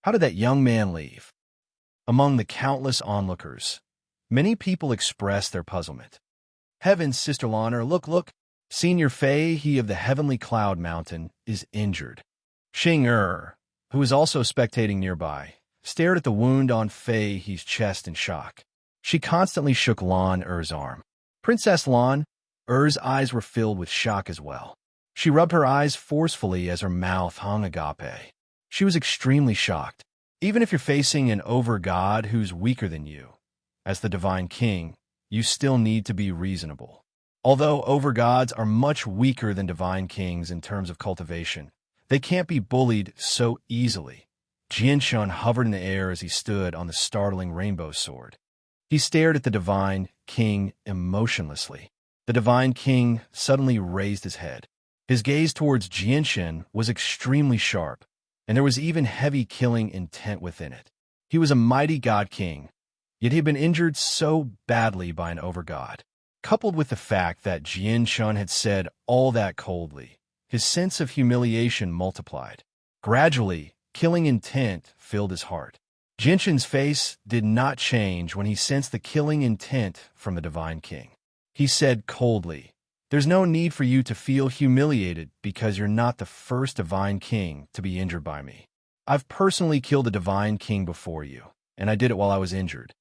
How did that young man leave? Among the countless onlookers, many people expressed their puzzlement. Heavens, Sister Lana, look! Senior Fei, he of the heavenly cloud mountain, is injured. Xing who was also spectating nearby, stared at the wound on Fei He's chest in shock. She constantly shook Lan Er's arm. Princess Lan Er's eyes were filled with shock as well. She rubbed her eyes forcefully as her mouth hung agape. She was extremely shocked. Even if you're facing an over-god who's weaker than you, as the Divine King, you still need to be reasonable. Although over-gods are much weaker than Divine Kings in terms of cultivation, they can't be bullied so easily. Jianshun hovered in the air as he stood on the startling rainbow sword. He stared at the Divine King emotionlessly. The Divine King suddenly raised his head. His gaze towards Jianshun was extremely sharp, and there was even heavy killing intent within it. He was a mighty god king, yet he had been injured so badly by an over-god. Coupled with the fact that Jianshun had said all that coldly, his sense of humiliation multiplied. Gradually, killing intent filled his heart. Jianshun's face did not change when he sensed the killing intent from the Divine King. He said coldly, "There's no need for you to feel humiliated because you're not the first Divine King to be injured by me. I've personally killed a Divine King before you, and I did it while I was injured."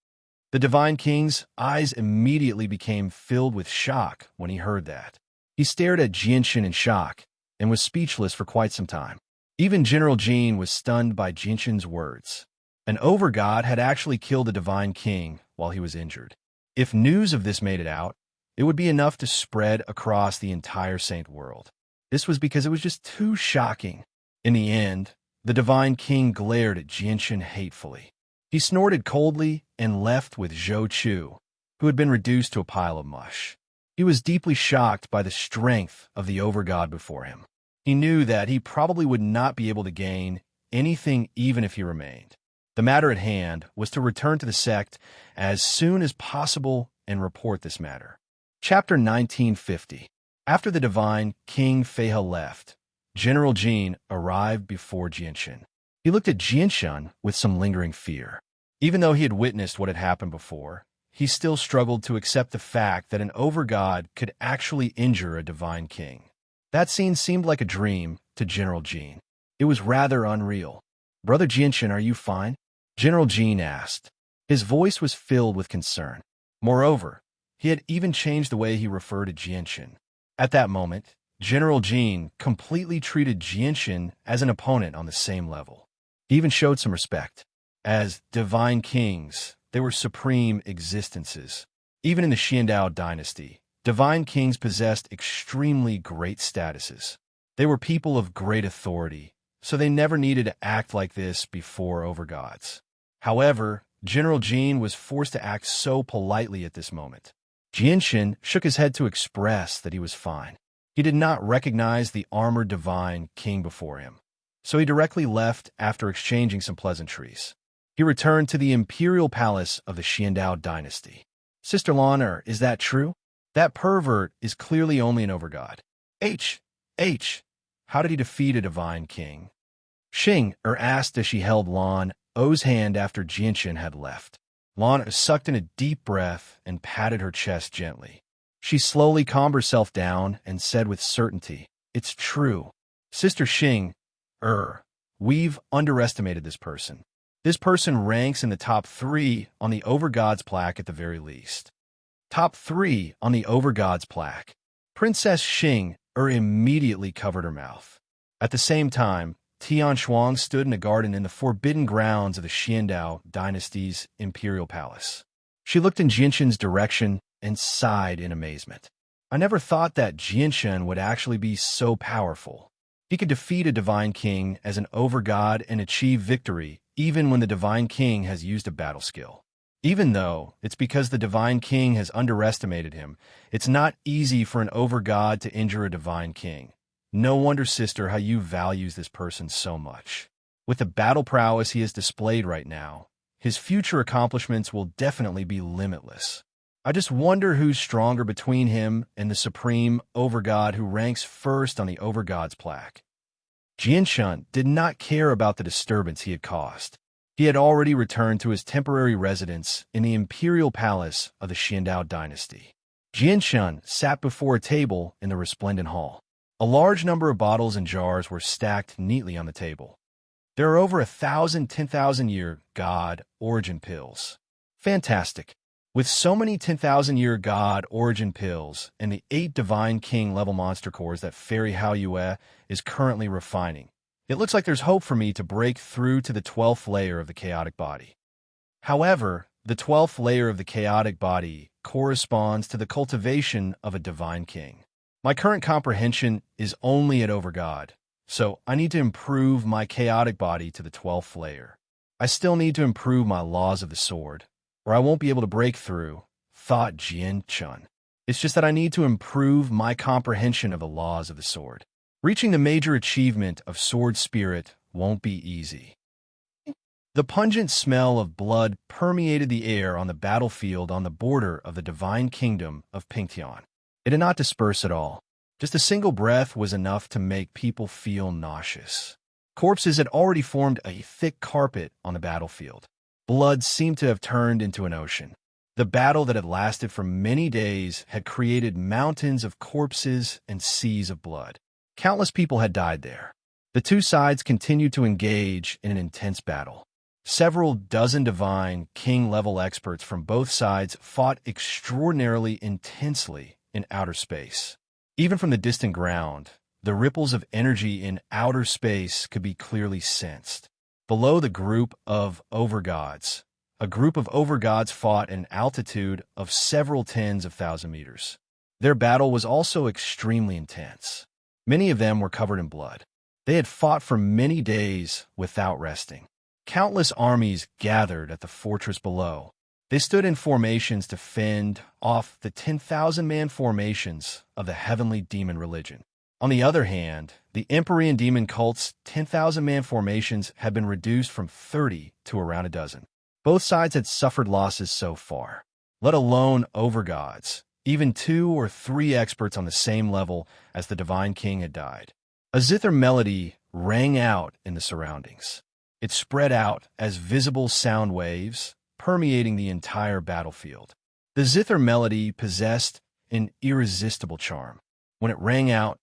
The Divine King's eyes immediately became filled with shock when he heard that. He stared at Jianshun in shock and was speechless for quite some time. Even General Jean was stunned by Jianshun's words. An over-god had actually killed a Divine King while he was injured. If news of this made it out, it would be enough to spread across the entire Saint world. This was because it was just too shocking. In the end, the Divine King glared at Jianshun hatefully. He snorted coldly and left with Zhou Chu, who had been reduced to a pile of mush. He was deeply shocked by the strength of the over-god before him. He knew that he probably would not be able to gain anything even if he remained. The matter at hand was to return to the sect as soon as possible and report this matter. Chapter 1950. After the Divine King Feihe left, General Jean arrived before Jianshun. He looked at Jianshun with some lingering fear. Even though he had witnessed what had happened before, he still struggled to accept the fact that an over-god could actually injure a Divine King. That scene seemed like a dream to General Jean. It was rather unreal. "Brother Jianshun, are you fine?" General Jean asked. His voice was filled with concern. Moreover, he had even changed the way he referred to Jianshun. At that moment, General Jean completely treated Jianshun as an opponent on the same level. He even showed some respect. As Divine Kings, they were supreme existences. Even in the Xiandao dynasty, Divine Kings possessed extremely great statuses. They were people of great authority, so they never needed to act like this before over-gods. However, General Jean was forced to act so politely at this moment. Jianshun shook his head to express that he was fine. He did not recognize the armored Divine King before him, so he directly left after exchanging some pleasantries. He returned to the imperial palace of the Xiandao dynasty. "Sister Lana, is that true? That pervert is clearly only an over-god. How did he defeat a Divine King?" Xing asked as she held Lan O's hand after Jianshun had left. Lan sucked in a deep breath and patted her chest gently. She slowly calmed herself down and said with certainty, "It's true. Sister Xing, we've underestimated this person. This person ranks in the top 3 on the over-gods plaque at the very least." Top 3 on the over-gods plaque. Princess Xing immediately covered her mouth. At the same time, Tian Shuang stood in a garden in the forbidden grounds of the Xiandao dynasty's imperial palace. She looked in Jianshun's direction and sighed in amazement. "I never thought that Jianshun would actually be so powerful. He could defeat a Divine King as an over-god and achieve victory even when the Divine King has used a battle skill. Even though it's because the Divine King has underestimated him, it's not easy for an over-god to injure a Divine King. No wonder, sister, how you values this person so much. With the battle prowess he has displayed right now, his future accomplishments will definitely be limitless. I just wonder who's stronger between him and the supreme over-god who ranks first on the over-gods plaque." Jianshun did not care about the disturbance he had caused. He had already returned to his temporary residence in the imperial palace of the Xiandao dynasty. Jianshun sat before a table in the resplendent hall. A large number of bottles and jars were stacked neatly on the table. There are over 1,000 10,000-year God origin pills. Fantastic. With so many 10,000-year God origin pills and the 8 Divine King level monster cores that Fairy Hao Yue is currently refining, it looks like there's hope for me to break through to the 12th layer of the chaotic body. However, the 12th layer of the chaotic body corresponds to the cultivation of a Divine King. My current comprehension is only at Overgod, so I need to improve my chaotic body to the 12th layer. I still need to improve my laws of the sword, or I won't be able to break through, thought Jianshun. It's just that I need to improve my comprehension of the laws of the sword. Reaching the major achievement of sword spirit won't be easy. The pungent smell of blood permeated the air on the battlefield on the border of the divine kingdom of Pingtian. It did not disperse at all. Just a single breath was enough to make people feel nauseous. Corpses had already formed a thick carpet on the battlefield. Blood seemed to have turned into an ocean. The battle that had lasted for many days had created mountains of corpses and seas of blood. Countless people had died there. The two sides continued to engage in an intense battle. Several dozen divine king-level experts from both sides fought extraordinarily intensely in outer space. Even from the distant ground, the ripples of energy in outer space could be clearly sensed. Below the group of overgods, a group of overgods fought at an altitude of several tens of thousand meters. Their battle was also extremely intense. Many of them were covered in blood. They had fought for many days without resting. Countless armies gathered at the fortress below. They stood in formations to fend off the 10,000-man formations of the heavenly demon religion. On the other hand, the Empyrean demon cult's 10,000-man formations had been reduced from 30 to around a dozen. Both sides had suffered losses so far, let alone overgods. Even 2 or 3 experts on the same level as the Divine King had died. A zither melody rang out in the surroundings. It spread out as visible sound waves, permeating the entire battlefield. The zither melody possessed an irresistible charm. When it rang out,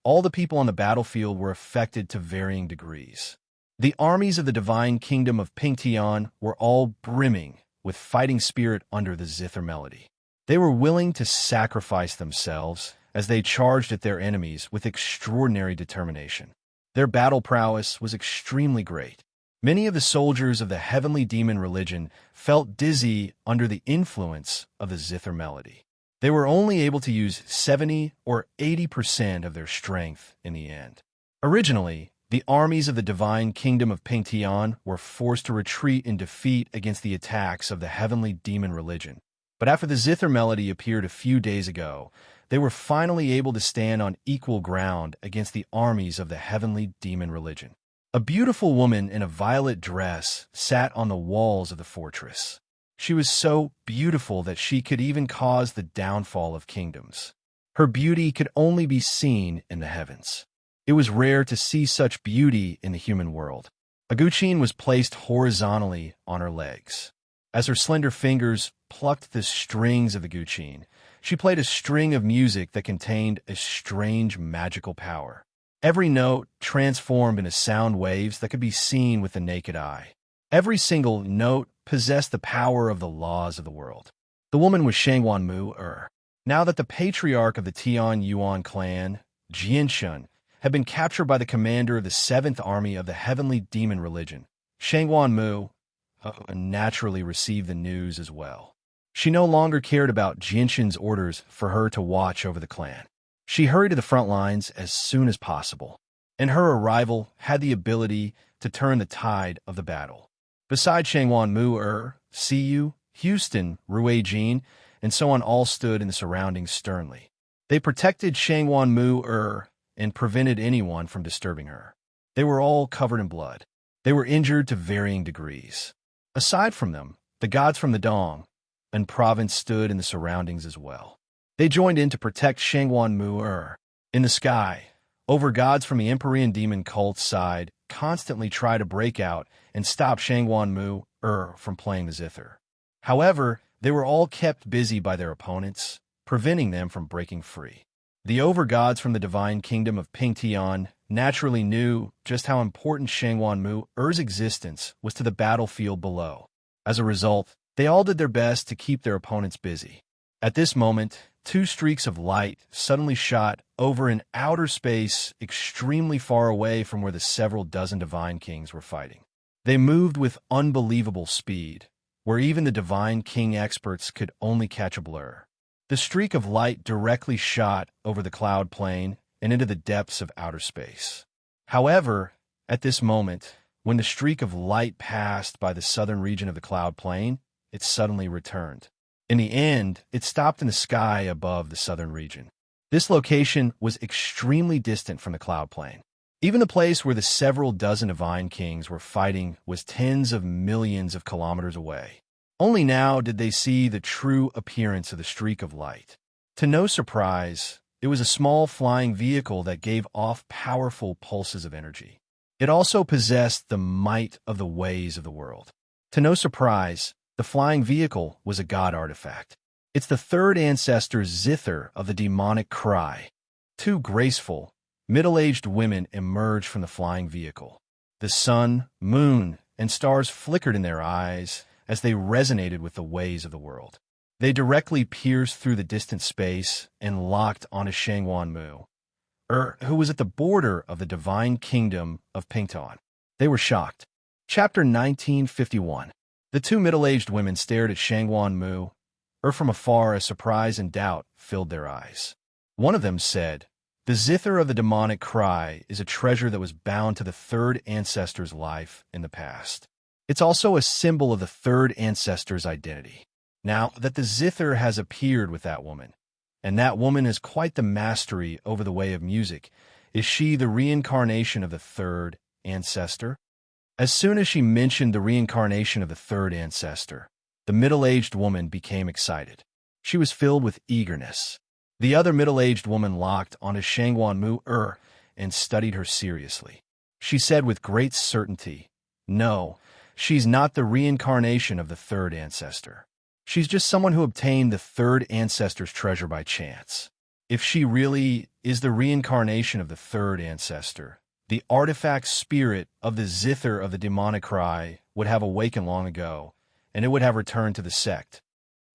all the people on the battlefield were affected to varying degrees. The armies of the Divine Kingdom of Pingtian were all brimming with fighting spirit under the zither melody. They were willing to sacrifice themselves as they charged at their enemies with extraordinary determination. Their battle prowess was extremely great. Many of the soldiers of the heavenly demon religion felt dizzy under the influence of the zither melody. They were only able to use 70 or 80% of their strength in the end. Originally, the armies of the Divine Kingdom of Pingtian were forced to retreat in defeat against the attacks of the heavenly demon religion. But after the zither melody appeared a few days ago, they were finally able to stand on equal ground against the armies of the heavenly demon religion. A beautiful woman in a violet dress sat on the walls of the fortress. She was so beautiful that she could even cause the downfall of kingdoms. Her beauty could only be seen in the heavens. It was rare to see such beauty in the human world. A guqin was placed horizontally on her legs. As her slender fingers plucked the strings of the guqin, she played a string of music that contained a strange magical power. Every note transformed into sound waves that could be seen with the naked eye. Every single note possessed the power of the laws of the world. The woman was Shangwan Mu. Now that the patriarch of the Tian Yuan clan, Jianshun, had been captured by the commander of the 7th Army of the Heavenly Demon Religion, Shangwan Mu naturally received the news as well. She no longer cared about Jianshun's orders for her to watch over the clan. She hurried to the front lines as soon as possible, and her arrival had the ability to turn the tide of the battle. Beside Shangwan Mu, Siyu, Houston, Rui Jin, and so on all stood in the surroundings sternly. They protected Shangwan Mu and prevented anyone from disturbing her. They were all covered in blood. They were injured to varying degrees. Aside from them, the gods from the Dong and province stood in the surroundings as well. They joined in to protect Shangwan Mu. In the sky, Over-gods from the Empyrean demon cult side constantly try to break out and stop Shangwan Mu from playing the zither. However, they were all kept busy by their opponents, preventing them from breaking free. The over-gods from the divine kingdom of Pingtian naturally knew just how important Shangwan Mu's existence was to the battlefield below. As a result, they all did their best to keep their opponents busy. At this moment, two streaks of light suddenly shot over in outer space extremely far away from where the several dozen divine kings were fighting. They moved with unbelievable speed, where even the divine king experts could only catch a blur. The streak of light directly shot over the cloud plane and into the depths of outer space. However, at this moment, when the streak of light passed by the southern region of the cloud plane, it suddenly returned. In the end, it stopped in the sky above the southern region. This location was extremely distant from the cloud plane. Even the place where the several dozen divine kings were fighting was tens of millions of kilometers away. Only now did they see the true appearance of the streak of light. To no surprise, it was a small flying vehicle that gave off powerful pulses of energy. It also possessed the might of the ways of the world. To no surprise, the flying vehicle was a god artifact. It's the third ancestor's zither of the demonic cry. Two graceful, middle-aged women emerged from the flying vehicle. The sun, moon, and stars flickered in their eyes as they resonated with the ways of the world. They directly pierced through the distant space and locked onto Shangwan Mu, who was at the border of the divine kingdom of Pingtan. They were shocked. Chapter 1951. The two middle-aged women stared at Shangwan Mu, from afar as surprise and doubt filled their eyes. One of them said, "The zither of the demonic cry is a treasure that was bound to the third ancestor's life in the past. It's also a symbol of the third ancestor's identity. Now that the zither has appeared with that woman, and that woman has quite the mastery over the way of music, is she the reincarnation of the third ancestor?" As soon as she mentioned the reincarnation of the third ancestor, the middle-aged woman became excited. She was filled with eagerness. The other middle-aged woman locked onto Shangwan Mu and studied her seriously. She said with great certainty, "No, she's not the reincarnation of the third ancestor. She's just someone who obtained the third ancestor's treasure by chance. If she really is the reincarnation of the third ancestor, the artifact spirit of the zither of the demonic cry would have awakened long ago, and it would have returned to the sect.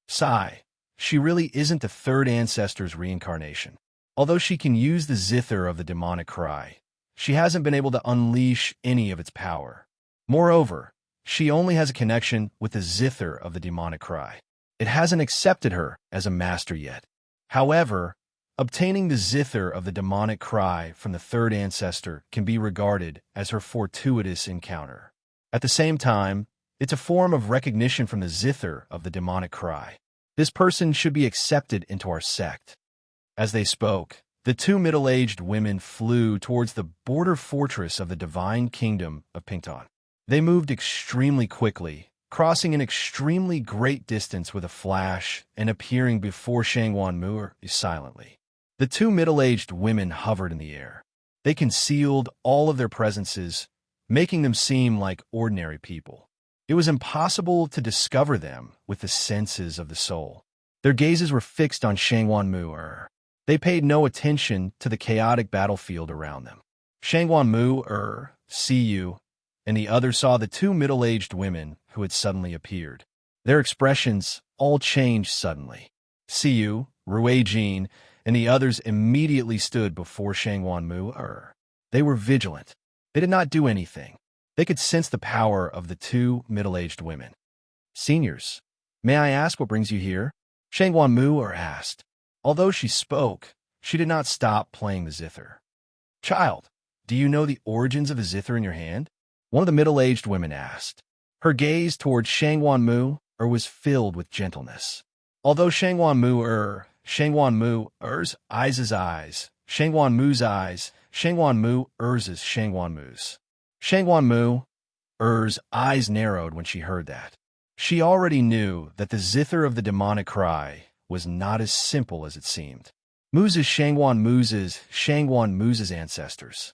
Sigh, she really isn't the third ancestor's reincarnation. Although she can use the zither of the demonic cry, she hasn't been able to unleash any of its power. Moreover, she only has a connection with the zither of the demonic cry. It hasn't accepted her as a master yet. However, obtaining the zither of the demonic cry from the third ancestor can be regarded as her fortuitous encounter. At the same time, it's a form of recognition from the zither of the demonic cry. This person should be accepted into our sect." As they spoke, the two middle-aged women flew towards the border fortress of the divine kingdom of Pingtan. They moved extremely quickly, crossing an extremely great distance with a flash and appearing before Shangwan Mu silently. The two middle-aged women hovered in the air. They concealed all of their presences, making them seem like ordinary people. It was impossible to discover them with the senses of the soul. Their gazes were fixed on Shangwan Mu. They paid no attention to the chaotic battlefield around them. Shangwan Mu, Siyu, and the others saw the two middle-aged women who had suddenly appeared. Their expressions all changed suddenly. Siyu, Ruijin, and the others immediately stood before Shangwan Mu. They were vigilant. They did not do anything. They could sense the power of the two middle-aged women. "Seniors, may I ask what brings you here?" Shangwan Mu asked. Although she spoke, she did not stop playing the zither. "Child, do you know the origins of the zither in your hand?" one of the middle-aged women asked. Her gaze toward Shangwan Mu was filled with gentleness. Although Shangwan Mu's eyes, Shangwan Mu's eyes, Shangwan Mu's Shangwan Mu's. Shangwan Mu's eyes narrowed when she heard that. She already knew that the zither of the demonic cry was not as simple as it seemed. Shangwan Mu's ancestors.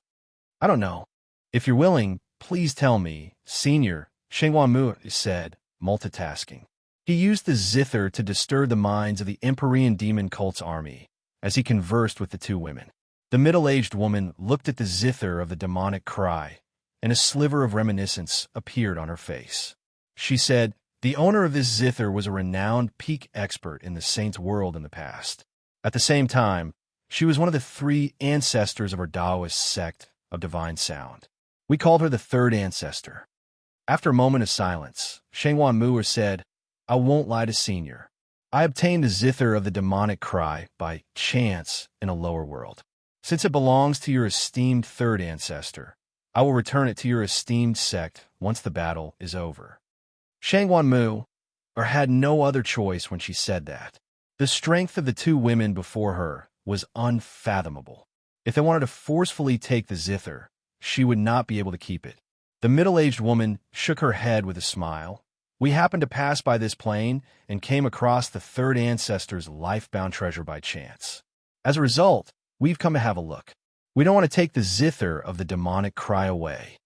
I don't know. If you're willing, please tell me, Senior, Shangwan Mu said, multitasking. He used the zither to disturb the minds of the Empyrean demon cult's army as he conversed with the two women. The middle-aged woman looked at the zither of the demonic cry, and a sliver of reminiscence appeared on her face. She said, the owner of this zither was a renowned peak expert in the saint's world in the past. At the same time, she was one of the 3 ancestors of our Taoist sect of divine sound. We called her the 3rd ancestor. After a moment of silence, Shangwan Mu said, I won't lie to Senior. I obtained the zither of the demonic cry by chance in a lower world. Since it belongs to your esteemed 3rd ancestor, I will return it to your esteemed sect once the battle is over. Shangwan Mu had no other choice when she said that. The strength of the 2 women before her was unfathomable. If they wanted to forcefully take the zither, she would not be able to keep it. The middle-aged woman shook her head with a smile. We happened to pass by this plane and came across the 3rd ancestor's life-bound treasure by chance. As a result, we've come to have a look. We don't want to take the zither of the demonic cry away.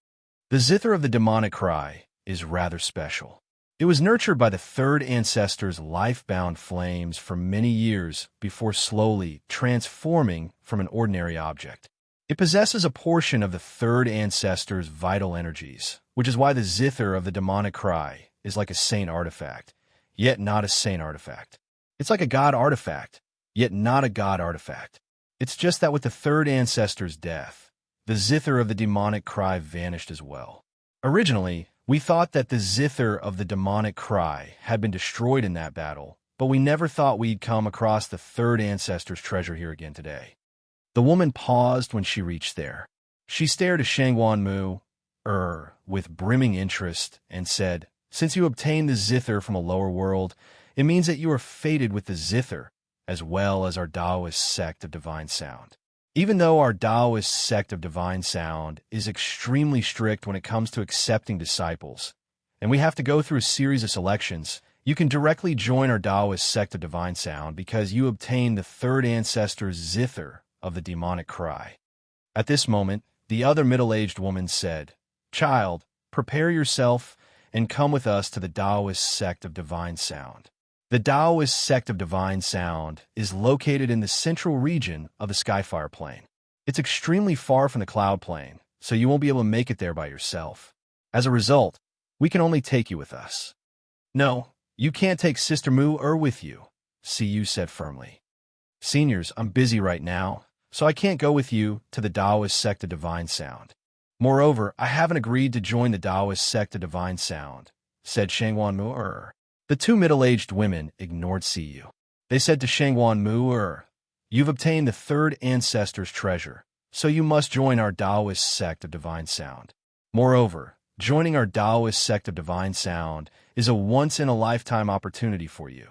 The zither of the demonic cry is rather special. It was nurtured by the 3rd ancestor's life-bound flames for many years before slowly transforming from an ordinary object. It possesses a portion of the 3rd ancestor's vital energies, which is why the zither of the demonic cry is like a saint artifact, yet not a saint artifact. It's like a god artifact, yet not a god artifact. It's just that with the 3rd ancestor's death, the zither of the demonic cry vanished as well. Originally, we thought that the zither of the demonic cry had been destroyed in that battle, but we never thought we'd come across the 3rd ancestor's treasure here again today. The woman paused when she reached there. She stared at Shangwan Mu, with brimming interest, and said, since you obtained the zither from a lower world, it means that you are fated with the zither, as well as our Taoist sect of divine sound. Even though our Taoist sect of divine sound is extremely strict when it comes to accepting disciples, and we have to go through a series of selections, you can directly join our Taoist sect of divine sound because you obtained the 3rd ancestor's zither of the demonic cry. At this moment, the other middle-aged woman said, Child, prepare yourself and come with us to the Taoist sect of divine sound. The Taoist sect of divine sound is located in the central region of the Skyfire Plain. It's extremely far from the Cloud Plain, so you won't be able to make it there by yourself. As a result, we can only take you with us. No, you can't take Sister Mu with you, Siyu said firmly. Seniors, I'm busy right now, so I can't go with you to the Taoist sect of divine sound. Moreover, I haven't agreed to join the Taoist sect of divine sound, said Shangwan Mu. The 2 middle-aged women ignored Siyu. They said to Shangwan Mu, you've obtained the 3rd ancestor's treasure, so you must join our Taoist sect of divine sound. Moreover, joining our Taoist sect of divine sound is a once-in-a-lifetime opportunity for you.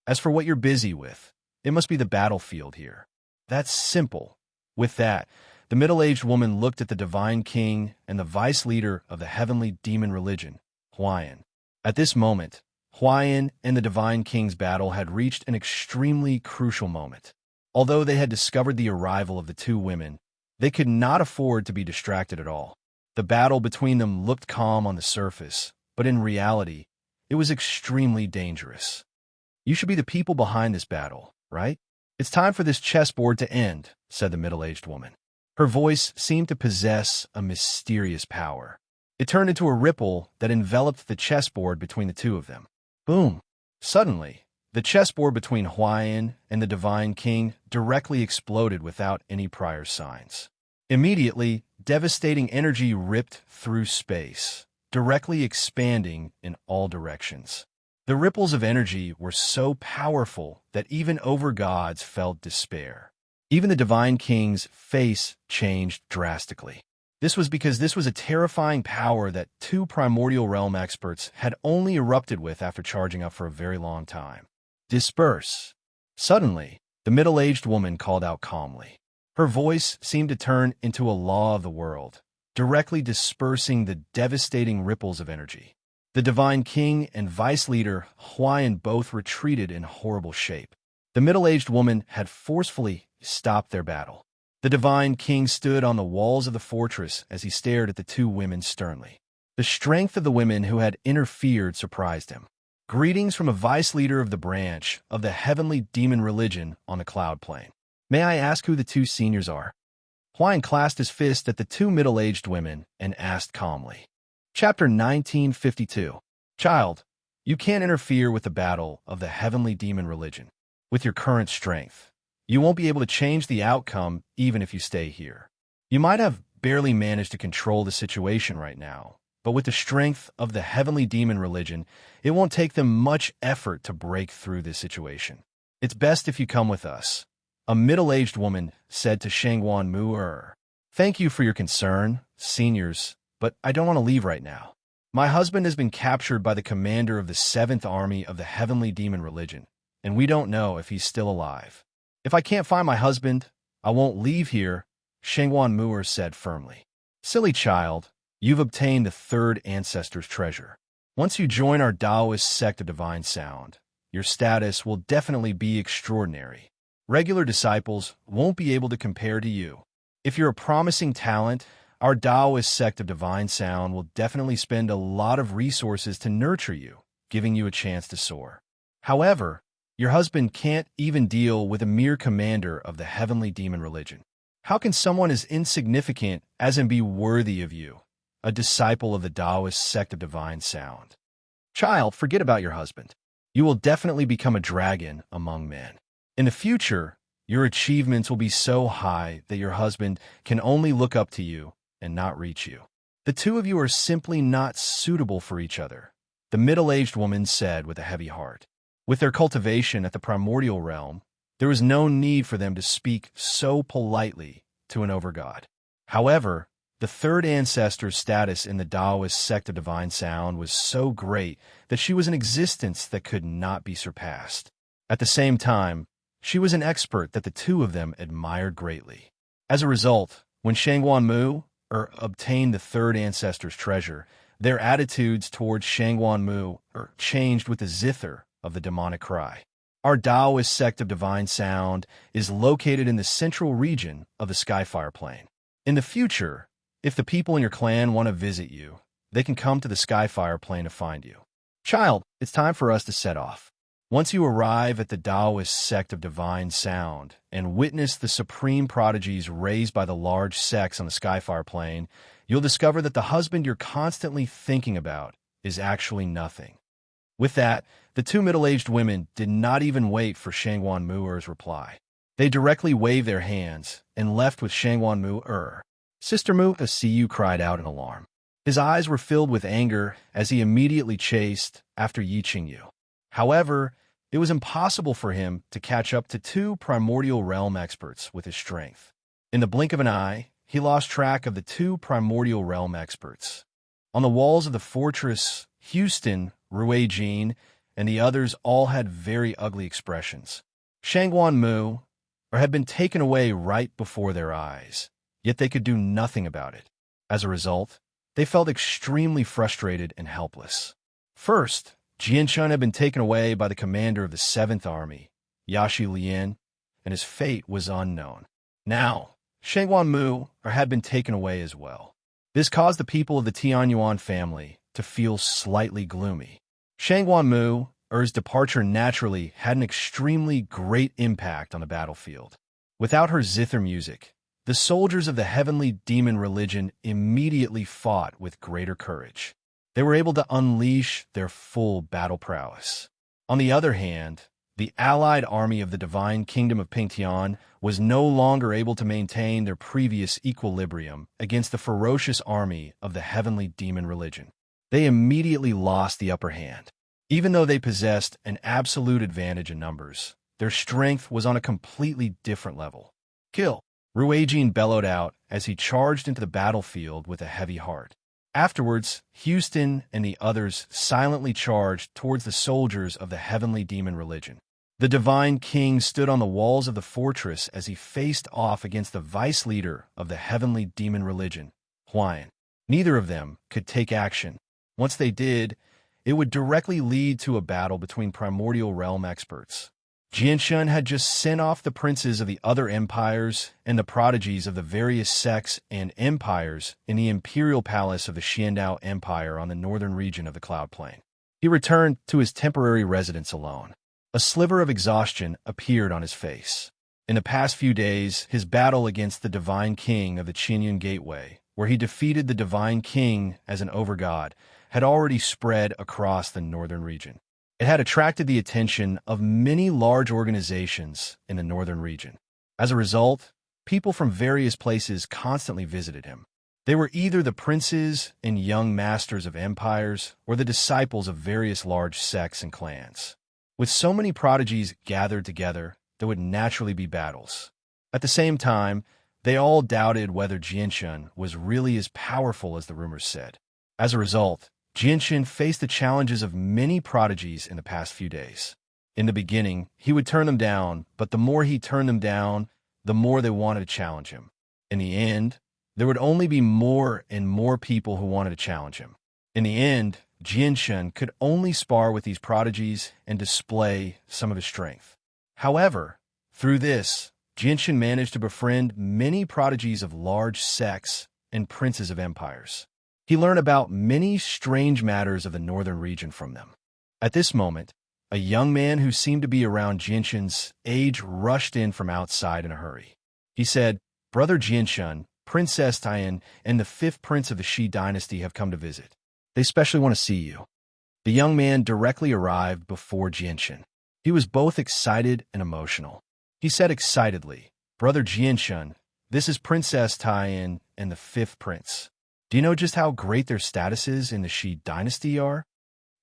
As for what you're busy with, it must be the battlefield here. That's simple. With that, the middle-aged woman looked at the divine king and the vice leader of the heavenly demon religion, Huayan. At this moment, Huayan and the divine king's battle had reached an extremely crucial moment. Although they had discovered the arrival of the 2 women, they could not afford to be distracted at all. The battle between them looked calm on the surface, but in reality, it was extremely dangerous. You should be the people behind this battle, right? It's time for this chessboard to end, said the middle-aged woman. Her voice seemed to possess a mysterious power. It turned into a ripple that enveloped the chessboard between the 2 of them. Boom! Suddenly, the chessboard between Huayan and the Divine King directly exploded without any prior signs. Immediately, devastating energy ripped through space, directly expanding in all directions. The ripples of energy were so powerful that even over-gods felt despair. Even the Divine King's face changed drastically. This was because this was a terrifying power that 2 primordial realm experts had only erupted with after charging up for a very long time. Disperse. Suddenly, the middle-aged woman called out calmly. Her voice seemed to turn into a law of the world, directly dispersing the devastating ripples of energy. The Divine King and Vice Leader Huayan both retreated in horrible shape. The middle-aged woman had forcefully stopped their battle. The divine king stood on the walls of the fortress as he stared at the two women sternly. The strength of the women who had interfered surprised him. Greetings from a vice leader of the branch of the heavenly demon religion on the cloud plane. May I ask who the two seniors are? Huan clasped his fist at the two middle-aged women and asked calmly. Chapter 1952. Child, you can't interfere with the battle of the heavenly demon religion. With your current strength, you won't be able to change the outcome even if you stay here. You might have barely managed to control the situation right now, but with the strength of the heavenly demon religion, it won't take them much effort to break through this situation. It's best if you come with us, a middle-aged woman said to Shangwan Mu. Thank you for your concern, seniors, but I don't want to leave right now. My husband has been captured by the commander of the 7th Army of the heavenly demon religion, and we don't know if he's still alive. If I can't find my husband, I won't leave here, Shangwan Mu said firmly. Silly child, you've obtained the 3rd ancestor's treasure. Once you join our Taoist sect of divine sound, your status will definitely be extraordinary. Regular disciples won't be able to compare to you. If you're a promising talent, our Taoist sect of divine sound will definitely spend a lot of resources to nurture you, giving you a chance to soar. However, your husband can't even deal with a mere commander of the heavenly demon religion. How can someone as insignificant as him be worthy of you, a disciple of the Taoist sect of divine sound? Child, forget about your husband. You will definitely become a dragon among men. In the future, your achievements will be so high that your husband can only look up to you and not reach you. The two of you are simply not suitable for each other, the middle-aged woman said with a heavy heart. With their cultivation at the primordial realm, there was no need for them to speak so politely to an overgod. However, the 3rd ancestor's status in the Taoist sect of divine sound was so great that she was an existence that could not be surpassed. At the same time, she was an expert that the two of them admired greatly. As a result, when Shangwan Mu obtained the 3rd ancestor's treasure, their attitudes towards Shangwan Mu changed with the zither of the demonic cry. Our Taoist sect of divine sound is located in the central region of the Skyfire Plain. In the future, if the people in your clan want to visit you, they can come to the Skyfire Plain to find you. Child, it's time for us to set off. Once you arrive at the Taoist sect of divine sound and witness the supreme prodigies raised by the large sects on the Skyfire Plain, you'll discover that the husband you're constantly thinking about is actually nothing. With that, the two middle-aged women did not even wait for Shangwan Mu's reply. They directly waved their hands and left with Shangwan Mu. Sister Mu, Siyu cried out in alarm. His eyes were filled with anger as he immediately chased after Yi Qingyu. However, it was impossible for him to catch up to two primordial realm experts with his strength. In the blink of an eye, he lost track of the two primordial realm experts. On the walls of the fortress, Houston, Ruijin, and the others all had very ugly expressions. Shangwan Mu had been taken away right before their eyes, yet they could do nothing about it. As a result, they felt extremely frustrated and helpless. First, Jianchun had been taken away by the commander of the 7th Army, Yashi Lian, and his fate was unknown. Now, Shangwan Mu had been taken away as well. This caused the people of the Tianyuan family to feel slightly gloomy. Shangwan Mu's departure naturally had an extremely great impact on the battlefield. Without her zither music, the soldiers of the heavenly demon religion immediately fought with greater courage. They were able to unleash their full battle prowess. On the other hand, the allied army of the divine kingdom of Pingtian was no longer able to maintain their previous equilibrium against the ferocious army of the heavenly demon religion. They immediately lost the upper hand. Even though they possessed an absolute advantage in numbers, their strength was on a completely different level. Kill! Ruijin bellowed out as he charged into the battlefield with a heavy heart. Afterwards, Houston and the others silently charged towards the soldiers of the heavenly demon religion. The divine king stood on the walls of the fortress as he faced off against the vice leader of the heavenly demon religion, Huan. Neither of them could take action. Once they did, it would directly lead to a battle between primordial realm experts. Jianshun had just sent off the princes of the other empires and the prodigies of the various sects and empires in the imperial palace of the Xiandao Empire on the northern region of the Cloud Plain. He returned to his temporary residence alone. A sliver of exhaustion appeared on his face. In the past few days, his battle against the Divine King of the Qinyun Gateway, where he defeated the Divine King as an overgod, had already spread across the northern region. It had attracted the attention of many large organizations in the northern region. As a result, people from various places constantly visited him. They were either the princes and young masters of empires or the disciples of various large sects and clans. With so many prodigies gathered together, there would naturally be battles. At the same time, they all doubted whether Jianshun was really as powerful as the rumors said. As a result, Jianshun faced the challenges of many prodigies in the past few days. In the beginning, he would turn them down, but the more he turned them down, the more they wanted to challenge him. In the end, there would only be more and more people who wanted to challenge him. In the end, Jianshun could only spar with these prodigies and display some of his strength. However, through this, Jianshun managed to befriend many prodigies of large sects and princes of empires. He learned about many strange matters of the northern region from them. At this moment, a young man who seemed to be around Jianshun's age rushed in from outside in a hurry. He said, "Brother Jianshun, Princess Tian, and the fifth prince of the Shi dynasty have come to visit. They especially want to see you." The young man directly arrived before Jianshun. He was both excited and emotional. He said excitedly, "Brother Jianshun, this is Princess Tian and the fifth prince. Do you know just how great their statuses in the Shi dynasty are?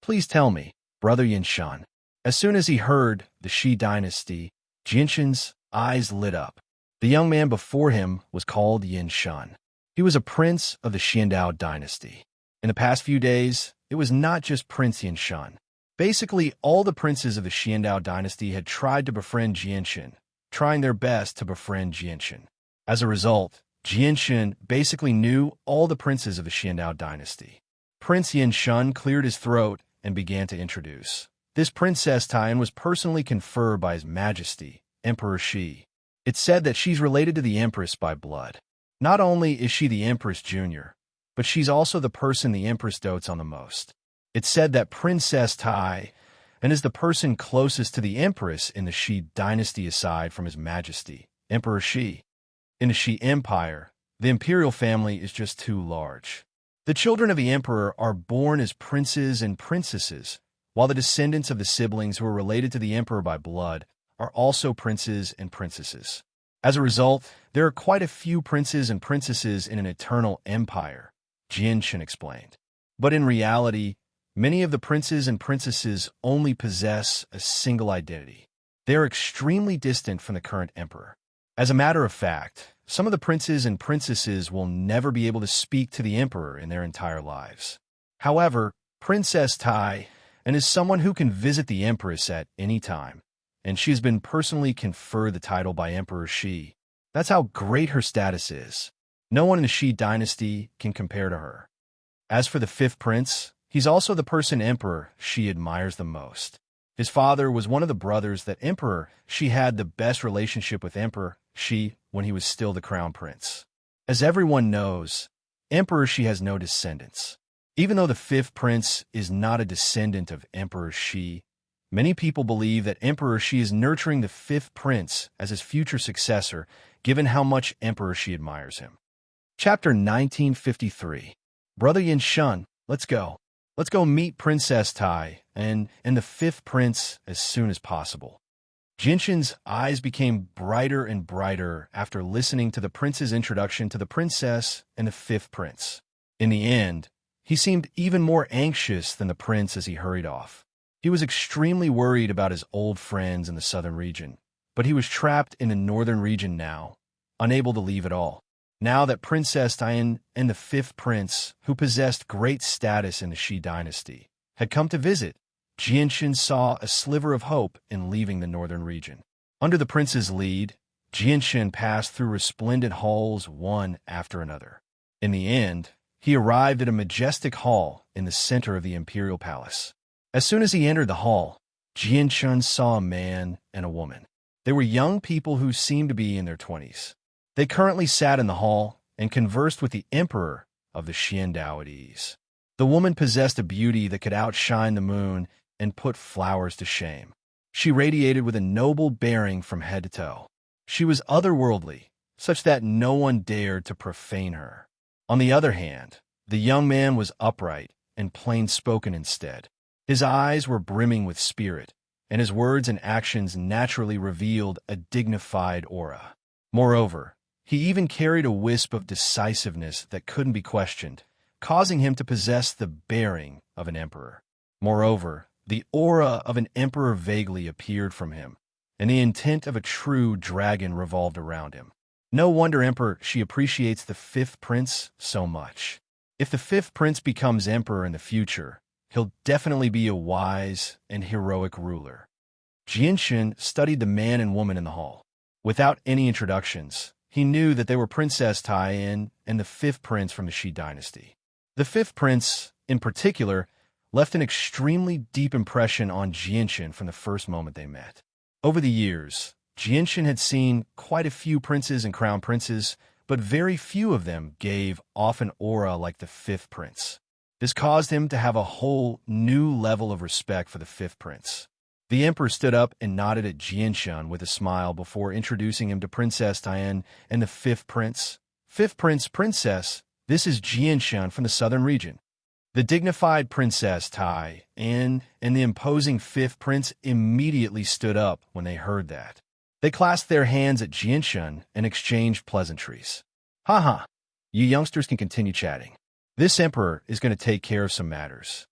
Please tell me, Brother Jianshun." As soon as he heard the Shi dynasty, Jianshun's eyes lit up. The young man before him was called Jianshun. He was a prince of the Xiandao dynasty. In the past few days, it was not just Prince Jianshun. Basically, all the princes of the Xiandao dynasty had tried to befriend Jianshun, trying their best to befriend Jianshun. As a result, Jianshun basically knew all the princes of the Xiandao dynasty. Prince Jianshun cleared his throat and began to introduce. This Princess Tian was personally conferred by His Majesty, Emperor Shi. It's said that she's related to the Empress by blood. Not only is she the Empress Junior, but she's also the person the Empress dotes on the most. It's said that Princess Tai and is the person closest to the Empress in the Shi dynasty aside from His Majesty, Emperor Shi. In the Shi Empire, the imperial family is just too large. The children of the emperor are born as princes and princesses, while the descendants of the siblings who are related to the emperor by blood are also princes and princesses. As a result, there are quite a few princes and princesses in an eternal empire, Jianshun explained. But in reality, many of the princes and princesses only possess a single identity. They are extremely distant from the current emperor. As a matter of fact, some of the princes and princesses will never be able to speak to the emperor in their entire lives. However, Princess Tai is someone who can visit the empress at any time, and she has been personally conferred the title by Emperor Shi. That's how great her status is. No one in the Shi dynasty can compare to her. As for the fifth prince, he's also the person Emperor Shi admires the most. His father was one of the brothers that Emperor Shi had the best relationship with Emperor Shi when he was still the crown prince. As everyone knows, Emperor Shi has no descendants. Even though the fifth prince is not a descendant of Emperor Shi, many people believe that Emperor Shi is nurturing the fifth prince as his future successor, given how much Emperor Shi admires him. Chapter 1953. Brother Jianshun, let's go. Let's go meet Princess Tai and the fifth prince as soon as possible. Jianshun's eyes became brighter and brighter after listening to the prince's introduction to the princess and the fifth prince. In the end, he seemed even more anxious than the prince as he hurried off. He was extremely worried about his old friends in the southern region, but he was trapped in the northern region now, unable to leave at all. Now that Princess Tian and the fifth prince, who possessed great status in the Shi dynasty, had come to visit, Jianshun saw a sliver of hope in leaving the northern region. Under the prince's lead, Jianshun passed through resplendent halls one after another. In the end, he arrived at a majestic hall in the center of the imperial palace. As soon as he entered the hall, Jianshun saw a man and a woman. They were young people who seemed to be in their 20s. They currently sat in the hall and conversed with the emperor of the Xiandao at ease. The woman possessed a beauty that could outshine the moon and put flowers to shame. She radiated with a noble bearing from head to toe. She was otherworldly, such that no one dared to profane her. On the other hand, the young man was upright and plain-spoken instead. His eyes were brimming with spirit, and his words and actions naturally revealed a dignified aura. Moreover, he even carried a wisp of decisiveness that couldn't be questioned, causing him to possess the bearing of an emperor. Moreover, the aura of an emperor vaguely appeared from him, and the intent of a true dragon revolved around him. No wonder Emperor she appreciates the fifth prince so much. If the fifth prince becomes emperor in the future, he'll definitely be a wise and heroic ruler. Jianxin studied the man and woman in the hall. Without any introductions, he knew that they were Princess Tai-in and the fifth prince from the Shi dynasty. The fifth prince, in particular, left an extremely deep impression on Jianxin from the first moment they met. Over the years, Jianxin had seen quite a few princes and crown princes, but very few of them gave off an aura like the fifth prince. This caused him to have a whole new level of respect for the fifth prince. The emperor stood up and nodded at Jianxin with a smile before introducing him to Princess Tai-in and the fifth prince. Fifth prince, princess, this is Jianxin from the southern region. The dignified Princess Tai-in and the imposing fifth prince immediately stood up when they heard that. They clasped their hands at Jianxin and exchanged pleasantries. Ha! You youngsters can continue chatting. This emperor is going to take care of some matters.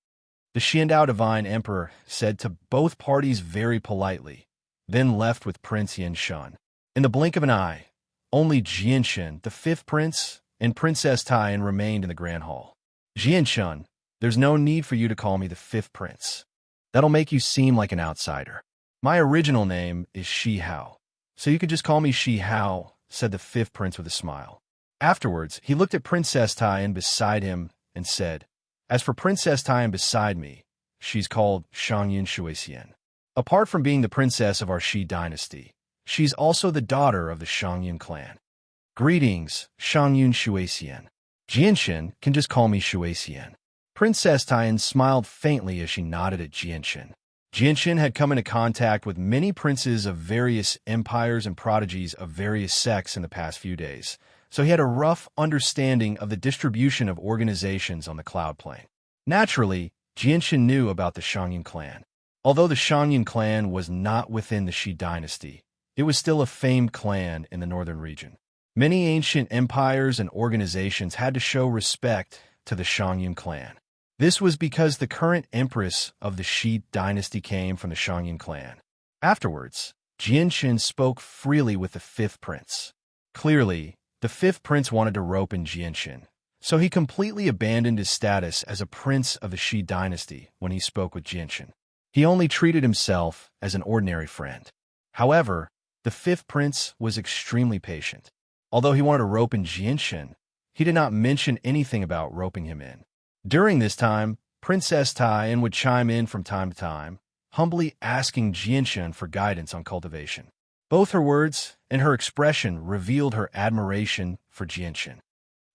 The Xiandao Divine Emperor said to both parties very politely, then left with Prince Yanshun. In the blink of an eye, only Jianxin, the fifth prince, and Princess Tai-in remained in the grand hall. Jianxin, there's no need for you to call me the fifth prince. That'll make you seem like an outsider. My original name is Shi Hao, so you could just call me Shi Hao, said the fifth prince with a smile. Afterwards, he looked at Princess Tai-in beside him and said, as for Princess Tai-in beside me, she's called Shangyun Shuixian. Apart from being the princess of our Shi dynasty, she's also the daughter of the Shangyun clan. Greetings, Shangyun Shuixian. Jianxin can just call me Shuixian. Princess Tai-in smiled faintly as she nodded at Jianxin. Jianxin had come into contact with many princes of various empires and prodigies of various sects in the past few days, so he had a rough understanding of the distribution of organizations on the cloud plane. Naturally, Jianxin knew about the Shangyun clan. Although the Shangyun clan was not within the Shi dynasty, it was still a famed clan in the northern region. Many ancient empires and organizations had to show respect to the Shangyun clan. This was because the current empress of the Shi dynasty came from the Shangyun clan. Afterwards, Jianxin spoke freely with the fifth prince. Clearly, the fifth prince wanted to rope in Jianxin, so he completely abandoned his status as a prince of the Shi dynasty when he spoke with Jianxin. He only treated himself as an ordinary friend. However, the fifth prince was extremely patient. Although he wanted to rope in Jianxin, he did not mention anything about roping him in. During this time, Princess Tai-in would chime in from time to time, humbly asking Jianxin for guidance on cultivation. Both her words and her expression revealed her admiration for Jianxin.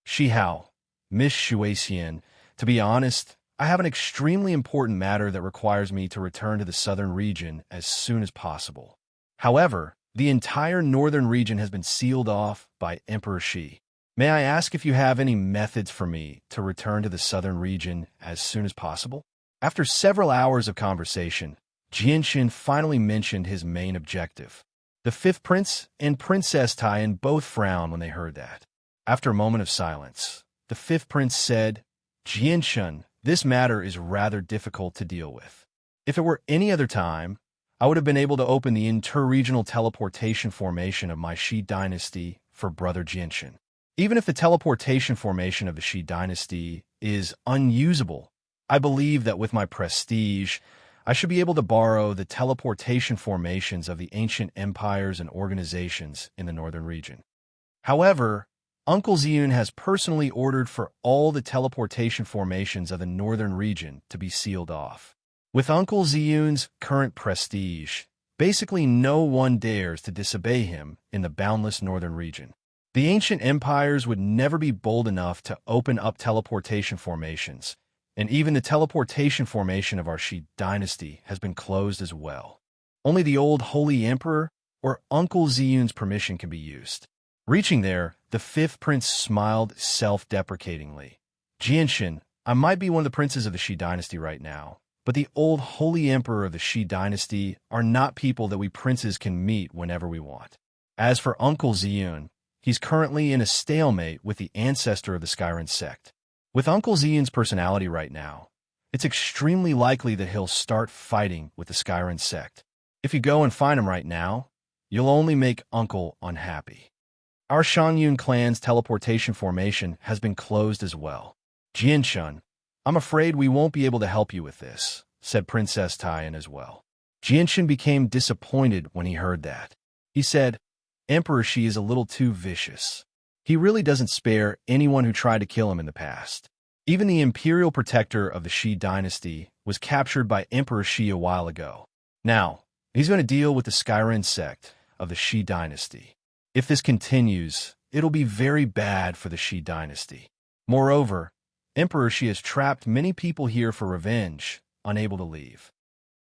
Shi Hao, Miss Shuixian, to be honest, I have an extremely important matter that requires me to return to the southern region as soon as possible. However, the entire northern region has been sealed off by Emperor Shi. May I ask if you have any methods for me to return to the southern region as soon as possible? After several hours of conversation, Jianxin finally mentioned his main objective. The fifth prince and Princess Tai-in both frowned when they heard that. After a moment of silence, the fifth prince said, Jianxin, this matter is rather difficult to deal with. If it were any other time, I would have been able to open the interregional teleportation formation of my Shi dynasty for Brother Jianxin. Even if the teleportation formation of the Shi dynasty is unusable, I believe that with my prestige, I should be able to borrow the teleportation formations of the ancient empires and organizations in the northern region. However, Uncle Ziyun has personally ordered for all the teleportation formations of the northern region to be sealed off. With Uncle Ziyun's current prestige, basically no one dares to disobey him in the boundless northern region. The ancient empires would never be bold enough to open up teleportation formations, and even the teleportation formation of our Shi dynasty has been closed as well. Only the old Holy Emperor or Uncle Ziyun's permission can be used. Reaching there, the fifth prince smiled self-deprecatingly. Jianshan, I might be one of the princes of the Shi dynasty right now, but the old Holy Emperor of the Shi dynasty are not people that we princes can meet whenever we want. As for Uncle Ziyun, he's currently in a stalemate with the ancestor of the Skyren sect. With Uncle Ziyun's personality right now, it's extremely likely that he'll start fighting with the Skyren sect. If you go and find him right now, you'll only make Uncle unhappy. Our Shangyun clan's teleportation formation has been closed as well. Jianshan, I'm afraid we won't be able to help you with this, said Princess Taiyan as well. Jianshan became disappointed when he heard that. He said, Emperor Shi is a little too vicious. He really doesn't spare anyone who tried to kill him in the past. Even the imperial protector of the Shi dynasty was captured by Emperor Shi a while ago. Now, he's going to deal with the Skyren sect of the Shi dynasty. If this continues, it'll be very bad for the Shi dynasty. Moreover, Emperor Shi has trapped many people here for revenge, unable to leave.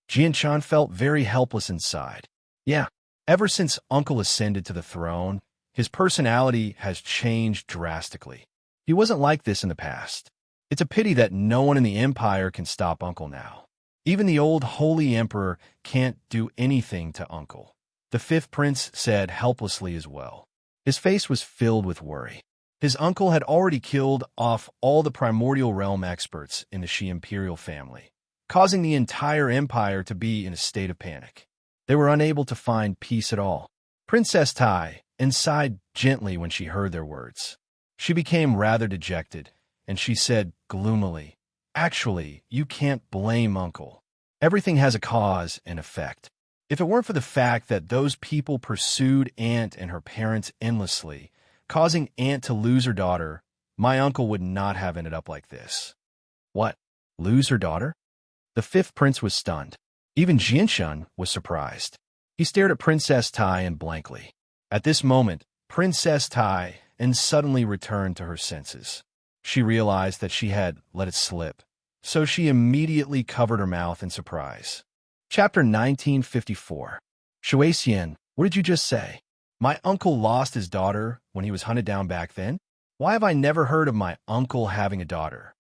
Jianshan felt very helpless inside. Yeah, ever since Uncle ascended to the throne, his personality has changed drastically. He wasn't like this in the past. It's a pity that no one in the Empire can stop Uncle now. Even the old Holy Emperor can't do anything to Uncle. The fifth prince said helplessly as well. His face was filled with worry. His uncle had already killed off all the primordial realm experts in the Shi imperial family, causing the entire empire to be in a state of panic. They were unable to find peace at all. Princess Tai sighed gently when she heard their words. She became rather dejected, and she said gloomily, Actually, you can't blame Uncle. Everything has a cause and effect. If it weren't for the fact that those people pursued Aunt and her parents endlessly, causing Aunt to lose her daughter, my uncle would not have ended up like this. What? Lose her daughter? The fifth prince was stunned. Even Jianshan was surprised. He stared at Princess Taiyan blankly. At this moment, Princess Taiyan suddenly returned to her senses. She realized that she had let it slip, so she immediately covered her mouth in surprise. Chapter 1954. Shuaixian, what did you just say? My uncle lost his daughter when he was hunted down back then? Why have I never heard of my uncle having a daughter?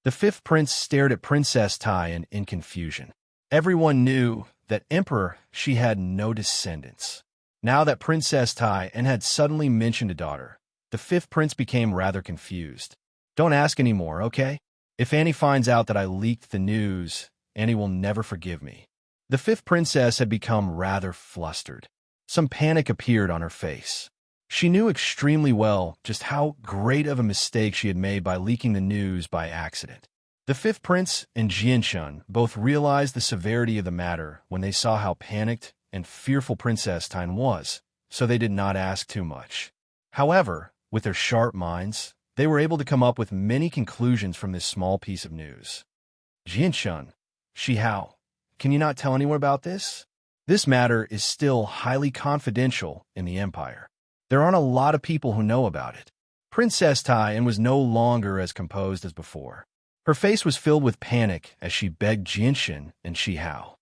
The fifth prince stared at Princess Taiyan in confusion. Everyone knew that Emperor Shi had no descendants. Now that Princess Taiyan had suddenly mentioned a daughter, the fifth prince became rather confused. Don't ask any more, okay? If Annie finds out that I leaked the news, Annie will never forgive me. The fifth princess had become rather flustered. Some panic appeared on her face. She knew extremely well just how great of a mistake she had made by leaking the news by accident. The fifth prince and Jianshan both realized the severity of the matter when they saw how panicked and fearful Princess Taiyan was, so they did not ask too much. However, with their sharp minds, they were able to come up with many conclusions from this small piece of news. Jianshan, Shihao, can you not tell anyone about this? This matter is still highly confidential in the Empire. There aren't a lot of people who know about it. Princess Taiyan was no longer as composed as before. Her face was filled with panic as she begged Jianshan and Shihao.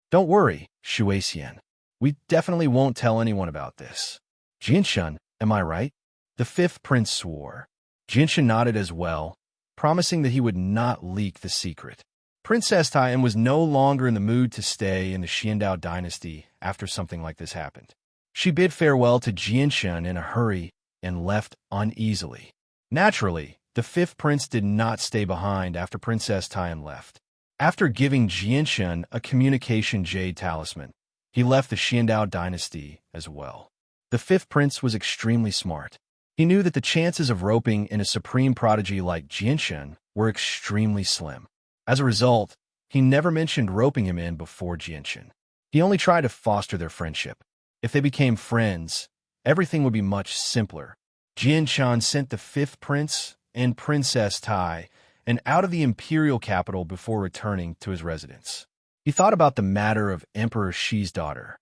Don't worry, Shuaixian. We definitely won't tell anyone about this. Jianshan, am I right? The fifth prince swore. Jianshan nodded as well, promising that he would not leak the secret. Princess Taiyan was no longer in the mood to stay in the Xiandao dynasty after something like this happened. She bid farewell to Jianshan in a hurry and left uneasily. Naturally, the fifth prince did not stay behind after Princess Taiyan left. After giving Jianshan a communication jade talisman, he left the Xiandao dynasty as well. The fifth prince was extremely smart. He knew that the chances of roping in a supreme prodigy like Jianshan were extremely slim. As a result, he never mentioned roping him in before Jianshan. He only tried to foster their friendship. If they became friends, everything would be much simpler. Jianshan sent the fifth prince and Princess Tai and out of the imperial capital before returning to his residence. He thought about the matter of Emperor Shi's daughter.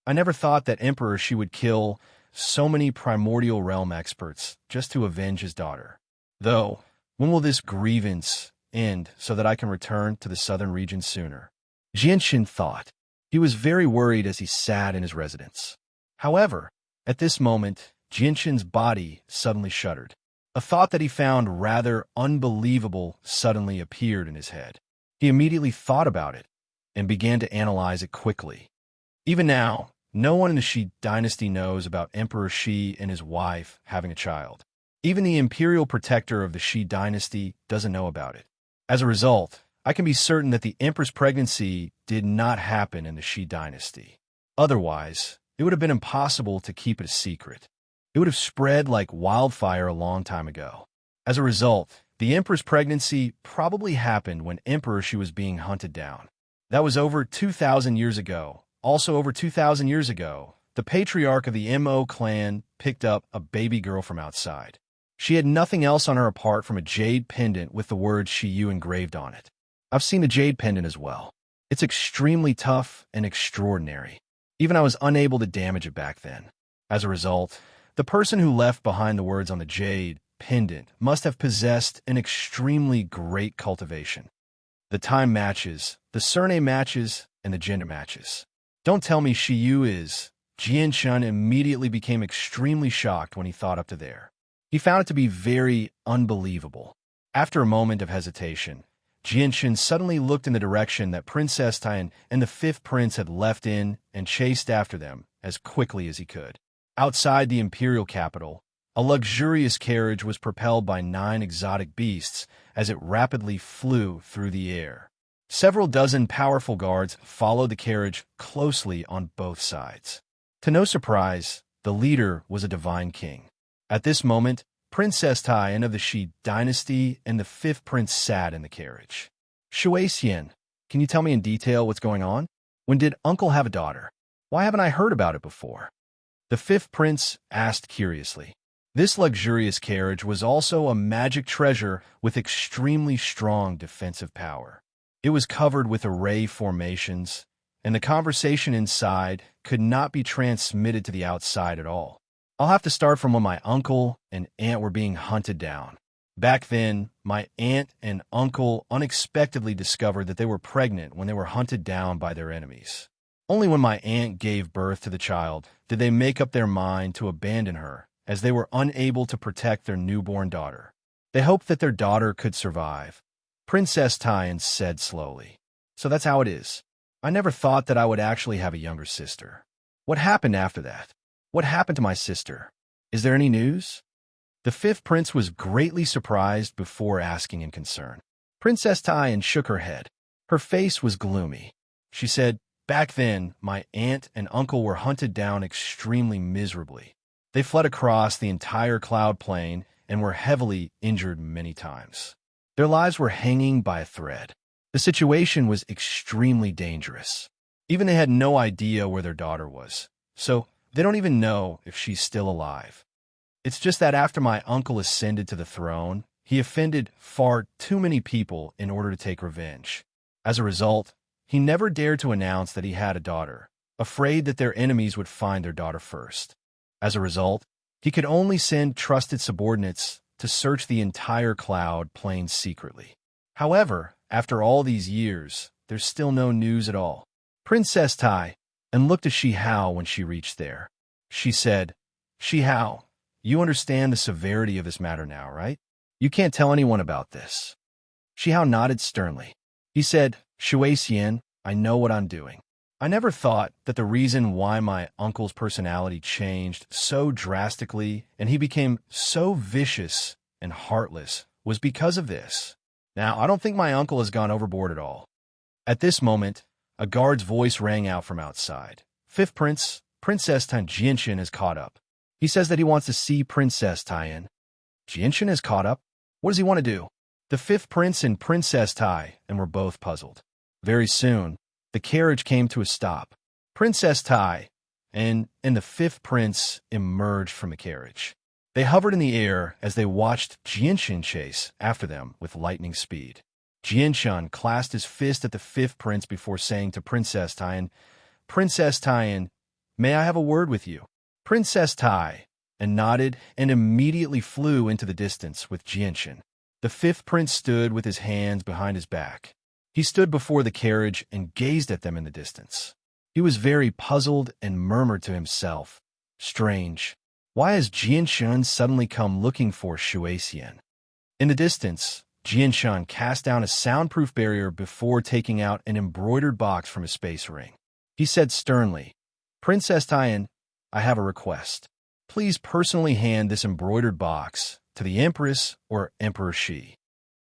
I never thought that Emperor Shi would kill so many primordial realm experts just to avenge his daughter. Though, when will this grievance end so that I can return to the southern region sooner? Jianxin thought. He was very worried as he sat in his residence. However, at this moment, Jianxin's body suddenly shuddered. A thought that he found rather unbelievable suddenly appeared in his head. He immediately thought about it and began to analyze it quickly. Even now, no one in the Shi dynasty knows about Emperor Shi and his wife having a child. Even the imperial protector of the Shi dynasty doesn't know about it. As a result, I can be certain that the empress pregnancy did not happen in the Shi dynasty. Otherwise, it would have been impossible to keep it a secret. It would have spread like wildfire a long time ago. As a result, the empress pregnancy probably happened when Emperor Shi was being hunted down. That was over 2,000 years ago. Also over 2,000 years ago, the patriarch of the Mo clan picked up a baby girl from outside. She had nothing else on her apart from a jade pendant with the word Shiyu engraved on it. I've seen a jade pendant as well. It's extremely tough and extraordinary. Even I was unable to damage it back then. As a result, the person who left behind the words on the jade pendant must have possessed an extremely great cultivation. The time matches, the surname matches, and the gender matches. Don't tell me Shiyu is. Jianxin immediately became extremely shocked when he thought up to there. He found it to be very unbelievable. After a moment of hesitation, Jianxin suddenly looked in the direction that Princess Tian and the fifth prince had left in and chased after them as quickly as he could. Outside the imperial capital, a luxurious carriage was propelled by 9 exotic beasts as it rapidly flew through the air. Several dozen powerful guards followed the carriage closely on both sides. To no surprise, the leader was a divine king. At this moment, Princess Tian of the Shi dynasty and the fifth prince sat in the carriage. Shui Xian, can you tell me in detail what's going on? When did uncle have a daughter? Why haven't I heard about it before? The fifth prince asked curiously. This luxurious carriage was also a magic treasure with extremely strong defensive power. It was covered with array formations, and the conversation inside could not be transmitted to the outside at all. I'll have to start from when my uncle and aunt were being hunted down. Back then, my aunt and uncle unexpectedly discovered that they were pregnant when they were hunted down by their enemies. Only when my aunt gave birth to the child did they make up their mind to abandon her, as they were unable to protect their newborn daughter. They hoped that their daughter could survive. Princess Tian said slowly. So that's how it is. I never thought that I would actually have a younger sister. What happened after that? What happened to my sister? Is there any news? The fifth prince was greatly surprised before asking in concern. Princess Tian shook her head. Her face was gloomy. She said, back then, my aunt and uncle were hunted down extremely miserably. They fled across the entire cloud plain and were heavily injured many times. Their lives were hanging by a thread. The situation was extremely dangerous. Even they had no idea where their daughter was, so they don't even know if she's still alive. It's just that after my uncle ascended to the throne, he offended far too many people in order to take revenge. As a result, he never dared to announce that he had a daughter, afraid that their enemies would find their daughter first. As a result, he could only send trusted subordinates to search the entire cloud plain secretly. However, after all these years, there's still no news at all. Princess Tai and looked at Shi Hao when she reached there. She said, Shi Hao, you understand the severity of this matter now, right? You can't tell anyone about this. Shi Hao nodded sternly. He said, Shui Xian, I know what I'm doing. I never thought that the reason why my uncle's personality changed so drastically and he became so vicious and heartless was because of this. Now, I don't think my uncle has gone overboard at all. At this moment, a guard's voice rang out from outside. Fifth Prince, Princess Tian Jianxin has caught up. He says that he wants to see Princess Tian. Jianxin has caught up? What does he want to do? The fifth prince and Princess Tai and were both puzzled. Very soon, the carriage came to a stop. Princess Tai and the fifth prince emerged from the carriage. They hovered in the air as they watched Jianxin chase after them with lightning speed. Jianshun clasped his fist at the fifth prince before saying to Princess Tian, Princess Tian, may I have a word with you? Princess Tai, and nodded and immediately flew into the distance with Jianshun. The fifth prince stood with his hands behind his back. He stood before the carriage and gazed at them in the distance. He was very puzzled and murmured to himself, strange. Why has Jianshun suddenly come looking for Shuaixian? In the distance, Jianshun cast down a soundproof barrier before taking out an embroidered box from his space ring. He said sternly, Princess Tian, I have a request. Please personally hand this embroidered box to the Empress or Emperor Shi.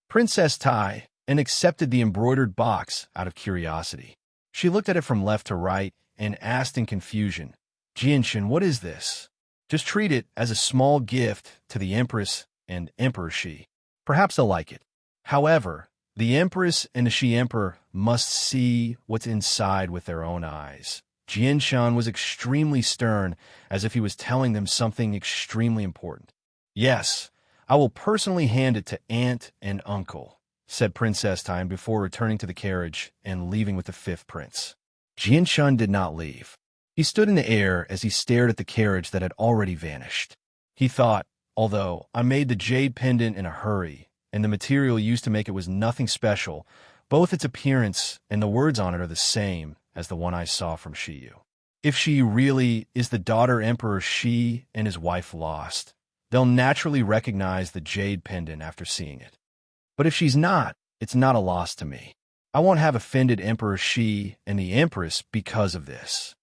Princess Tai and accepted the embroidered box out of curiosity. She looked at it from left to right and asked in confusion, Jianshun, what is this? Just treat it as a small gift to the Empress and Emperor Shi. Perhaps they'll like it. However, the Empress and the Shi Emperor must see what's inside with their own eyes. Jianshun was extremely stern, as if he was telling them something extremely important. Yes, I will personally hand it to aunt and uncle, said Princess Time before returning to the carriage and leaving with the fifth prince. Jianshun did not leave. He stood in the air as he stared at the carriage that had already vanished. He thought, although I made the jade pendant in a hurry, and the material used to make it was nothing special, both its appearance and the words on it are the same as the one I saw from Shiyu. If she really is the daughter Emperor Shi and his wife lost, they'll naturally recognize the jade pendant after seeing it. But if she's not, it's not a loss to me. I won't have offended Emperor Shi and the Empress because of this.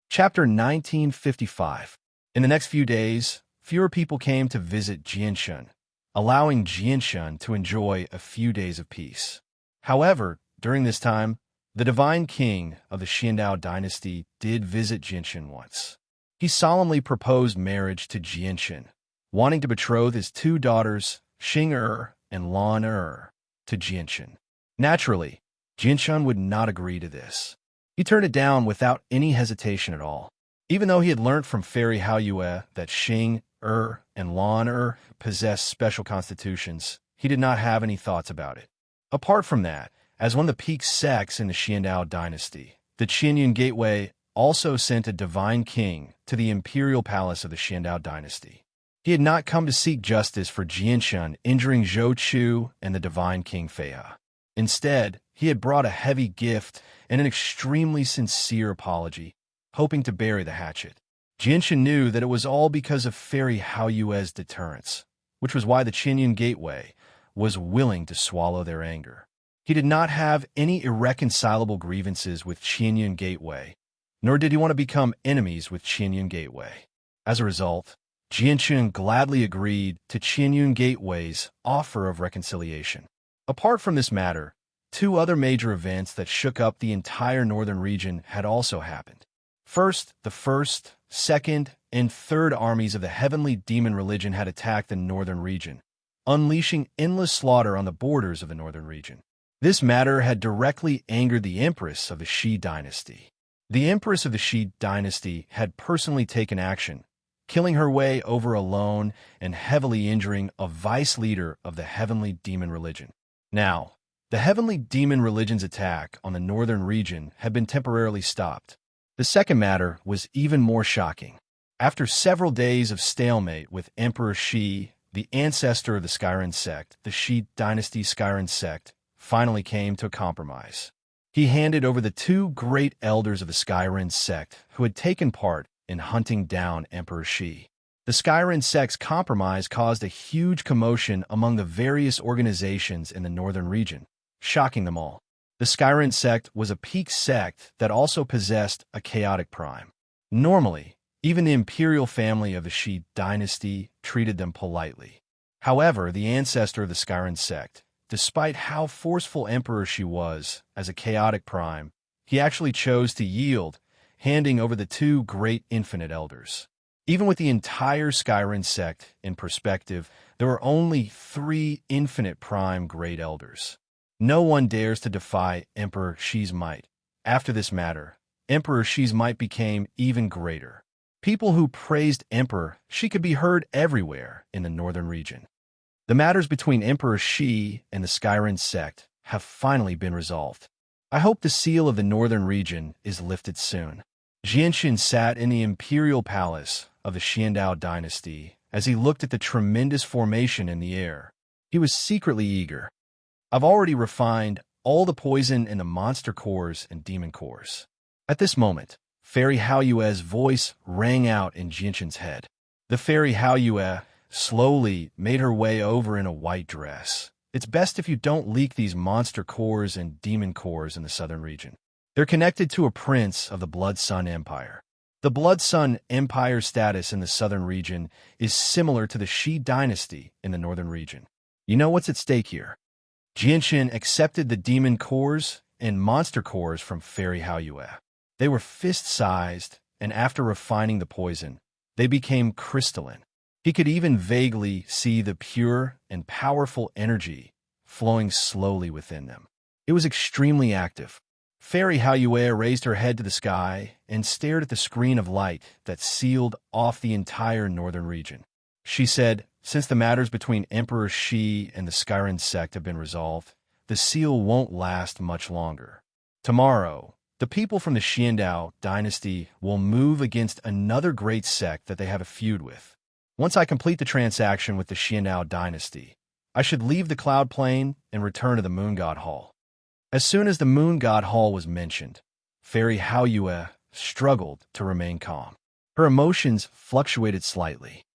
Chapter 1955. In the next few days, fewer people came to visit Jianshun, allowing Jianshun to enjoy a few days of peace. However, during this time, the divine king of the Xiandao dynasty did visit Jianshun once. He solemnly proposed marriage to Jianshun, wanting to betroth his two daughters, Xing and Lan to Jianshun. Naturally, Jianshun would not agree to this. He turned it down without any hesitation at all. Even though he had learnt from Fairy Haoyue that Xing and Lan possessed special constitutions, he did not have any thoughts about it. Apart from that, as one of the peak sects in the Xiandao dynasty, the Qianyun Gateway also sent a divine king to the imperial palace of the Xiandao dynasty. He had not come to seek justice for Jianshun injuring Zhou Chu and the divine king Feihe. Instead, he had brought a heavy gift and an extremely sincere apology, hoping to bury the hatchet. Jianshun knew that it was all because of Fairy Haoyue's deterrence, which was why the Qianyun Gateway was willing to swallow their anger. He did not have any irreconcilable grievances with Qianyun Gateway, nor did he want to become enemies with Qianyun Gateway. As a result, Jianshun gladly agreed to Qianyun Gateway's offer of reconciliation. Apart from this matter, two other major events that shook up the entire northern region had also happened. First, the first, second, and third armies of the heavenly demon religion had attacked the northern region, unleashing endless slaughter on the borders of the northern region. This matter had directly angered the Empress of the Shi dynasty. The Empress of the Shi dynasty had personally taken action, killing her way over alone and heavily injuring a vice leader of the heavenly demon religion. Now, the heavenly demon religion's attack on the northern region had been temporarily stopped. The second matter was even more shocking. After several days of stalemate with Emperor Shi, the ancestor of the Skyren sect, the Shi dynasty Skyren sect, finally came to a compromise. He handed over the two great elders of the Skyren sect who had taken part in hunting down Emperor Shi. The Skyren sect's compromise caused a huge commotion among the various organizations in the northern region, shocking them all. The Skyren sect was a peak sect that also possessed a chaotic prime. Normally, even the imperial family of the Shi dynasty treated them politely. However, the ancestor of the Skyren sect, despite how forceful Emperor Shi was as a chaotic prime, he actually chose to yield, handing over the two great infinite elders. Even with the entire Skyren sect in perspective, there were only 3 infinite prime great elders. No one dares to defy Emperor Shi's might. After this matter, Emperor Shi's might became even greater. People who praised Emperor Shi could be heard everywhere in the northern region. The matters between Emperor Shi and the Skyren sect have finally been resolved. I hope the seal of the northern region is lifted soon. Jianxin sat in the imperial palace of the Xiandao dynasty as he looked at the tremendous formation in the air. He was secretly eager. I've already refined all the poison in the monster cores and demon cores. At this moment, Fairy Haoyue's voice rang out in Jianxin's head. The Fairy Haoyue slowly made her way over in a white dress. It's best if you don't leak these monster cores and demon cores in the southern region. They're connected to a prince of the Blood Sun Empire. The Blood Sun Empire status in the southern region is similar to the Shi dynasty in the northern region. You know what's at stake here? Jianxin accepted the demon cores and monster cores from Fairy Haoyue. They were fist-sized, and after refining the poison, they became crystalline. He could even vaguely see the pure and powerful energy flowing slowly within them. It was extremely active. Fairy Haoyue raised her head to the sky and stared at the screen of light that sealed off the entire northern region. She said, "Since the matters between Emperor Shi and the Skyren sect have been resolved, the seal won't last much longer. Tomorrow, the people from the Xiandao dynasty will move against another great sect that they have a feud with. Once I complete the transaction with the Xiandao dynasty, I should leave the Cloud Plain and return to the Moon God Hall." As soon as the Moon God Hall was mentioned, Fairy Haoyue struggled to remain calm. Her emotions fluctuated slightly.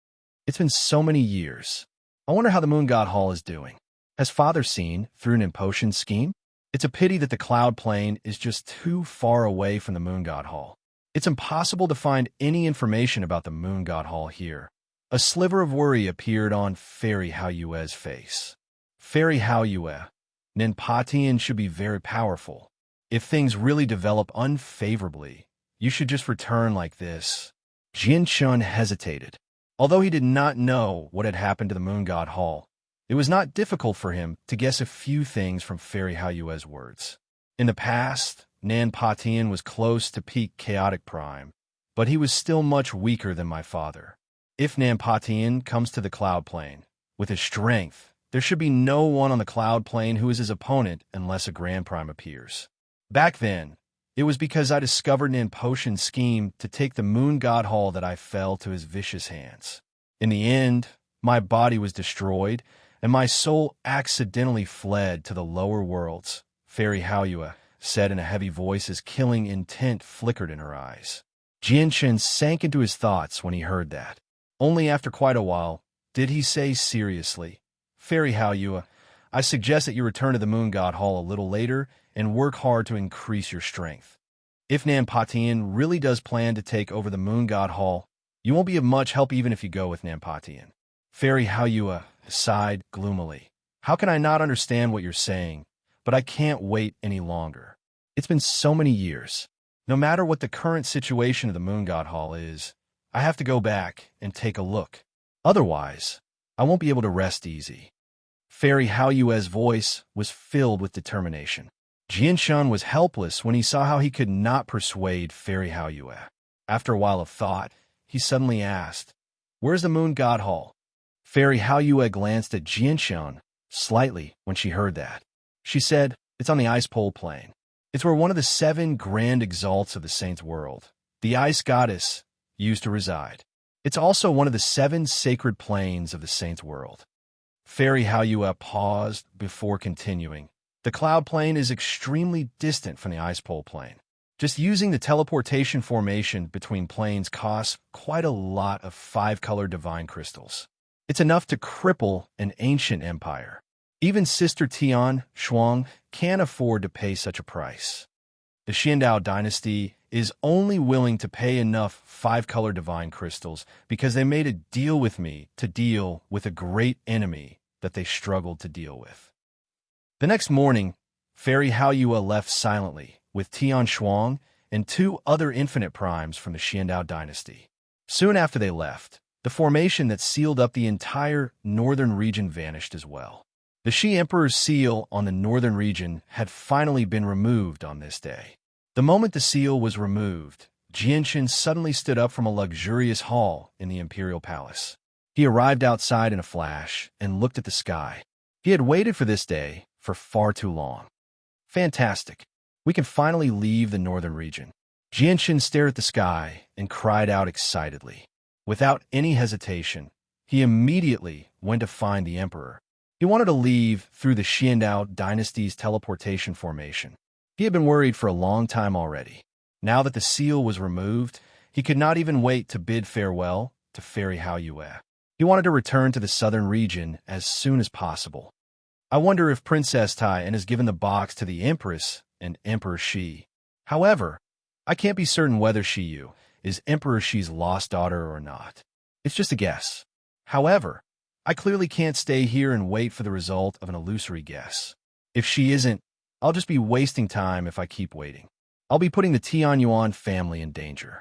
It's been so many years. I wonder how the Moon God Hall is doing. Has Father seen through an impotion scheme? It's a pity that the Cloud Plain is just too far away from the Moon God Hall. It's impossible to find any information about the Moon God Hall here. A sliver of worry appeared on Fairy Haoyue's face. Fairy Haoyue, Ninpatian should be very powerful. If things really develop unfavorably, you should just return like this. Jianxin hesitated. Although he did not know what had happened to the Moon God Hall, it was not difficult for him to guess a few things from Fairy Haoyue's words. In the past, Ninpatian was close to peak chaotic prime, but he was still much weaker than my father. If Ninpatian comes to the Cloud Plain, with his strength, there should be no one on the Cloud Plain who is his opponent unless a Grand Prime appears. Back then, it was because I discovered an impotion scheme to take the Moon God Hall that I fell to his vicious hands. In the end, my body was destroyed, and my soul accidentally fled to the lower worlds, Fairy Haoyue said in a heavy voice as killing intent flickered in her eyes. Jianxin sank into his thoughts when he heard that. Only after quite a while did he say seriously, "Fairy Haoyue, I suggest that you return to the Moon God Hall a little later and work hard to increase your strength. If Ninpatian really does plan to take over the Moon God Hall, you won't be of much help even if you go with Ninpatian." Fairy Haoyue sighed gloomily. "How can I not understand what you're saying? But I can't wait any longer. It's been so many years. No matter what the current situation of the Moon God Hall is, I have to go back and take a look. Otherwise, I won't be able to rest easy." Fairy Haoyue's voice was filled with determination. Jianxin was helpless when he saw how he could not persuade Fairy Haoyue. After a while of thought, he suddenly asked, "Where's the Moon God Hall?" Fairy Haoyue glanced at Jianxin slightly when she heard that. She said, "It's on the Ice Pole Plain. It's where one of the 7 grand exalts of the Saints' world, the Ice Goddess, used to reside. It's also one of the 7 sacred plains of the Saints' world." Fairy Haoyue paused before continuing. "The Cloud Plain is extremely distant from the Ice Pole Plain. Just using the teleportation formation between planes costs quite a lot of 5-color divine crystals. It's enough to cripple an ancient empire. Even Sister Tian Shuang can't afford to pay such a price. The Xiandao dynasty is only willing to pay enough 5-color divine crystals because they made a deal with me to deal with a great enemy that they struggled to deal with." The next morning, Fairy Haoyue left silently with Tian Shuang and 2 other infinite primes from the Xiandao dynasty. Soon after they left, the formation that sealed up the entire northern region vanished as well. The Shi Emperor's seal on the northern region had finally been removed on this day. The moment the seal was removed, Jianxin suddenly stood up from a luxurious hall in the imperial palace. He arrived outside in a flash and looked at the sky. He had waited for this day for far too long. Fantastic. We can finally leave the northern region. Jianshan stared at the sky and cried out excitedly. Without any hesitation, he immediately went to find the emperor. He wanted to leave through the Xiandao dynasty's teleportation formation. He had been worried for a long time already. Now that the seal was removed, he could not even wait to bid farewell to Fairy Haoyue. He wanted to return to the southern region as soon as possible. I wonder if Princess Taiyan has given the box to the Empress and Emperor Shi. However, I can't be certain whether Shiyu is Emperor Shi's lost daughter or not. It's just a guess. However, I clearly can't stay here and wait for the result of an illusory guess. If she isn't, I'll just be wasting time if I keep waiting. I'll be putting the Tianyuan family in danger.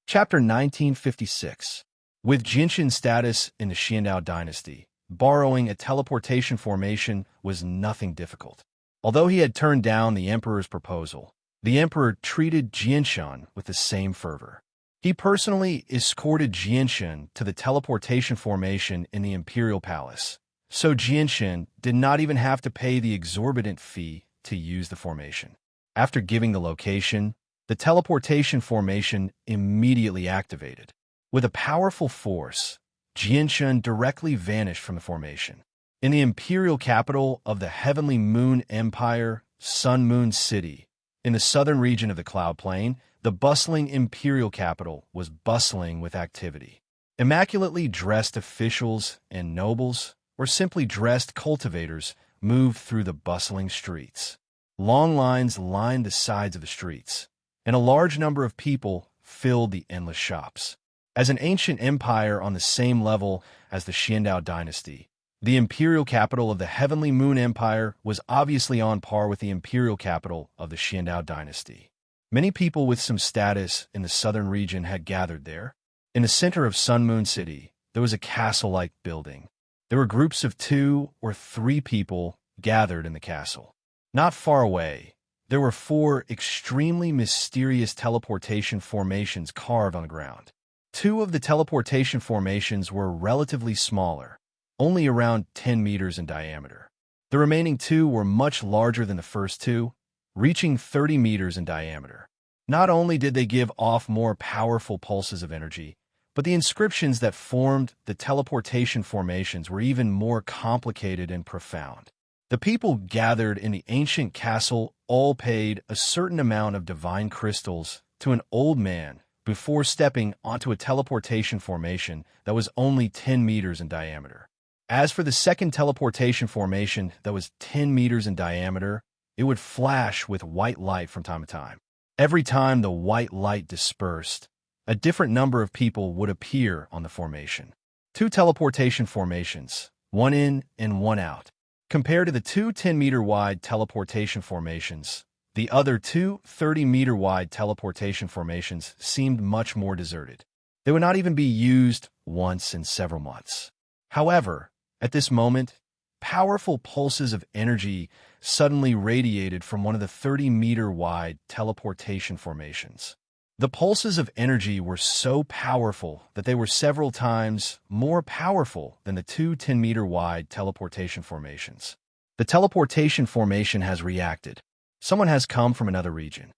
Chapter 1956. With Jinshan's status in the Xiandao dynasty, borrowing a teleportation formation was nothing difficult. Although he had turned down the emperor's proposal, the emperor treated Jianshan with the same fervor. He personally escorted Jianshan to the teleportation formation in the imperial palace, so Jianshan did not even have to pay the exorbitant fee to use the formation. After giving the location, the teleportation formation immediately activated. With a powerful force, Jianshan directly vanished from the formation. In the imperial capital of the Heavenly Moon Empire, Sun Moon City, in the southern region of the Cloud Plain, the bustling imperial capital was bustling with activity. Immaculately dressed officials and nobles, or simply dressed cultivators, moved through the bustling streets. Long lines lined the sides of the streets, and a large number of people filled the endless shops. As an ancient empire on the same level as the Xiandao dynasty, the imperial capital of the Heavenly Moon Empire was obviously on par with the imperial capital of the Xiandao dynasty. Many people with some status in the southern region had gathered there. In the center of Sun Moon City, there was a castle-like building. There were groups of 2 or 3 people gathered in the castle. Not far away, there were 4 extremely mysterious teleportation formations carved on the ground. 2 of the teleportation formations were relatively smaller, only around 10 meters in diameter. The remaining 2 were much larger than the first 2, reaching 30 meters in diameter. Not only did they give off more powerful pulses of energy, but the inscriptions that formed the teleportation formations were even more complicated and profound. The people gathered in the ancient castle all paid a certain amount of divine crystals to an old man before stepping onto a teleportation formation that was only 10 meters in diameter. As for the second teleportation formation that was 10 meters in diameter, it would flash with white light from time to time. Every time the white light dispersed, a different number of people would appear on the formation. 2 teleportation formations, one in and one out. Compared to the 2 10-meter-wide teleportation formations, the other 2 30-meter-wide teleportation formations seemed much more deserted. They would not even be used once in several months. However, at this moment, powerful pulses of energy suddenly radiated from one of the 30-meter-wide teleportation formations. The pulses of energy were so powerful that they were several times more powerful than the 2 10-meter-wide teleportation formations. The teleportation formation has reacted. Someone has come from another region.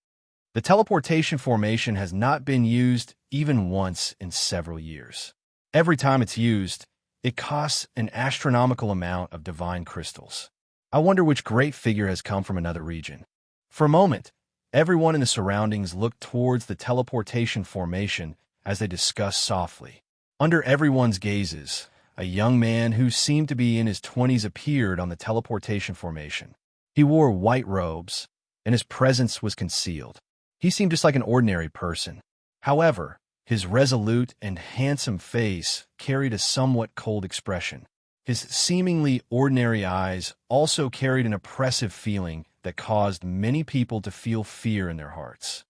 The teleportation formation has not been used even once in several years. Every time it's used, it costs an astronomical amount of divine crystals. I wonder which great figure has come from another region. For a moment, everyone in the surroundings looked towards the teleportation formation as they discussed softly. Under everyone's gazes, a young man who seemed to be in his 20s appeared on the teleportation formation. He wore white robes, and his presence was concealed. He seemed just like an ordinary person. However, his resolute and handsome face carried a somewhat cold expression. His seemingly ordinary eyes also carried an oppressive feeling that caused many people to feel fear in their hearts.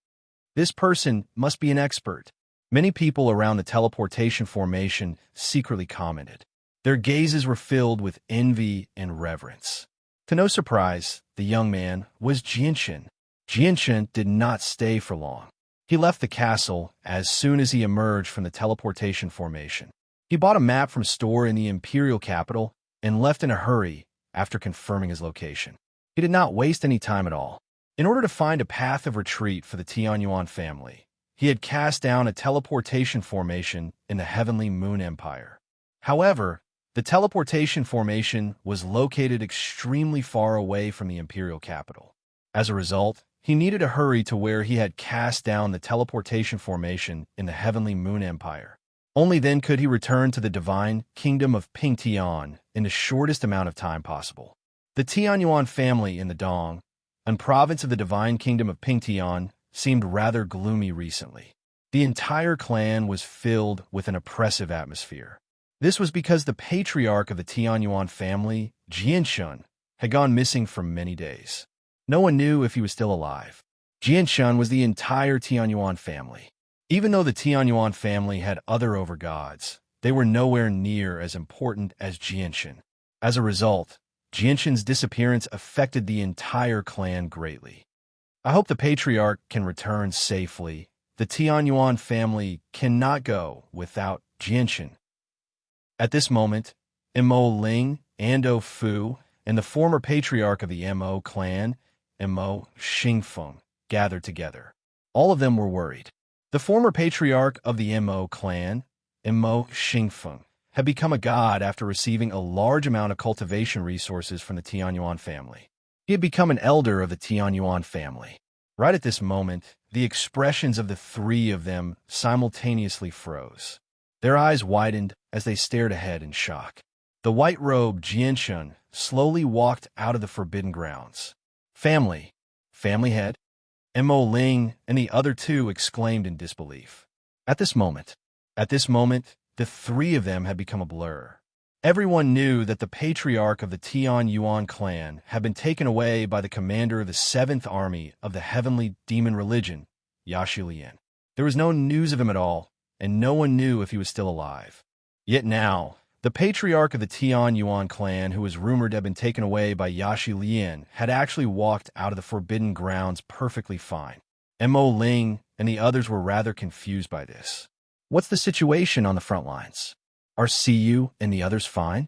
This person must be an expert. Many people around the teleportation formation secretly commented. Their gazes were filled with envy and reverence. To no surprise, the young man was Jianshan. Jianshan did not stay for long. He left the castle as soon as he emerged from the teleportation formation. He bought a map from a store in the imperial capital and left in a hurry after confirming his location. He did not waste any time at all. In order to find a path of retreat for the Tianyuan family, he had cast down a teleportation formation in the heavenly moon empire. However, the teleportation formation was located extremely far away from the imperial capital. As a result, he needed to hurry to where he had cast down the teleportation formation in the heavenly moon empire. Only then could he return to the divine kingdom of Pingtian in the shortest amount of time possible. The Tianyuan family in the Dong, a province of the divine kingdom of Pingtian, seemed rather gloomy recently. The entire clan was filled with an oppressive atmosphere. This was because the patriarch of the Tianyuan family, Jianshun, had gone missing for many days. No one knew if he was still alive. Jianshun was the entire Tianyuan family. Even though the Tianyuan family had other overgods, they were nowhere near as important as Jianshun. As a result, Jianshun's disappearance affected the entire clan greatly. I hope the patriarch can return safely. The Tianyuan family cannot go without Jianshun. At this moment, Mo Ling, Ando Fu, and the former patriarch of the Mo clan, Mo Xingfeng, gathered together. All of them were worried. The former patriarch of the Mo clan, Mo Xingfeng, had become a god after receiving a large amount of cultivation resources from the Tianyuan family. He had become an elder of the Tianyuan family. Right at this moment, the expressions of the three of them simultaneously froze. Their eyes widened as they stared ahead in shock. The white-robed Jianshun slowly walked out of the forbidden grounds. Family head? Mo Ling and the other two exclaimed in disbelief. At this moment, the three of them had become a blur. Everyone knew that the patriarch of the Tianyuan clan had been taken away by the commander of the 7th Army of the Heavenly Demon Religion, Yashi Lian. There was no news of him at all, and no one knew if he was still alive. Yet now, the patriarch of the Tianyuan clan, who was rumored to have been taken away by Yashi Lian, had actually walked out of the forbidden grounds perfectly fine. Mo Ling and the others were rather confused by this. What's the situation on the front lines? Are Siyu and the others fine?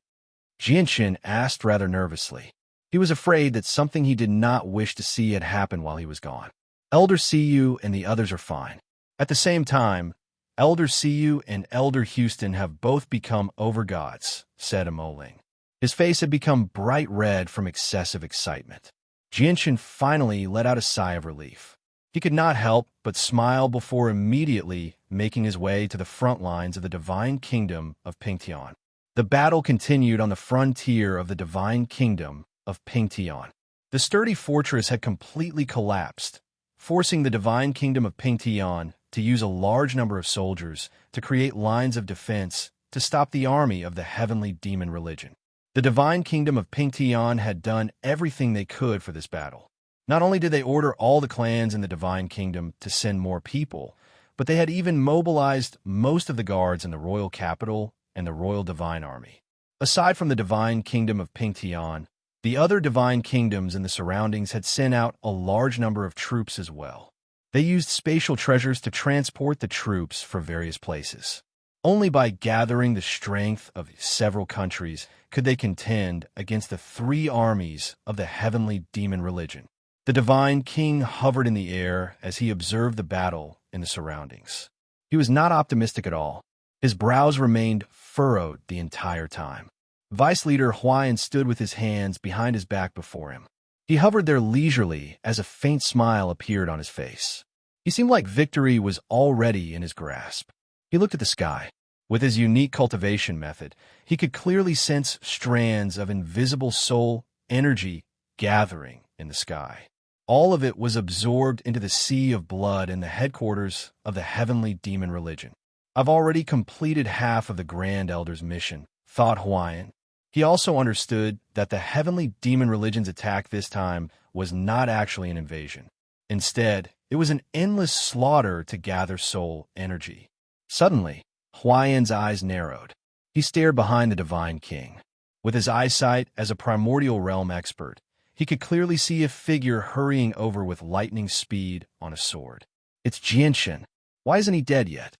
Jianshun asked rather nervously. He was afraid that something he did not wish to see had happened while he was gone. Elder Siyu and the others are fine. At the same time, Elder Siyu and Elder Houston have both become overgods, said Mo Ling. His face had become bright red from excessive excitement. Jianshun finally let out a sigh of relief. He could not help but smile before immediately making his way to the front lines of the divine kingdom of Pingtian. The battle continued on the frontier of the divine kingdom of Pingtian. The sturdy fortress had completely collapsed, forcing the divine kingdom of Pingtian to use a large number of soldiers to create lines of defense to stop the army of the heavenly demon religion. The divine kingdom of Pingtian had done everything they could for this battle. Not only did they order all the clans in the divine kingdom to send more people, but they had even mobilized most of the guards in the royal capital and the royal divine army. Aside from the divine kingdom of Pingtian, the other divine kingdoms in the surroundings had sent out a large number of troops as well. They used spatial treasures to transport the troops for various places. Only by gathering the strength of several countries could they contend against the three armies of the heavenly demon religion. The divine king hovered in the air as he observed the battle in the surroundings. He was not optimistic at all. His brows remained furrowed the entire time. Vice leader Huayan stood with his hands behind his back before him. He hovered there leisurely as a faint smile appeared on his face. He seemed like victory was already in his grasp. He looked at the sky. With his unique cultivation method, he could clearly sense strands of invisible soul energy gathering in the sky. All of it was absorbed into the sea of blood in the headquarters of the heavenly demon religion. I've already completed half of the Grand Elder's mission, thought Huayan. He also understood that the heavenly demon religion's attack this time was not actually an invasion. Instead, it was an endless slaughter to gather soul energy. Suddenly, Huayan's eyes narrowed. He stared behind the divine king. With his eyesight as a primordial realm expert, he could clearly see a figure hurrying over with lightning speed on a sword. It's Jianshun. Why isn't he dead yet?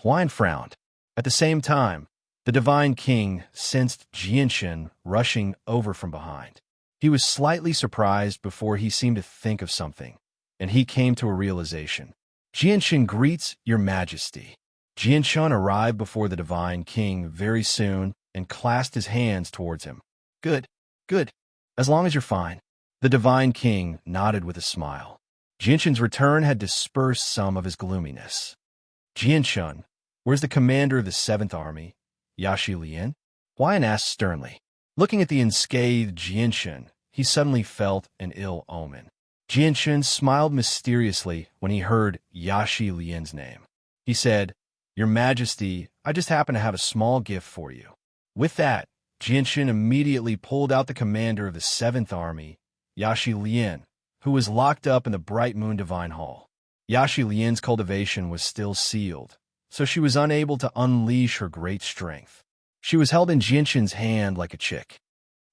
Huayan frowned. At the same time, the divine king sensed Jianshun rushing over from behind. He was slightly surprised before he seemed to think of something, and he came to a realization. Jianshan greets your majesty. Jianshan arrived before the divine king very soon and clasped his hands towards him. Good, good, as long as you're fine. The divine king nodded with a smile. Jianshan's return had dispersed some of his gloominess. Jianshan, where's the commander of the 7th Army? Yashi Lian? Huayan asked sternly. Looking at the unscathed Jianshan, he suddenly felt an ill omen. Jianshan smiled mysteriously when he heard Yashi Lian's name. He said, Your Majesty, I just happen to have a small gift for you. With that, Jianshan immediately pulled out the commander of the 7th Army, Yashi Lian, who was locked up in the Bright Moon Divine Hall. Yashi Lian's cultivation was still sealed, so she was unable to unleash her great strength. She was held in Jianshan's hand like a chick.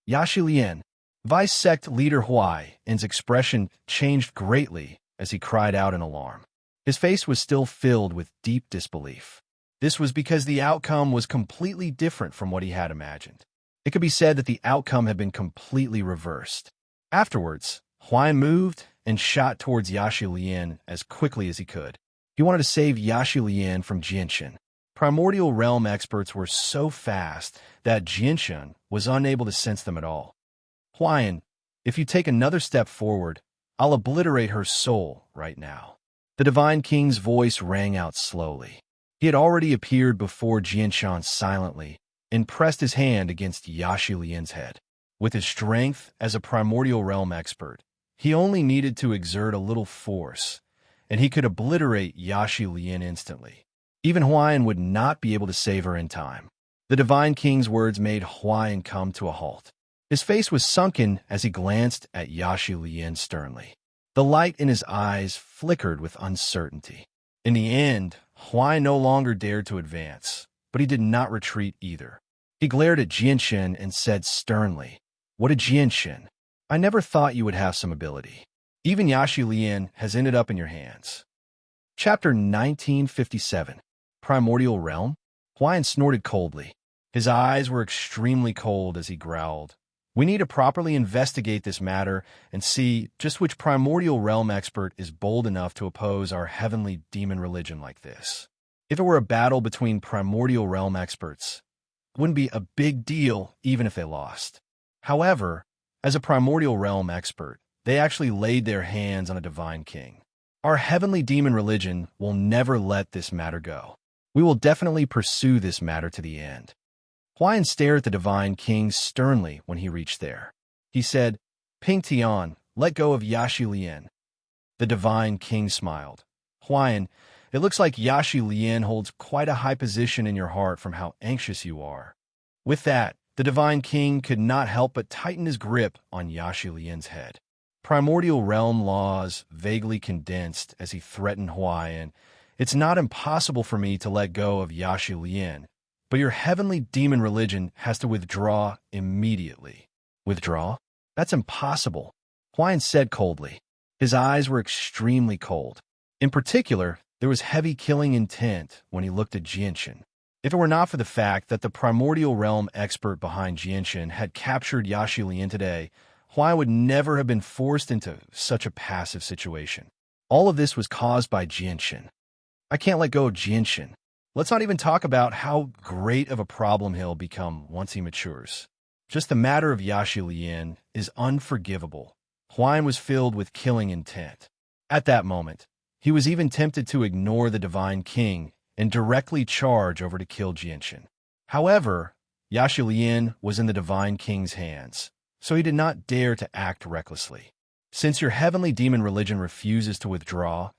Yashi Lian, Vice Sect Leader Huai's expression changed greatly as he cried out in alarm. His face was still filled with deep disbelief. This was because the outcome was completely different from what he had imagined. It could be said that the outcome had been completely reversed. Afterwards, Huai moved and shot towards Yashi Lian as quickly as he could. He wanted to save Yashi Lian from Jianshan. Primordial realm experts were so fast that Jianshan was unable to sense them at all. Huayan, if you take another step forward, I'll obliterate her soul right now. The Divine King's voice rang out slowly. He had already appeared before Jianshan silently and pressed his hand against Yashi Lian's head. With his strength as a primordial realm expert, he only needed to exert a little force, and he could obliterate Yashi Lian instantly. Even Huayan would not be able to save her in time. The Divine King's words made Huayan come to a halt. His face was sunken as he glanced at Yashi Lian sternly. The light in his eyes flickered with uncertainty. In the end, Huayan no longer dared to advance, but he did not retreat either. He glared at Jianshan and said sternly, What a Jianshan! I never thought you would have some ability. Even Yashi Lian has ended up in your hands. Chapter 1957. Primordial Realm? Huayan snorted coldly. His eyes were extremely cold as he growled. We need to properly investigate this matter and see just which primordial realm expert is bold enough to oppose our heavenly demon religion like this. If it were a battle between primordial realm experts, it wouldn't be a big deal even if they lost. However, as a primordial realm expert, they actually laid their hands on a divine king. Our heavenly demon religion will never let this matter go. We will definitely pursue this matter to the end. Huayan stared at the divine king sternly when he reached there. He said, Ping Tian, let go of Yashi Lian. The divine king smiled. Huayan, it looks like Yashi Lian holds quite a high position in your heart from how anxious you are. With that, the divine king could not help but tighten his grip on Yashi Lian's head. Primordial realm laws vaguely condensed as he threatened Huayan. It's not impossible for me to let go of Yashi Lian, but your heavenly demon religion has to withdraw immediately. Withdraw? That's impossible, Huayan said coldly. His eyes were extremely cold. In particular, there was heavy killing intent when he looked at Jianshan. If it were not for the fact that the primordial realm expert behind Jianshan had captured Yashi Lian today, Huayan would never have been forced into such a passive situation. All of this was caused by Jianshan. I can't let go of Jianshan. Let's not even talk about how great of a problem he'll become once he matures. Just the matter of Yashi Lian is unforgivable. Huayan was filled with killing intent. At that moment, he was even tempted to ignore the Divine King and directly charge over to kill Jianshan. However, Yashi Lian was in the Divine King's hands, so he did not dare to act recklessly. Since your heavenly demon religion refuses to withdraw,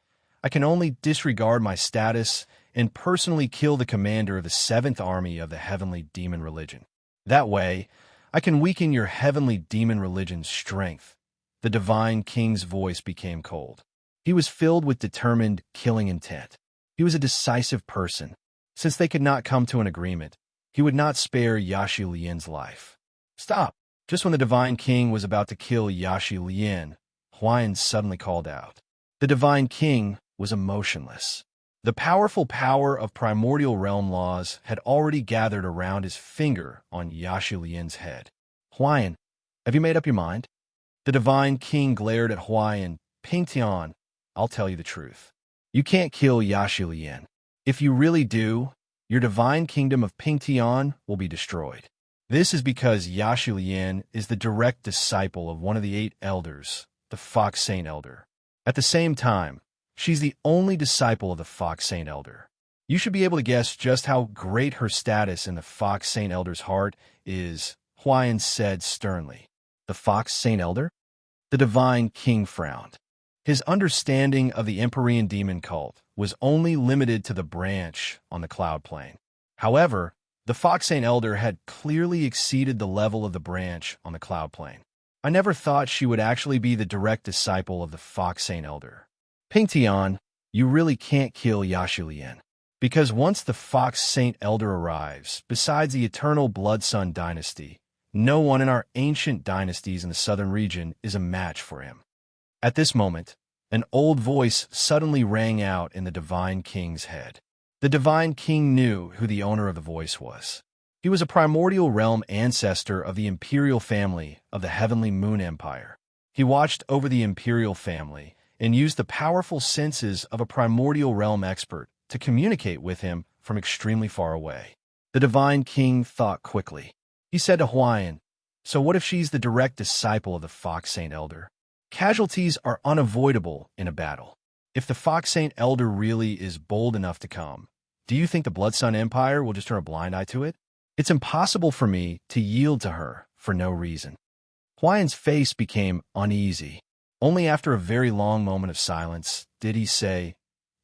I can only disregard my status and personally kill the commander of the 7th Army of the heavenly demon religion. That way, I can weaken your heavenly demon religion's strength. The Divine King's voice became cold. He was filled with determined killing intent. He was a decisive person. Since they could not come to an agreement, he would not spare Yashi Lian's life. Stop! Just when the Divine King was about to kill Yashi Lian, Huayan suddenly called out. The Divine King was emotionless. The powerful power of primordial realm laws had already gathered around his finger on Yashi Lian's head. Huayan, have you made up your mind? The divine king glared at Huayan. Pingtian, I'll tell you the truth. You can't kill Yashi Lian. If you really do, your divine kingdom of Pingtian will be destroyed. This is because Yashi Lian is the direct disciple of one of the 8 elders, the Fox Saint Elder. At the same time, she's the only disciple of the Fox Saint Elder. You should be able to guess just how great her status in the Fox Saint Elder's heart is, Huayan said sternly. The Fox Saint Elder? The divine king frowned. His understanding of the Empyrean demon cult was only limited to the branch on the cloud plane. However, the Fox Saint Elder had clearly exceeded the level of the branch on the cloud plane. I never thought she would actually be the direct disciple of the Fox Saint Elder. Pingtian, you really can't kill Yashi Lian. Because once the Fox Saint Elder arrives, besides the eternal Blood Sun dynasty, no one in our ancient dynasties in the southern region is a match for him. At this moment, an old voice suddenly rang out in the divine king's head. The divine king knew who the owner of the voice was. He was a primordial realm ancestor of the imperial family of the Heavenly Moon Empire. He watched over the imperial family and used the powerful senses of a primordial realm expert to communicate with him from extremely far away. The divine king thought quickly. He said to Huayan, "So what if she's the direct disciple of the Fox Saint Elder? Casualties are unavoidable in a battle. If the Fox Saint Elder really is bold enough to come, do you think the Blood Sun Empire will just turn a blind eye to it? It's impossible for me to yield to her for no reason." Huayan's face became uneasy. Only after a very long moment of silence did he say,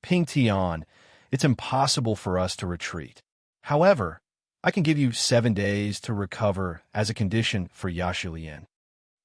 "Pingtian, it's impossible for us to retreat. However, I can give you 7 days to recover as a condition for Yashi Lian."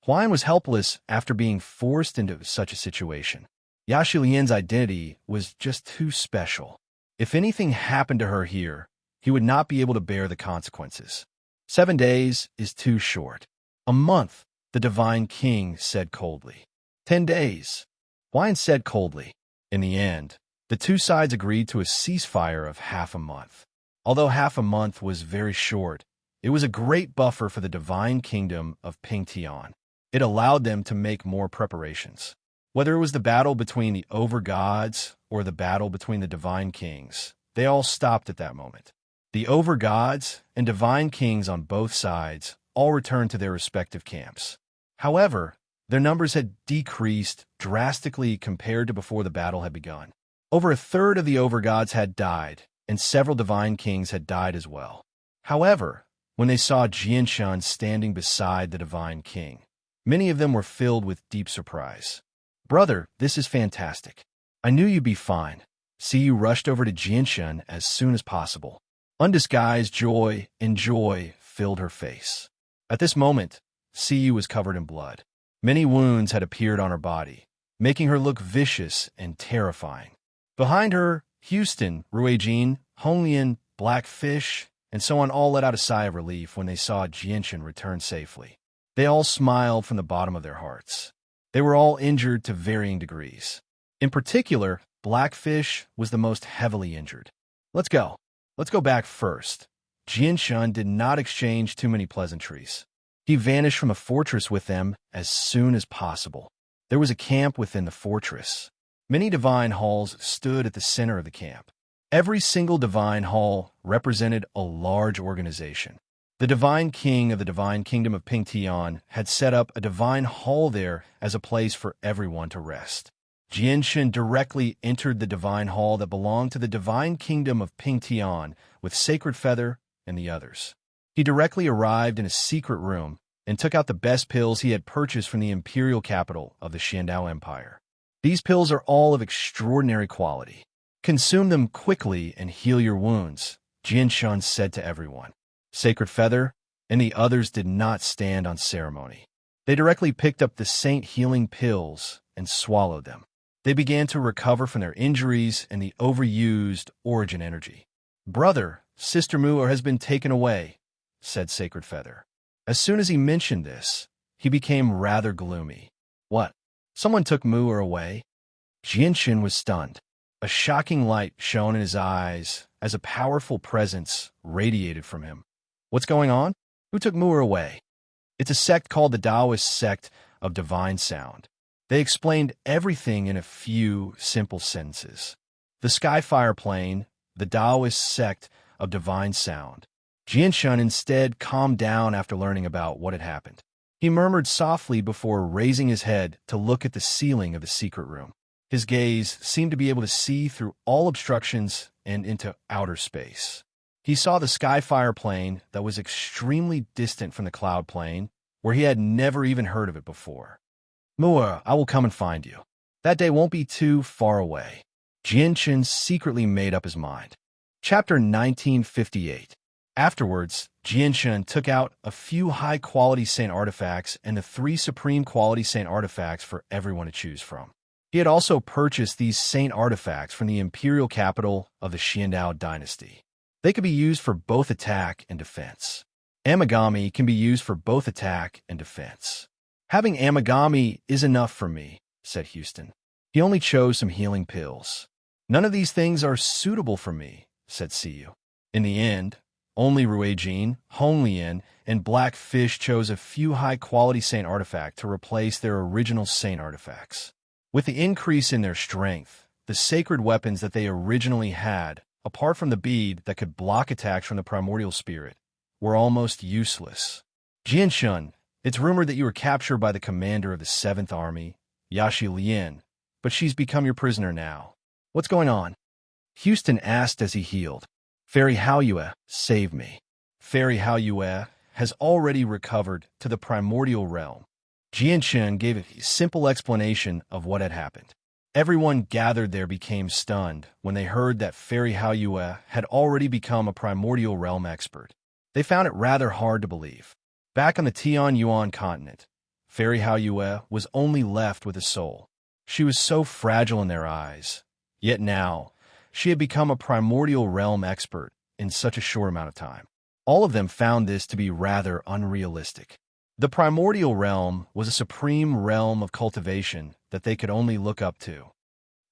Huayan was helpless after being forced into such a situation. Yashi Lian's identity was just too special. If anything happened to her here, he would not be able to bear the consequences. 7 days is too short. A month, the divine king said coldly. 10 days, Huayan said coldly. In the end, the two sides agreed to a ceasefire of half a month. Although half a month was very short, it was a great buffer for the divine kingdom of Pingtian. It allowed them to make more preparations. Whether it was the battle between the over-gods or the battle between the divine kings, they all stopped at that moment. The over-gods and divine kings on both sides all returned to their respective camps. However, their numbers had decreased drastically compared to before the battle had begun. Over a third of the over-gods had died, and several divine kings had died as well. However, when they saw Jianshan standing beside the divine king, many of them were filled with deep surprise. "Brother, this is fantastic. I knew you'd be fine." Siyu rushed over to Jianshan as soon as possible. Undisguised joy and joy filled her face. At this moment, Siyu was covered in blood. Many wounds had appeared on her body, making her look vicious and terrifying. Behind her, Houston, Ruijin, Honglian, Blackfish, and so on all let out a sigh of relief when they saw Jianshan return safely. They all smiled from the bottom of their hearts. They were all injured to varying degrees. In particular, Blackfish was the most heavily injured. Let's go back first." Jianshan did not exchange too many pleasantries. He vanished from a fortress with them as soon as possible. There was a camp within the fortress. Many divine halls stood at the center of the camp. Every single divine hall represented a large organization. The divine king of the divine kingdom of Pingtian had set up a divine hall there as a place for everyone to rest. Jianshan directly entered the divine hall that belonged to the divine kingdom of Pingtian with Sacred Feather and the others. He directly arrived in a secret room and took out the best pills he had purchased from the imperial capital of the Shandao Empire. These pills are all of extraordinary quality. "Consume them quickly and heal your wounds," Jianshan said to everyone. Sacred Feather and the others did not stand on ceremony. They directly picked up the saint healing pills and swallowed them. They began to recover from their injuries and the overused origin energy. "Brother, Sister Mu'er has been taken away," said Sacred Feather. As soon as he mentioned this, he became rather gloomy. "What? Someone took Mu'er away?" Jianshan was stunned. A shocking light shone in his eyes as a powerful presence radiated from him. "What's going on? Who took Mu'er away?" "It's a sect called the Taoist sect of divine sound. They explained everything in a few simple sentences. The Skyfire Plane, the Taoist sect of divine sound. Jianshun instead calmed down after learning about what had happened. He murmured softly before raising his head to look at the ceiling of the secret room. His gaze seemed to be able to see through all obstructions and into outer space. He saw the Skyfire Plane that was extremely distant from the Cloud Plane, where he had never even heard of it before. Mu'er, I will come and find you. That day won't be too far away. Jianshun secretly made up his mind. Chapter 1958. Afterwards, Jianshun took out a few high-quality saint artifacts and the 3 supreme quality saint artifacts for everyone to choose from. He had also purchased these saint artifacts from the imperial capital of the Xiandao dynasty. They could be used for both attack and defense. Amagami can be used for both attack and defense. Having Amagami is enough for me, said Houston. He only chose some healing pills. None of these things are suitable for me, said Siyu. In the end, only Ruijin, Honglian, and Blackfish chose a few high-quality saint artifacts to replace their original saint artifacts. With the increase in their strength, the sacred weapons that they originally had, apart from the bead that could block attacks from the primordial spirit, were almost useless. Jianshun, it's rumored that you were captured by the commander of the 7th Army, Yashi Lian, but she's become your prisoner now. What's going on? Houston asked as he healed. Fairy Haoyue, save me. Fairy Haoyue has already recovered to the primordial realm. Jianshun gave a simple explanation of what had happened. Everyone gathered there became stunned when they heard that Fairy Haoyue had already become a primordial realm expert. They found it rather hard to believe. Back on the Tianyuan continent, Fairy Haoyue was only left with a soul. She was so fragile in their eyes. Yet now, she had become a primordial realm expert in such a short amount of time. All of them found this to be rather unrealistic. The primordial realm was a supreme realm of cultivation that they could only look up to.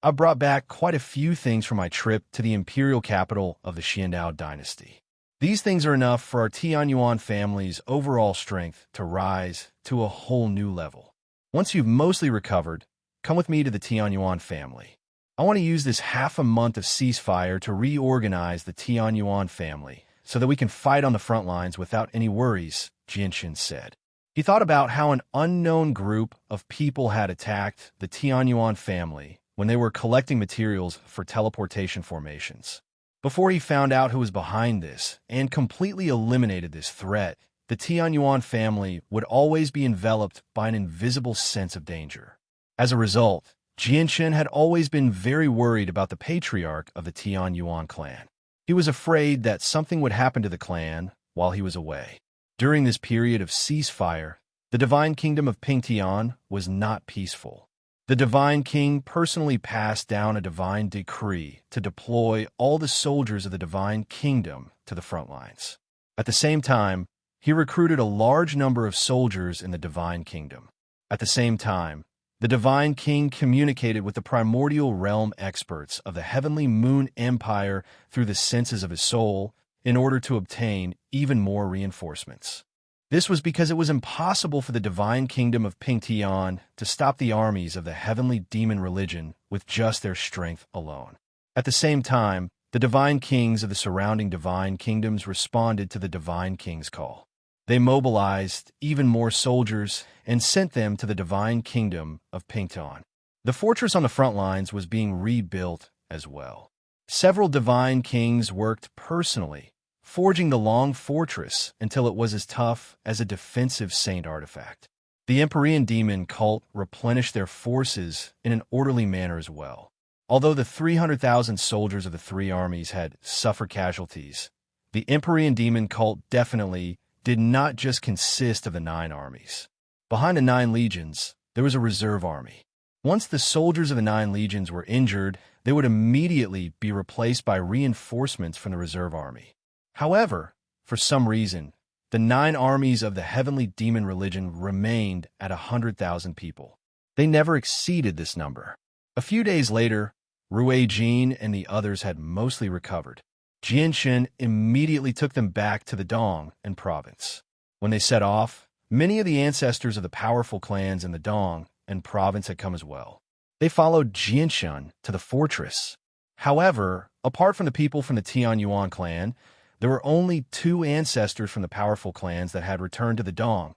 I brought back quite a few things from my trip to the imperial capital of the Xiandao dynasty. These things are enough for our Tianyuan family's overall strength to rise to a whole new level. Once you've mostly recovered, come with me to the Tianyuan family. I want to use this half a month of ceasefire to reorganize the Tianyuan family so that we can fight on the front lines without any worries, Jianshun said. He thought about how an unknown group of people had attacked the Tianyuan family when they were collecting materials for teleportation formations. Before he found out who was behind this and completely eliminated this threat, the Tianyuan family would always be enveloped by an invisible sense of danger. As a result, Jianshun had always been very worried about the patriarch of the Tianyuan clan. He was afraid that something would happen to the clan while he was away. During this period of ceasefire, the divine kingdom of Pingtian was not peaceful. The divine king personally passed down a divine decree to deploy all the soldiers of the divine kingdom to the front lines. At the same time, he recruited a large number of soldiers in the divine kingdom. At the same time, the divine king communicated with the primordial realm experts of the heavenly moon empire through the senses of his soul in order to obtain even more reinforcements. This was because it was impossible for the divine kingdom of Pingtian to stop the armies of the heavenly demon religion with just their strength alone. At the same time, the divine kings of the surrounding divine kingdoms responded to the divine king's call. They mobilized even more soldiers and sent them to the divine kingdom of Pingtian. The fortress on the front lines was being rebuilt as well. Several divine kings worked personally, forging the long fortress until it was as tough as a defensive saint artifact. The Empyrean demon cult replenished their forces in an orderly manner as well. Although the 300,000 soldiers of the 3 armies had suffered casualties, the Empyrean demon cult definitely did not just consist of the 9 armies. Behind the 9 legions, there was a reserve army. Once the soldiers of the 9 legions were injured, they would immediately be replaced by reinforcements from the reserve army. However, for some reason, the 9 armies of the heavenly demon religion remained at 100,000 people. They never exceeded this number. A few days later, Ruijin and the others had mostly recovered. Jianshun immediately took them back to the Dong and province. When they set off, Many of the ancestors of the powerful clans in the Dong and province had come as well. They followed Jianshun to the fortress. However, apart from the people from the Tianyuan clan, there were only 2 ancestors from the powerful clans that had returned to the Dong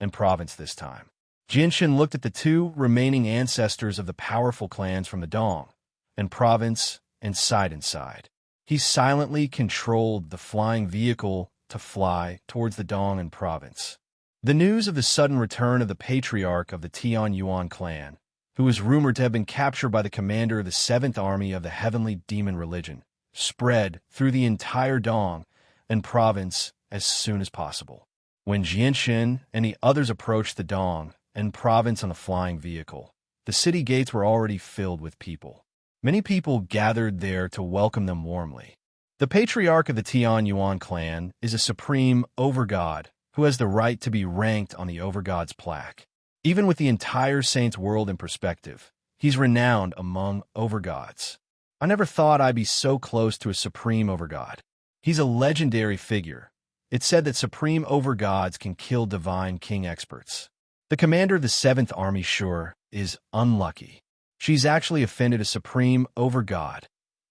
and province this time. Jianshun looked at the 2 remaining ancestors of the powerful clans from the Dong and province and sighed inside. He silently controlled the flying vehicle to fly towards the Dong and province. The news of the sudden return of the patriarch of the Tianyuan clan, who was rumored to have been captured by the commander of the 7th Army of the Heavenly Demon Religion, spread through the entire Dong and province as soon as possible. When Jianshun and the others approached the Dong and province on a flying vehicle, the city gates were already filled with people. Many people gathered there to welcome them warmly. The patriarch of the Tianyuan clan is a supreme overgod who has the right to be ranked on the overgod's plaque. Even with the entire saints' world in perspective, he's renowned among overgods. I never thought I'd be so close to a supreme overgod. He's a legendary figure. It's said that supreme overgods can kill divine king experts. The commander of the 7th Army sure is unlucky. She's actually offended a supreme overgod.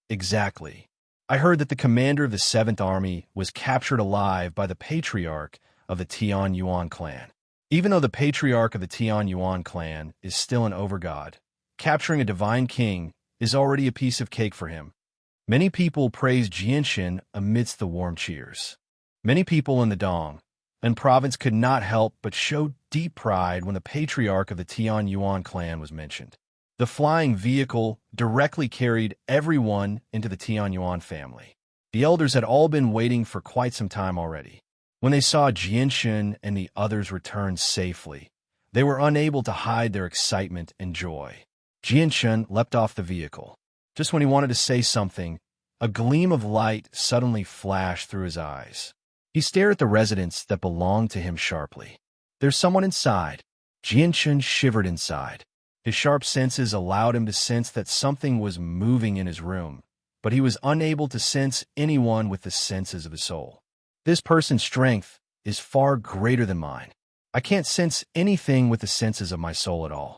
Exactly. I heard that the commander of the 7th Army was captured alive by the patriarch of the Tianyuan clan. Even though the patriarch of the Tianyuan clan is still an overgod, capturing a divine king is already a piece of cake for him. Many people praised Jianshun amidst the warm cheers. Many people in the Dong and province could not help but show deep pride when the patriarch of the Tianyuan clan was mentioned. The flying vehicle directly carried everyone into the Tianyuan family. The elders had all been waiting for quite some time already. When they saw Jianshun and the others return safely, they were unable to hide their excitement and joy. Jianshun leapt off the vehicle. Just when he wanted to say something, a gleam of light suddenly flashed through his eyes. He stared at the residence that belonged to him sharply. There's someone inside. Jianshun shivered inside. His sharp senses allowed him to sense that something was moving in his room, but he was unable to sense anyone with the senses of his soul. This person's strength is far greater than mine. I can't sense anything with the senses of my soul at all.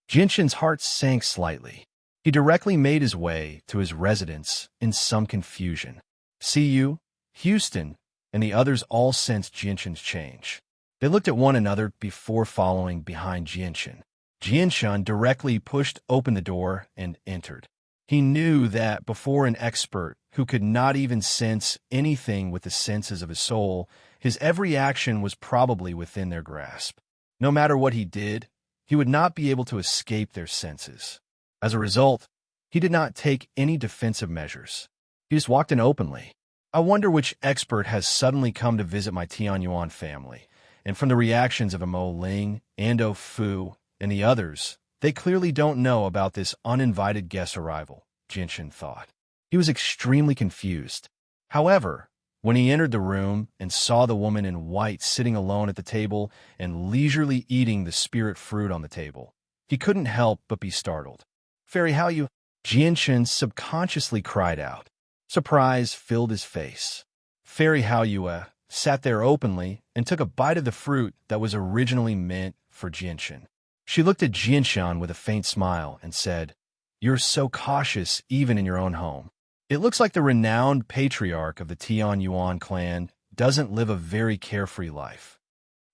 Jianshun's heart sank slightly. He directly made his way to his residence in some confusion. See you, Houston, and the others all sensed Jianshun's change. They looked at one another before following behind Jianshun. Jianshun directly pushed open the door and entered. He knew that before an expert who could not even sense anything with the senses of his soul, his every action was probably within their grasp. No matter what he did, he would not be able to escape their senses. As a result, he did not take any defensive measures. He just walked in openly. I wonder which expert has suddenly come to visit my Tianyuan family, and from the reactions of Mo Ling, Ando Fu, and the others, they clearly don't know about this uninvited guest arrival, Jianshun thought. He was extremely confused. However, when he entered the room and saw the woman in white sitting alone at the table and leisurely eating the spirit fruit on the table, he couldn't help but be startled. Fairy, how you? Jianshun subconsciously cried out. Surprise filled his face. Fairy Hao Yue sat there openly and took a bite of the fruit that was originally meant for Jianshun. She looked at Jianshun with a faint smile and said, You're so cautious even in your own home. It looks like the renowned patriarch of the Tianyuan clan doesn't live a very carefree life.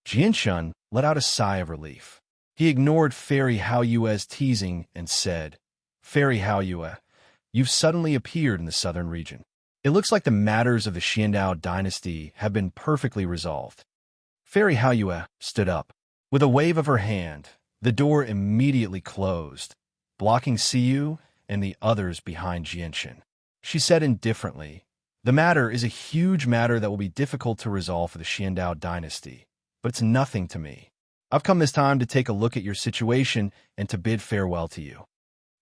Jianshun let out a sigh of relief. He ignored Fairy Hao Yue's teasing and said, Fairy Hao Yue, you've suddenly appeared in the southern region. It looks like the matters of the Xiandao dynasty have been perfectly resolved. Fairy Hao Yue stood up. With a wave of her hand, the door immediately closed, blocking Siyu and the others behind Jianshun. She said indifferently, The matter is a huge matter that will be difficult to resolve for the Xiandao dynasty, but it's nothing to me. I've come this time to take a look at your situation and to bid farewell to you.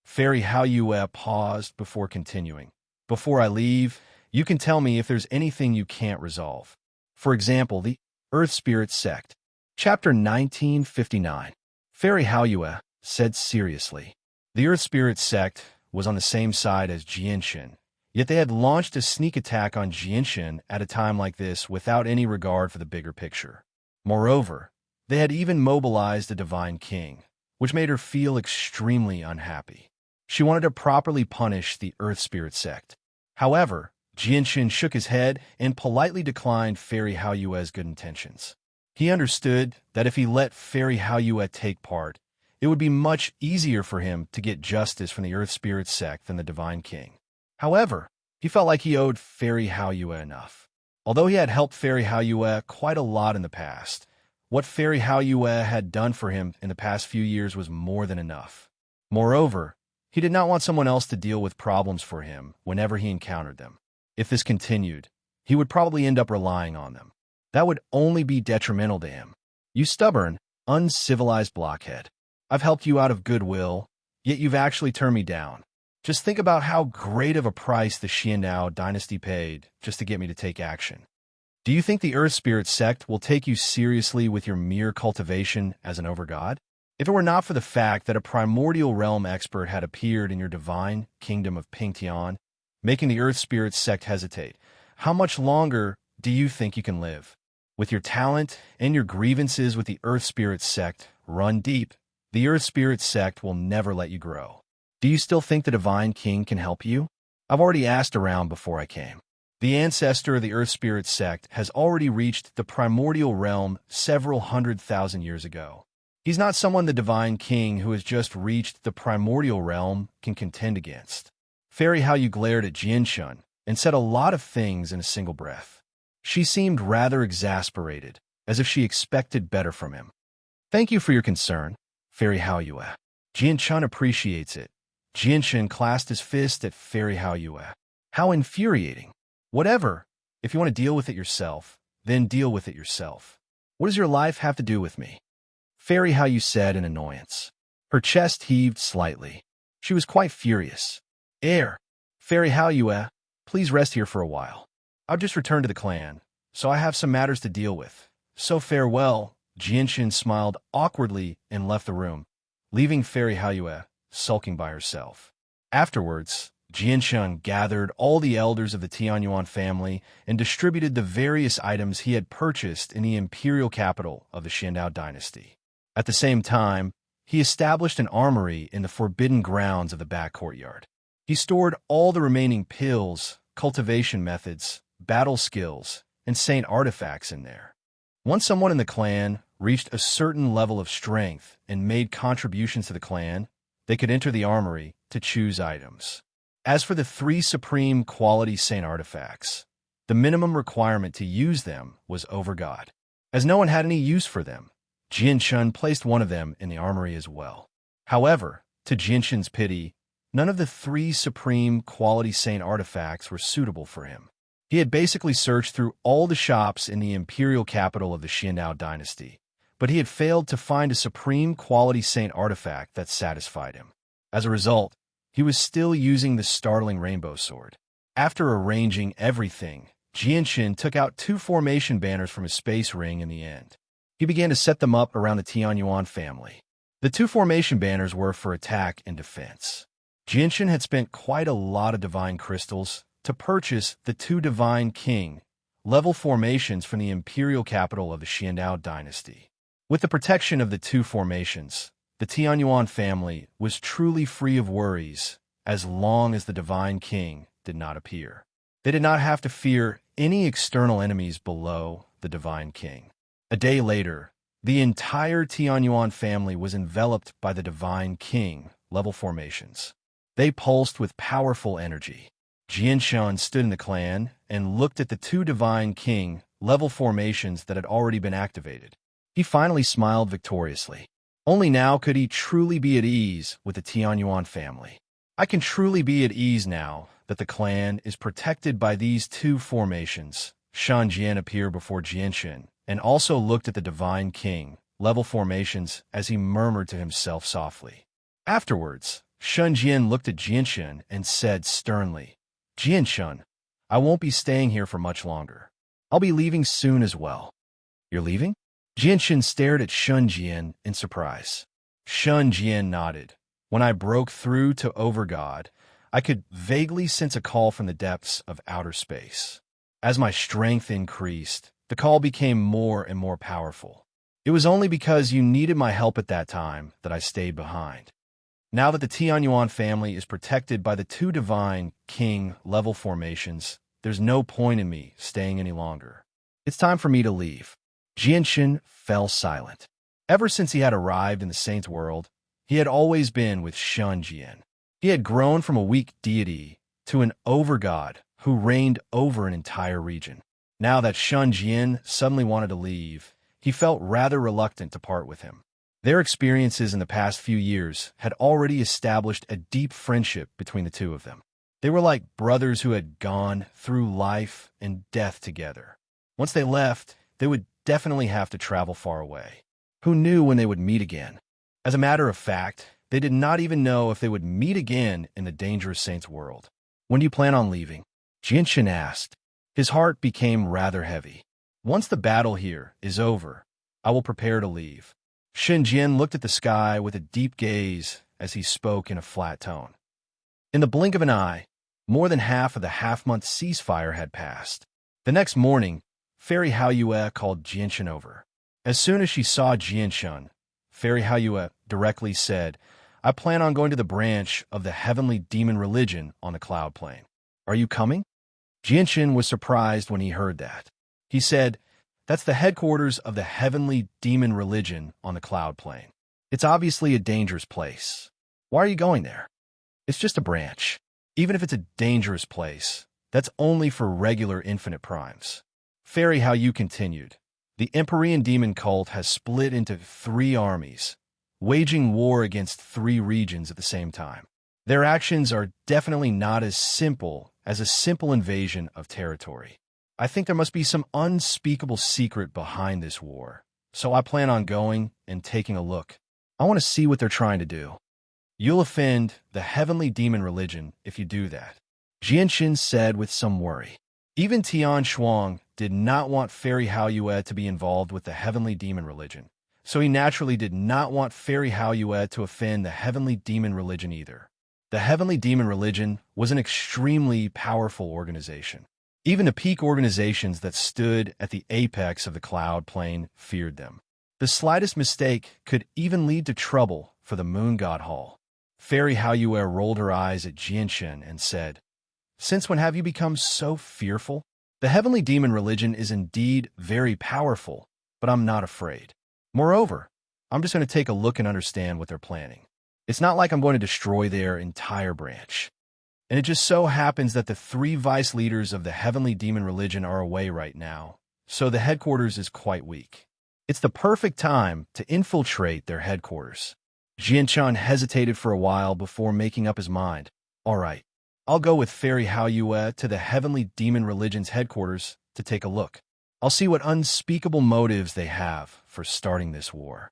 Fairy Hao Yue paused before continuing. Before I leave, you can tell me if there's anything you can't resolve. For example, the Earth Spirit Sect. Chapter 1959. Fairy Hao Yue said seriously. The Earth Spirit Sect was on the same side as Jianshun, yet they had launched a sneak attack on Jianshun at a time like this without any regard for the bigger picture. Moreover, They had even mobilized a divine king, which made her feel extremely unhappy. She wanted to properly punish the Earth Spirit sect. However, Jianshin shook his head and politely declined Fairy Haoyue's good intentions. He understood that if he let Fairy Haoyue take part, it would be much easier for him to get justice from the Earth Spirit sect than the Divine King. However, he felt like he owed Fairy Haoyue enough. Although he had helped Fairy Haoyue quite a lot in the past, what Fairy Haoyue had done for him in the past few years was more than enough. Moreover, he did not want someone else to deal with problems for him whenever he encountered them. If this continued, he would probably end up relying on them. That would only be detrimental to him. You stubborn, uncivilized blockhead. I've helped you out of goodwill, yet you've actually turned me down. Just think about how great of a price the Xiandao dynasty paid just to get me to take action. Do you think the Earth Spirit sect will take you seriously with your mere cultivation as an overgod? If it were not for the fact that a primordial realm expert had appeared in your divine kingdom of Pingtian, making the Earth Spirit sect hesitate, how much longer do you think you can live? With your talent and your grievances with the Earth Spirit sect run deep, the Earth Spirit sect will never let you grow. Do you still think the Divine King can help you? I've already asked around before I came. The ancestor of the Earth Spirit sect has already reached the primordial realm several 100,000 years ago. He's not someone the Divine King who has just reached the primordial realm can contend against. Fairy Haoyue glared at Jianshun and said a lot of things in a single breath. She seemed rather exasperated, as if she expected better from him. Thank you for your concern, Fairy Haoyue. Jianshun appreciates it. Jianshin clasped his fist at Fairy Haoyue. How infuriating. Whatever. If you want to deal with it yourself, then deal with it yourself. What does your life have to do with me? Fairy Haoyue said in annoyance. Her chest heaved slightly. She was quite furious. Fairy Haoyue, please rest here for a while. I'll just return to the clan, so I have some matters to deal with. So farewell. Jianshin smiled awkwardly and left the room, leaving Fairy Haoyue sulking by herself. Afterwards, Jianshin gathered all the elders of the Tianyuan family and distributed the various items he had purchased in the imperial capital of the Xiandao dynasty. At the same time, he established an armory in the forbidden grounds of the back courtyard. He stored all the remaining pills, cultivation methods, battle skills, and saint artifacts in there. Once someone in the clan reached a certain level of strength and made contributions to the clan, they could enter the armory to choose items. As for the 3 supreme quality saint artifacts, the minimum requirement to use them was overgod. As no one had any use for them, Jianshun placed one of them in the armory as well. However, to Jianshin's pity, none of the 3 supreme quality saint artifacts were suitable for him. He had basically searched through all the shops in the imperial capital of the Xiandao dynasty, but he had failed to find a supreme quality saint artifact that satisfied him. As a result, he was still using the startling rainbow sword. After arranging everything, Jianshin took out 2 formation banners from his space ring in the end. He began to set them up around the Tianyuan family. The 2 formation banners were for attack and defense. Jianshin had spent quite a lot of divine crystals to purchase the 2 Divine King level formations from the imperial capital of the Xiandao dynasty. With the protection of the 2 formations, the Tianyuan family was truly free of worries as long as the Divine King did not appear. They did not have to fear any external enemies below the Divine King. A day later, the entire Tianyuan family was enveloped by the Divine King level formations. They pulsed with powerful energy. Jianshan stood in the clan and looked at the 2 Divine King level formations that had already been activated. He finally smiled victoriously. Only now could he truly be at ease with the Tianyuan family. I can truly be at ease now that the clan is protected by these 2 formations. Shan Jian appeared before Jianshin and also looked at the Divine King level formations as he murmured to himself softly. Afterwards, Shan Jian looked at Jianshin and said sternly, Jianshin, I won't be staying here for much longer. I'll be leaving soon as well. You're leaving? Jianshin stared at Shun Jian in surprise. Shun Jian nodded. When I broke through to Overgod, I could vaguely sense a call from the depths of outer space. As my strength increased, the call became more and more powerful. It was only because you needed my help at that time that I stayed behind. Now that the Tianyuan family is protected by the two divine king-level formations, there's no point in me staying any longer. It's time for me to leave." Jianshin fell silent. Ever since he had arrived in the Saint's world, he had always been with Shun Jian. He had grown from a weak deity to an overgod who reigned over an entire region. Now that Shun Jian suddenly wanted to leave, he felt rather reluctant to part with him. Their experiences in the past few years had already established a deep friendship between the two of them. They were like brothers who had gone through life and death together. Once they left, they would definitely have to travel far away. Who knew when they would meet again? As a matter of fact, they did not even know if they would meet again in the Dangerous Saint's world. "When do you plan on leaving?" Jianshin asked. His heart became rather heavy. "Once the battle here is over, I will prepare to leave." Shen Jian looked at the sky with a deep gaze as he spoke in a flat tone. In the blink of an eye, more than half of the half-month ceasefire had passed. The next morning, Fairy Haoyue called Jianshin over. As soon as she saw Jianshin, Fairy Haoyue directly said, "I plan on going to the branch of the heavenly demon religion on the cloud plane. Are you coming?" Jianshin was surprised when he heard that. He said, "That's the headquarters of the heavenly demon religion on the cloud plane. It's obviously a dangerous place. Why are you going there?" "It's just a branch. Even if it's a dangerous place, that's only for regular infinite primes." Fairy Haoyue continued, "The Empyrean demon cult has split into 3 armies, waging war against 3 regions at the same time. Their actions are definitely not as simple as a simple invasion of territory. I think there must be some unspeakable secret behind this war, so I plan on going and taking a look. I want to see what they're trying to do. You'll offend the heavenly demon religion if you do that," Jianshin said with some worry. Even Tian Shuang did not want Fairy Haoyue to be involved with the heavenly demon religion, so he naturally did not want Fairy Haoyue to offend the heavenly demon religion either. The heavenly demon religion was an extremely powerful organization. Even the peak organizations that stood at the apex of the cloud plane feared them. The slightest mistake could even lead to trouble for the Moon God Hall. Fairy Haoyue rolled her eyes at Jianshin and said, "Since when have you become so fearful? The heavenly demon religion is indeed very powerful, but I'm not afraid. Moreover, I'm just going to take a look and understand what they're planning. It's not like I'm going to destroy their entire branch. And it just so happens that the 3 vice leaders of the heavenly demon religion are away right now, so the headquarters is quite weak. It's the perfect time to infiltrate their headquarters." Jianshan hesitated for a while before making up his mind. "All right, I'll go with Fairy Haoyue to the heavenly demon religion's headquarters to take a look. I'll see what unspeakable motives they have for starting this war."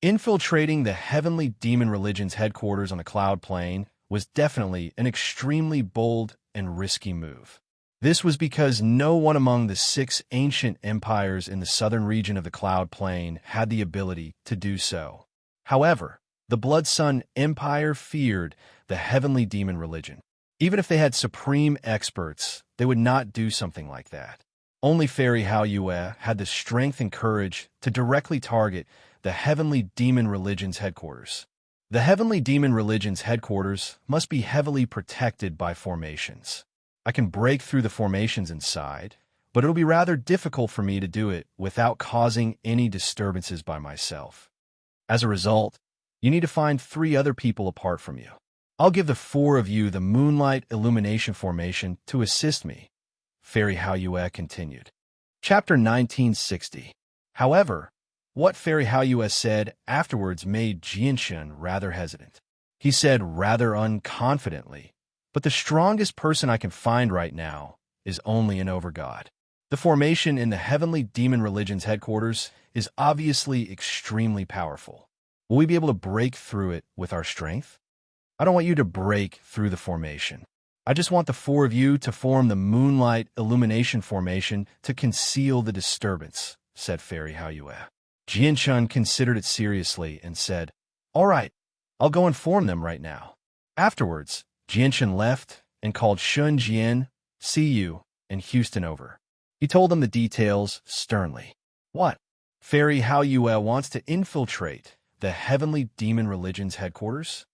Infiltrating the heavenly demon religion's headquarters on the cloud plane was definitely an extremely bold and risky move. This was because no one among the 6 ancient empires in the southern region of the cloud plane had the ability to do so. However, the Blood Sun Empire feared the heavenly demon religion. Even if they had supreme experts, they would not do something like that. Only Fairy Haoyue had the strength and courage to directly target the heavenly demon religion's headquarters. The heavenly demon religion's headquarters must be heavily protected by formations. I can break through the formations inside, but it'll be rather difficult for me to do it without causing any disturbances by myself. As a result, you need to find 3 other people apart from you. I'll give the 4 of you the Moonlight Illumination Formation to assist me," Fairy Haoyue continued. Chapter 1960. However, what Fairy Haoyue said afterwards made Jianshin rather hesitant. He said rather unconfidently, "But the strongest person I can find right now is only an overgod. The formation in the heavenly demon religion's headquarters is obviously extremely powerful. Will we be able to break through it with our strength?" "I don't want you to break through the formation. I just want the 4 of you to form the Moonlight Illumination Formation to conceal the disturbance," said Fairy Haoyue. Jianshan considered it seriously and said, "All right, I'll go and form them right now." Afterwards, Jianshan left and called Shun Jian, Siyu, and Houston over. He told them the details sternly. "What? Fairy Hao Yue wants to infiltrate the heavenly demon religion's headquarters?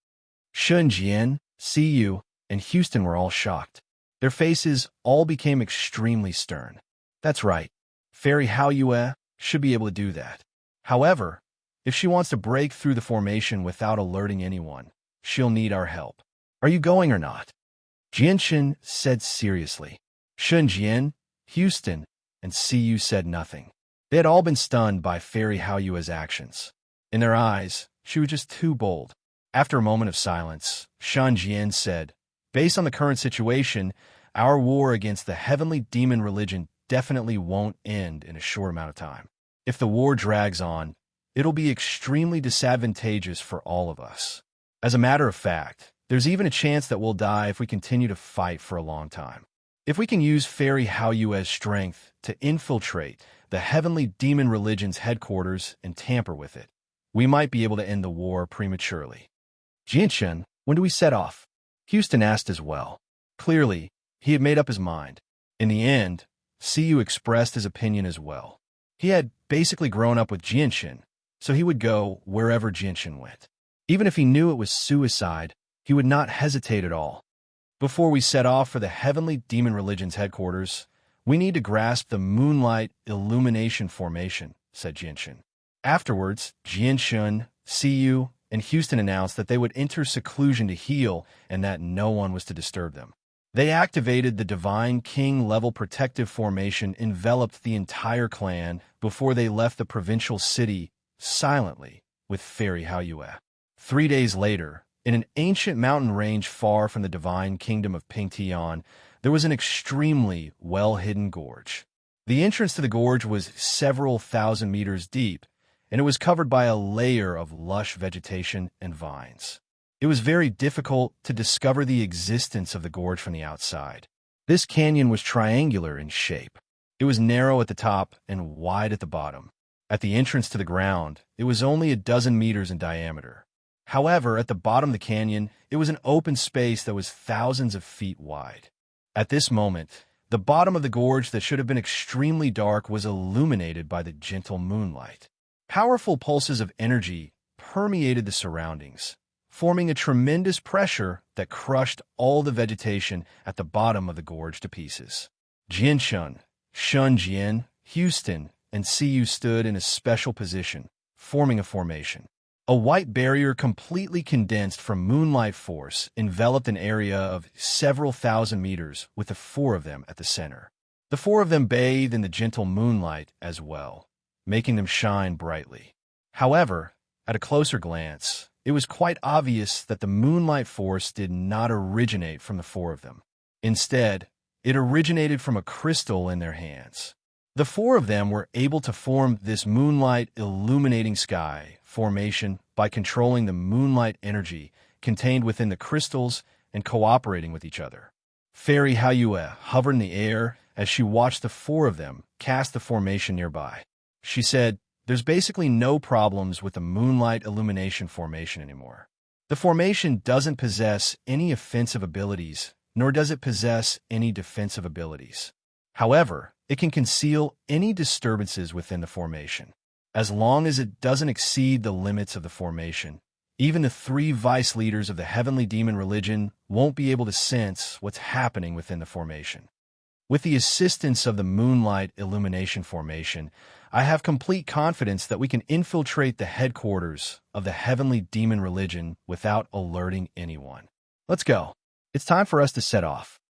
Shun Jian, Siyu, and Houston were all shocked. Their faces all became extremely stern. That's right. Fairy Hao Yue should be able to do that. However, if she wants to break through the formation without alerting anyone, she'll need our help. Are you going or not? Jianshin said seriously. Shun Jian, Houston, and Siyu said nothing. They had all been stunned by Fairy Hao Yue's actions. In their eyes, she was just too bold. After a moment of silence, Shan Jian said, "Based on the current situation, our war against the heavenly demon religion definitely won't end in a short amount of time. If the war drags on, it'll be extremely disadvantageous for all of us. As a matter of fact, there's even a chance that we'll die if we continue to fight for a long time. If we can use Fairy Hao Yue's strength to infiltrate the heavenly demon religion's headquarters and tamper with it, we might be able to end the war prematurely." Jianshin, when do we set off? Houston asked as well. Clearly, he had made up his mind. In the end, Siyu expressed his opinion as well. He had basically grown up with Jianshin, so he would go wherever Jianshin went. Even if he knew it was suicide, he would not hesitate at all. Before we set off for the heavenly demon religion's headquarters, we need to grasp the moonlight illumination formation, said Jianshin. Afterwards, Jianshin, Siyu, and Houston announced that they would enter seclusion to heal and that no one was to disturb them. They activated the Divine King-level protective formation enveloped the entire clan before they left the provincial city silently with Fairy Hao Yue. 3 days later, in an ancient mountain range far from the divine kingdom of Pingtian, there was an extremely well-hidden gorge. The entrance to the gorge was several thousand meters deep, and it was covered by a layer of lush vegetation and vines. It was very difficult to discover the existence of the gorge from the outside. This canyon was triangular in shape. It was narrow at the top and wide at the bottom. At the entrance to the ground, it was only a dozen meters in diameter. However, at the bottom of the canyon, it was an open space that was thousands of feet wide. At this moment, the bottom of the gorge that should have been extremely dark was illuminated by the gentle moonlight. Powerful pulses of energy permeated the surroundings, forming a tremendous pressure that crushed all the vegetation at the bottom of the gorge to pieces. Jianshin, Shun Jian, Houston, and Siyu stood in a special position, forming a formation. A white barrier completely condensed from moonlight force enveloped an area of several thousand meters with the four of them at the center. The four of them bathed in the gentle moonlight as well, making them shine brightly. However, at a closer glance, it was quite obvious that the moonlight force did not originate from the four of them. Instead, it originated from a crystal in their hands. The four of them were able to form this moonlight illuminating sky formation by controlling the moonlight energy contained within the crystals and cooperating with each other. Fairy Hao Yue hovered in the air as she watched the four of them cast the formation nearby. She said, "There's basically no problems with the moonlight illumination formation anymore. The formation doesn't possess any offensive abilities, nor does it possess any defensive abilities. However, it can conceal any disturbances within the formation. As long as it doesn't exceed the limits of the formation, even the 3 vice leaders of the heavenly demon religion won't be able to sense what's happening within the formation. With the assistance of the moonlight illumination formation, I have complete confidence that we can infiltrate the headquarters of the heavenly demon religion without alerting anyone. Let's go. It's time for us to set off."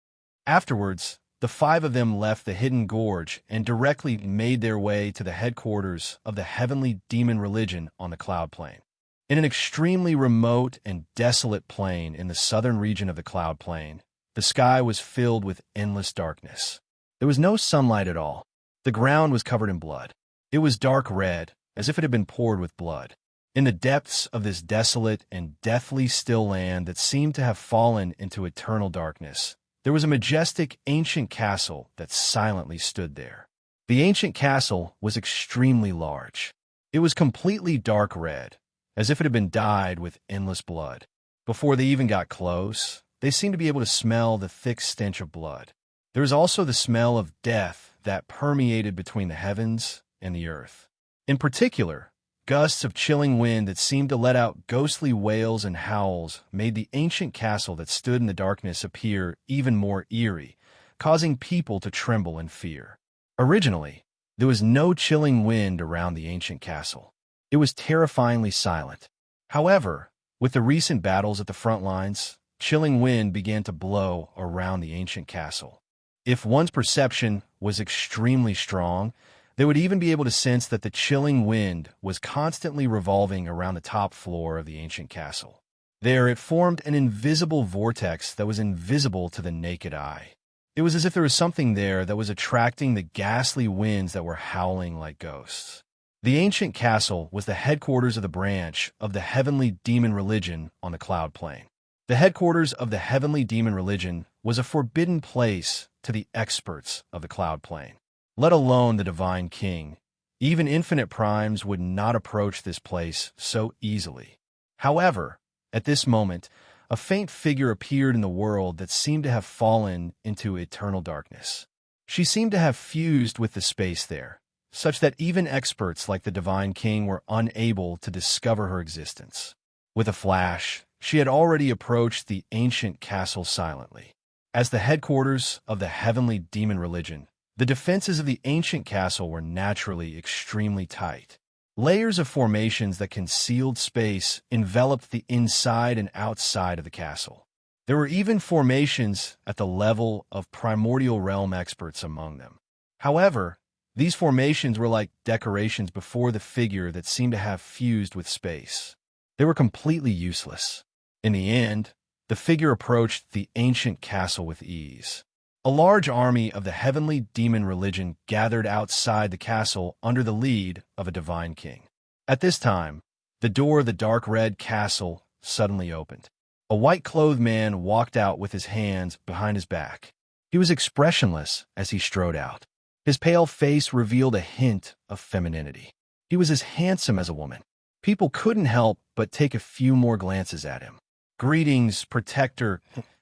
Afterwards, the 5 of them left the hidden gorge and directly made their way to the headquarters of the heavenly demon religion on the Cloud Plain. In an extremely remote and desolate plain in the southern region of the Cloud Plain, the sky was filled with endless darkness. There was no sunlight at all. The ground was covered in blood. It was dark red, as if it had been poured with blood. In the depths of this desolate and deathly still land that seemed to have fallen into eternal darkness, there was a majestic ancient castle that silently stood there. The ancient castle was extremely large. It was completely dark red, as if it had been dyed with endless blood. Before they even got close, they seemed to be able to smell the thick stench of blood. There was also the smell of death that permeated between the heavens and the earth. In particular, gusts of chilling wind that seemed to let out ghostly wails and howls made the ancient castle that stood in the darkness appear even more eerie, causing people to tremble in fear. Originally, there was no chilling wind around the ancient castle. It was terrifyingly silent. However, with the recent battles at the front lines, chilling wind began to blow around the ancient castle. If one's perception was extremely strong, they would even be able to sense that the chilling wind was constantly revolving around the top floor of the ancient castle. There, it formed an invisible vortex that was invisible to the naked eye. It was as if there was something there that was attracting the ghastly winds that were howling like ghosts. The ancient castle was the headquarters of the branch of the heavenly demon religion on the cloud plane. The headquarters of the heavenly demon religion was a forbidden place to the experts of the cloud plane, let alone the divine king. Even infinite primes would not approach this place so easily. However, at this moment, a faint figure appeared in the world that seemed to have fallen into eternal darkness. She seemed to have fused with the space there, such that even experts like the divine king were unable to discover her existence. With a flash, she had already approached the ancient castle silently. As the headquarters of the heavenly demon religion, the defenses of the ancient castle were naturally extremely tight. Layers of formations that concealed space enveloped the inside and outside of the castle. There were even formations at the level of primordial realm experts among them. However, these formations were like decorations before the figure that seemed to have fused with space. They were completely useless. In the end, the figure approached the ancient castle with ease. A large army of the heavenly demon religion gathered outside the castle under the lead of a divine king. At this time, the door of the dark red castle suddenly opened. A white-clothed man walked out with his hands behind his back. He was expressionless as he strode out. His pale face revealed a hint of femininity. He was as handsome as a woman. People couldn't help but take a few more glances at him. "Greetings, protector."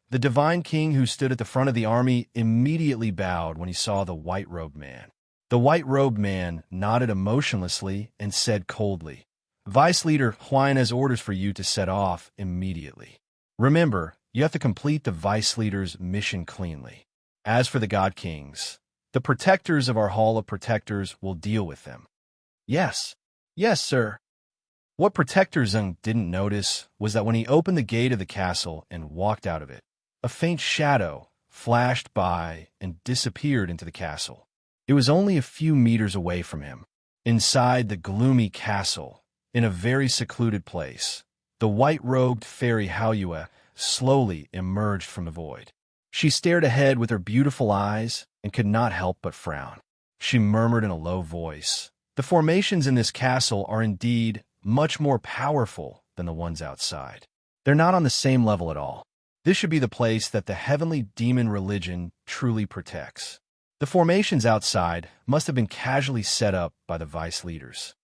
The divine king who stood at the front of the army immediately bowed when he saw the white-robed man. The white-robed man nodded emotionlessly and said coldly, "Vice Leader Huan has orders for you to set off immediately. Remember, you have to complete the Vice Leader's mission cleanly. As for the God Kings, the protectors of our Hall of Protectors will deal with them." "Yes, yes, sir." What Protector Zeng didn't notice was that when he opened the gate of the castle and walked out of it, a faint shadow flashed by and disappeared into the castle. It was only a few meters away from him. Inside the gloomy castle, in a very secluded place, the white-robed fairy Haoyue slowly emerged from the void. She stared ahead with her beautiful eyes and could not help but frown. She murmured in a low voice, "The formations in this castle are indeed much more powerful than the ones outside. They're not on the same level at all. This should be the place that the heavenly demon religion truly protects. The formations outside must have been casually set up by the vice leaders.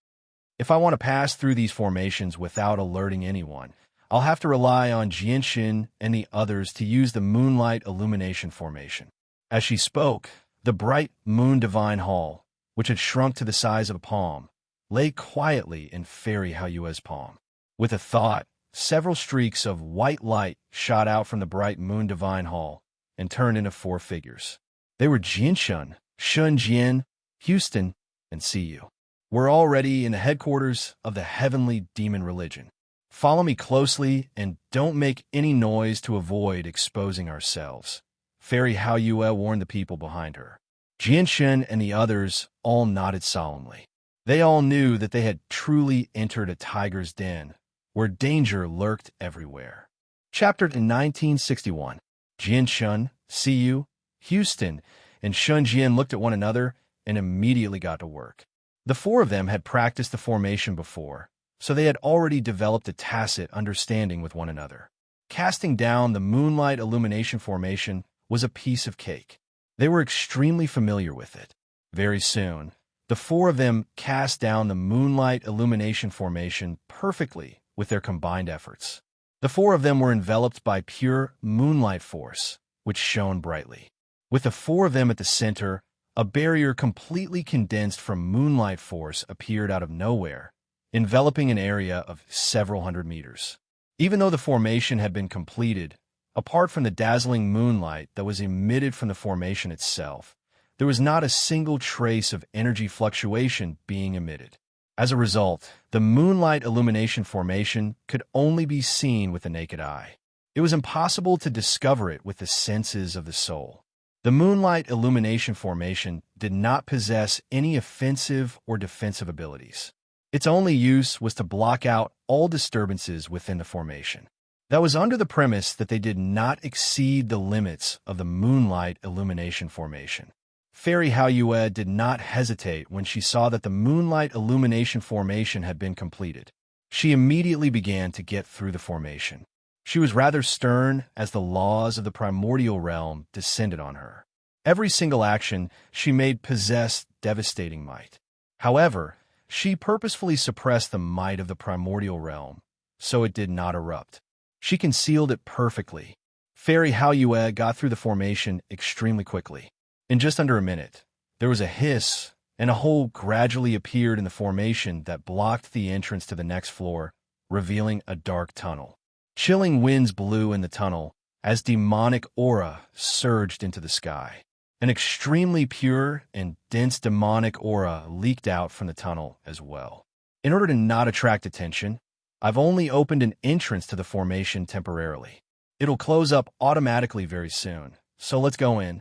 If I want to pass through these formations without alerting anyone, I'll have to rely on Jianxin and the others to use the moonlight illumination formation." As she spoke, the bright moon divine hall, which had shrunk to the size of a palm, lay quietly in Fairy Haoyue's palm. With a thought, several streaks of white light shot out from the bright moon divine hall and turned into 4 figures. They were Jianshun, Shunjian, Houston, and Siyu. "We're already in the headquarters of the heavenly demon religion. Follow me closely and don't make any noise to avoid exposing ourselves," Fairy Haoyue warned the people behind her. Jianshun and the others all nodded solemnly. They all knew that they had truly entered a tiger's den, where danger lurked everywhere. Chapter 1961. Jianshun, Siyu, Houston, and Shunjian looked at one another and immediately got to work. The 4 of them had practiced the formation before, so they had already developed a tacit understanding with one another. Casting down the moonlight illumination formation was a piece of cake. They were extremely familiar with it. Very soon, the 4 of them cast down the moonlight illumination formation perfectly with their combined efforts. The 4 of them were enveloped by pure moonlight force, which shone brightly. With the 4 of them at the center, a barrier completely condensed from moonlight force appeared out of nowhere, enveloping an area of several hundred meters. Even though the formation had been completed, apart from the dazzling moonlight that was emitted from the formation itself, there was not a single trace of energy fluctuation being emitted. As a result, the moonlight illumination formation could only be seen with the naked eye. It was impossible to discover it with the senses of the soul. The moonlight illumination formation did not possess any offensive or defensive abilities. Its only use was to block out all disturbances within the formation. That was under the premise that they did not exceed the limits of the moonlight illumination formation. Fairy Haoyue did not hesitate when she saw that the moonlight illumination formation had been completed. She immediately began to get through the formation. She was rather stern as the laws of the primordial realm descended on her. Every single action she made possessed devastating might. However, she purposefully suppressed the might of the primordial realm, so it did not erupt. She concealed it perfectly. Fairy Haoyue got through the formation extremely quickly. In just under a minute, there was a hiss, and a hole gradually appeared in the formation that blocked the entrance to the next floor, revealing a dark tunnel. Chilling winds blew in the tunnel as demonic aura surged into the sky. An extremely pure and dense demonic aura leaked out from the tunnel as well. In order to not attract attention, I've only opened an entrance to the formation temporarily. It'll close up automatically very soon, so let's go in.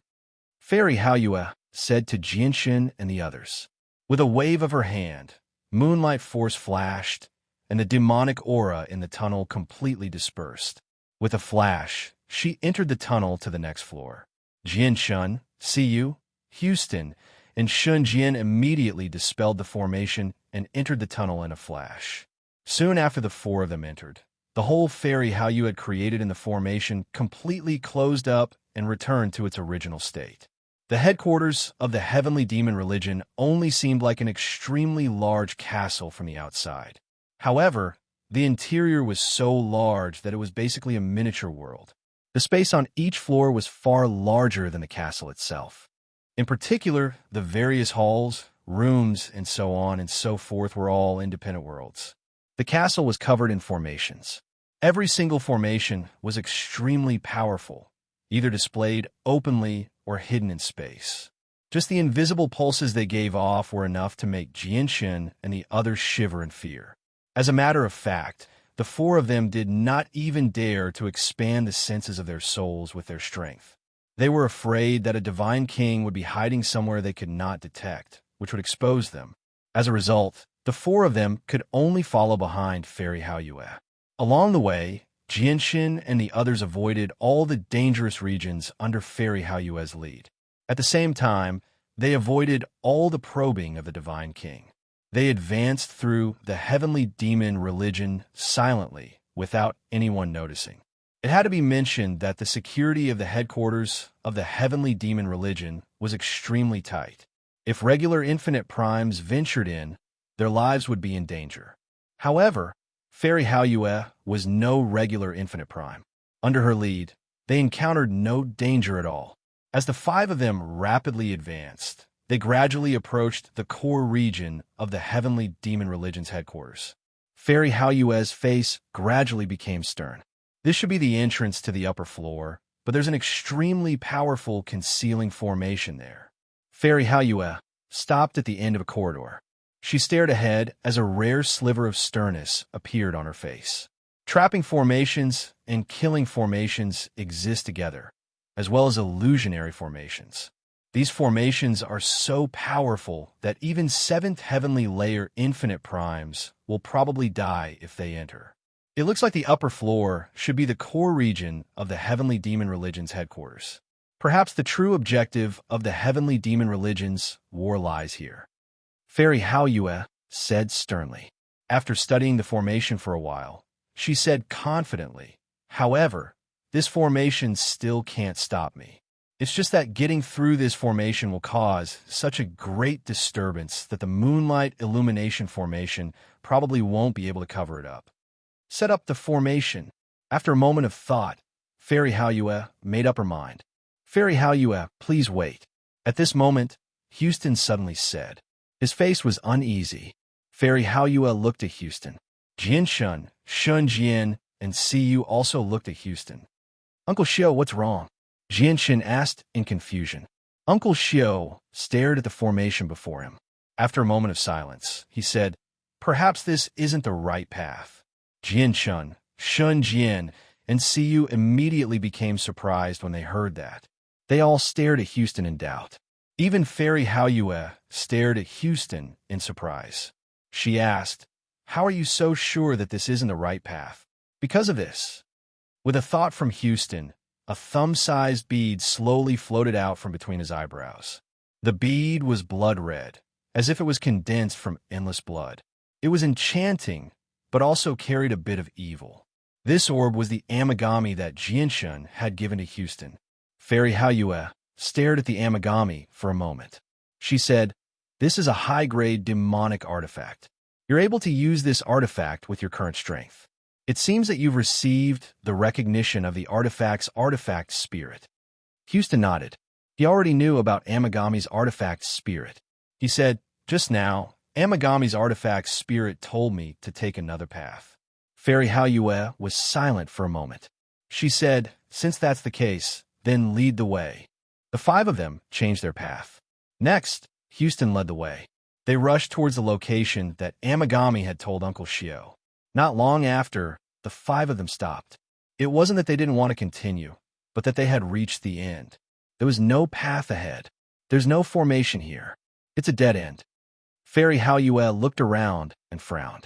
Fairy Haoyue said to Jianxin and the others. With a wave of her hand, moonlight force flashed, and the demonic aura in the tunnel completely dispersed. With a flash, she entered the tunnel to the next floor. Jianxin, Siyu, Houston, and Shunjian immediately dispelled the formation and entered the tunnel in a flash. Soon after the four of them entered, the whole fairy Haoyue had created in the formation completely closed up and returned to its original state. The headquarters of the heavenly demon religion only seemed like an extremely large castle from the outside. However, the interior was so large that it was basically a miniature world. The space on each floor was far larger than the castle itself. In particular, the various halls, rooms, and so on and so forth were all independent worlds. The castle was covered in formations. Every single formation was extremely powerful, either displayed openly or hidden in space. Just the invisible pulses they gave off were enough to make Jianxin and the others shiver in fear. As a matter of fact, the four of them did not even dare to expand the senses of their souls with their strength. They were afraid that a divine king would be hiding somewhere they could not detect, which would expose them. As a result, the four of them could only follow behind Fairy Haoyue. Along the way, Jianxin and the others avoided all the dangerous regions under Fairy Haoyue's lead. At the same time, they avoided all the probing of the divine king. They advanced through the heavenly demon religion silently, without anyone noticing. It had to be mentioned that the security of the headquarters of the heavenly demon religion was extremely tight. If regular infinite primes ventured in, their lives would be in danger. However, Fairy Haoyue was no regular infinite prime. Under her lead, they encountered no danger at all. As the five of them rapidly advanced, they gradually approached the core region of the heavenly demon religion's headquarters. Fairy Haoyue's face gradually became stern. This should be the entrance to the upper floor, but there's an extremely powerful concealing formation there. Fairy Haoyue stopped at the end of a corridor. She stared ahead as a rare sliver of sternness appeared on her face. Trapping formations and killing formations exist together, as well as illusionary formations. These formations are so powerful that even 7th heavenly layer infinite primes will probably die if they enter. It looks like the upper floor should be the core region of the heavenly demon religion's headquarters. Perhaps the true objective of the heavenly demon religion's war lies here. Fairy Haoyue said sternly. After studying the formation for a while, she said confidently, "However, this formation still can't stop me. It's just that getting through this formation will cause such a great disturbance that the moonlight illumination formation probably won't be able to cover it up." Set up the formation. After a moment of thought, Fairy Haoyue made up her mind. Fairy Haoyue, please wait. At this moment, Houston suddenly said. His face was uneasy. Fairy Haoyue looked at Houston. Jian Shun Jian, and Siyu also looked at Houston. Uncle Xiao, what's wrong? Jian Shin asked in confusion. Uncle Xiao stared at the formation before him. After a moment of silence, he said, perhaps this isn't the right path. Jian Shun Jian, and Siyu immediately became surprised when they heard that. They all stared at Houston in doubt. Even Fairy Haoyue stared at Houston in surprise. She asked, how are you so sure that this isn't the right path? Because of this. With a thought from Houston, a thumb-sized bead slowly floated out from between his eyebrows. The bead was blood red, as if it was condensed from endless blood. It was enchanting, but also carried a bit of evil. This orb was the amigami that Jianshun had given to Houston. Fairy Haoyue stared at the amigami for a moment. She said, this is a high-grade demonic artifact. You're able to use this artifact with your current strength. It seems that you've received the recognition of the artifact's artifact spirit. Houston nodded. He already knew about Amigami's artifact spirit. He said, just now, Amigami's artifact spirit told me to take another path. Fairy Haoyue was silent for a moment. She said, since that's the case, then lead the way. The five of them changed their path. Next, Houston led the way. They rushed towards the location that Amigami had told Uncle Xiao. Not long after, the five of them stopped. It wasn't that they didn't want to continue, but that they had reached the end. There was no path ahead. There's no formation here. It's a dead end. Fairy Haoyue looked around and frowned.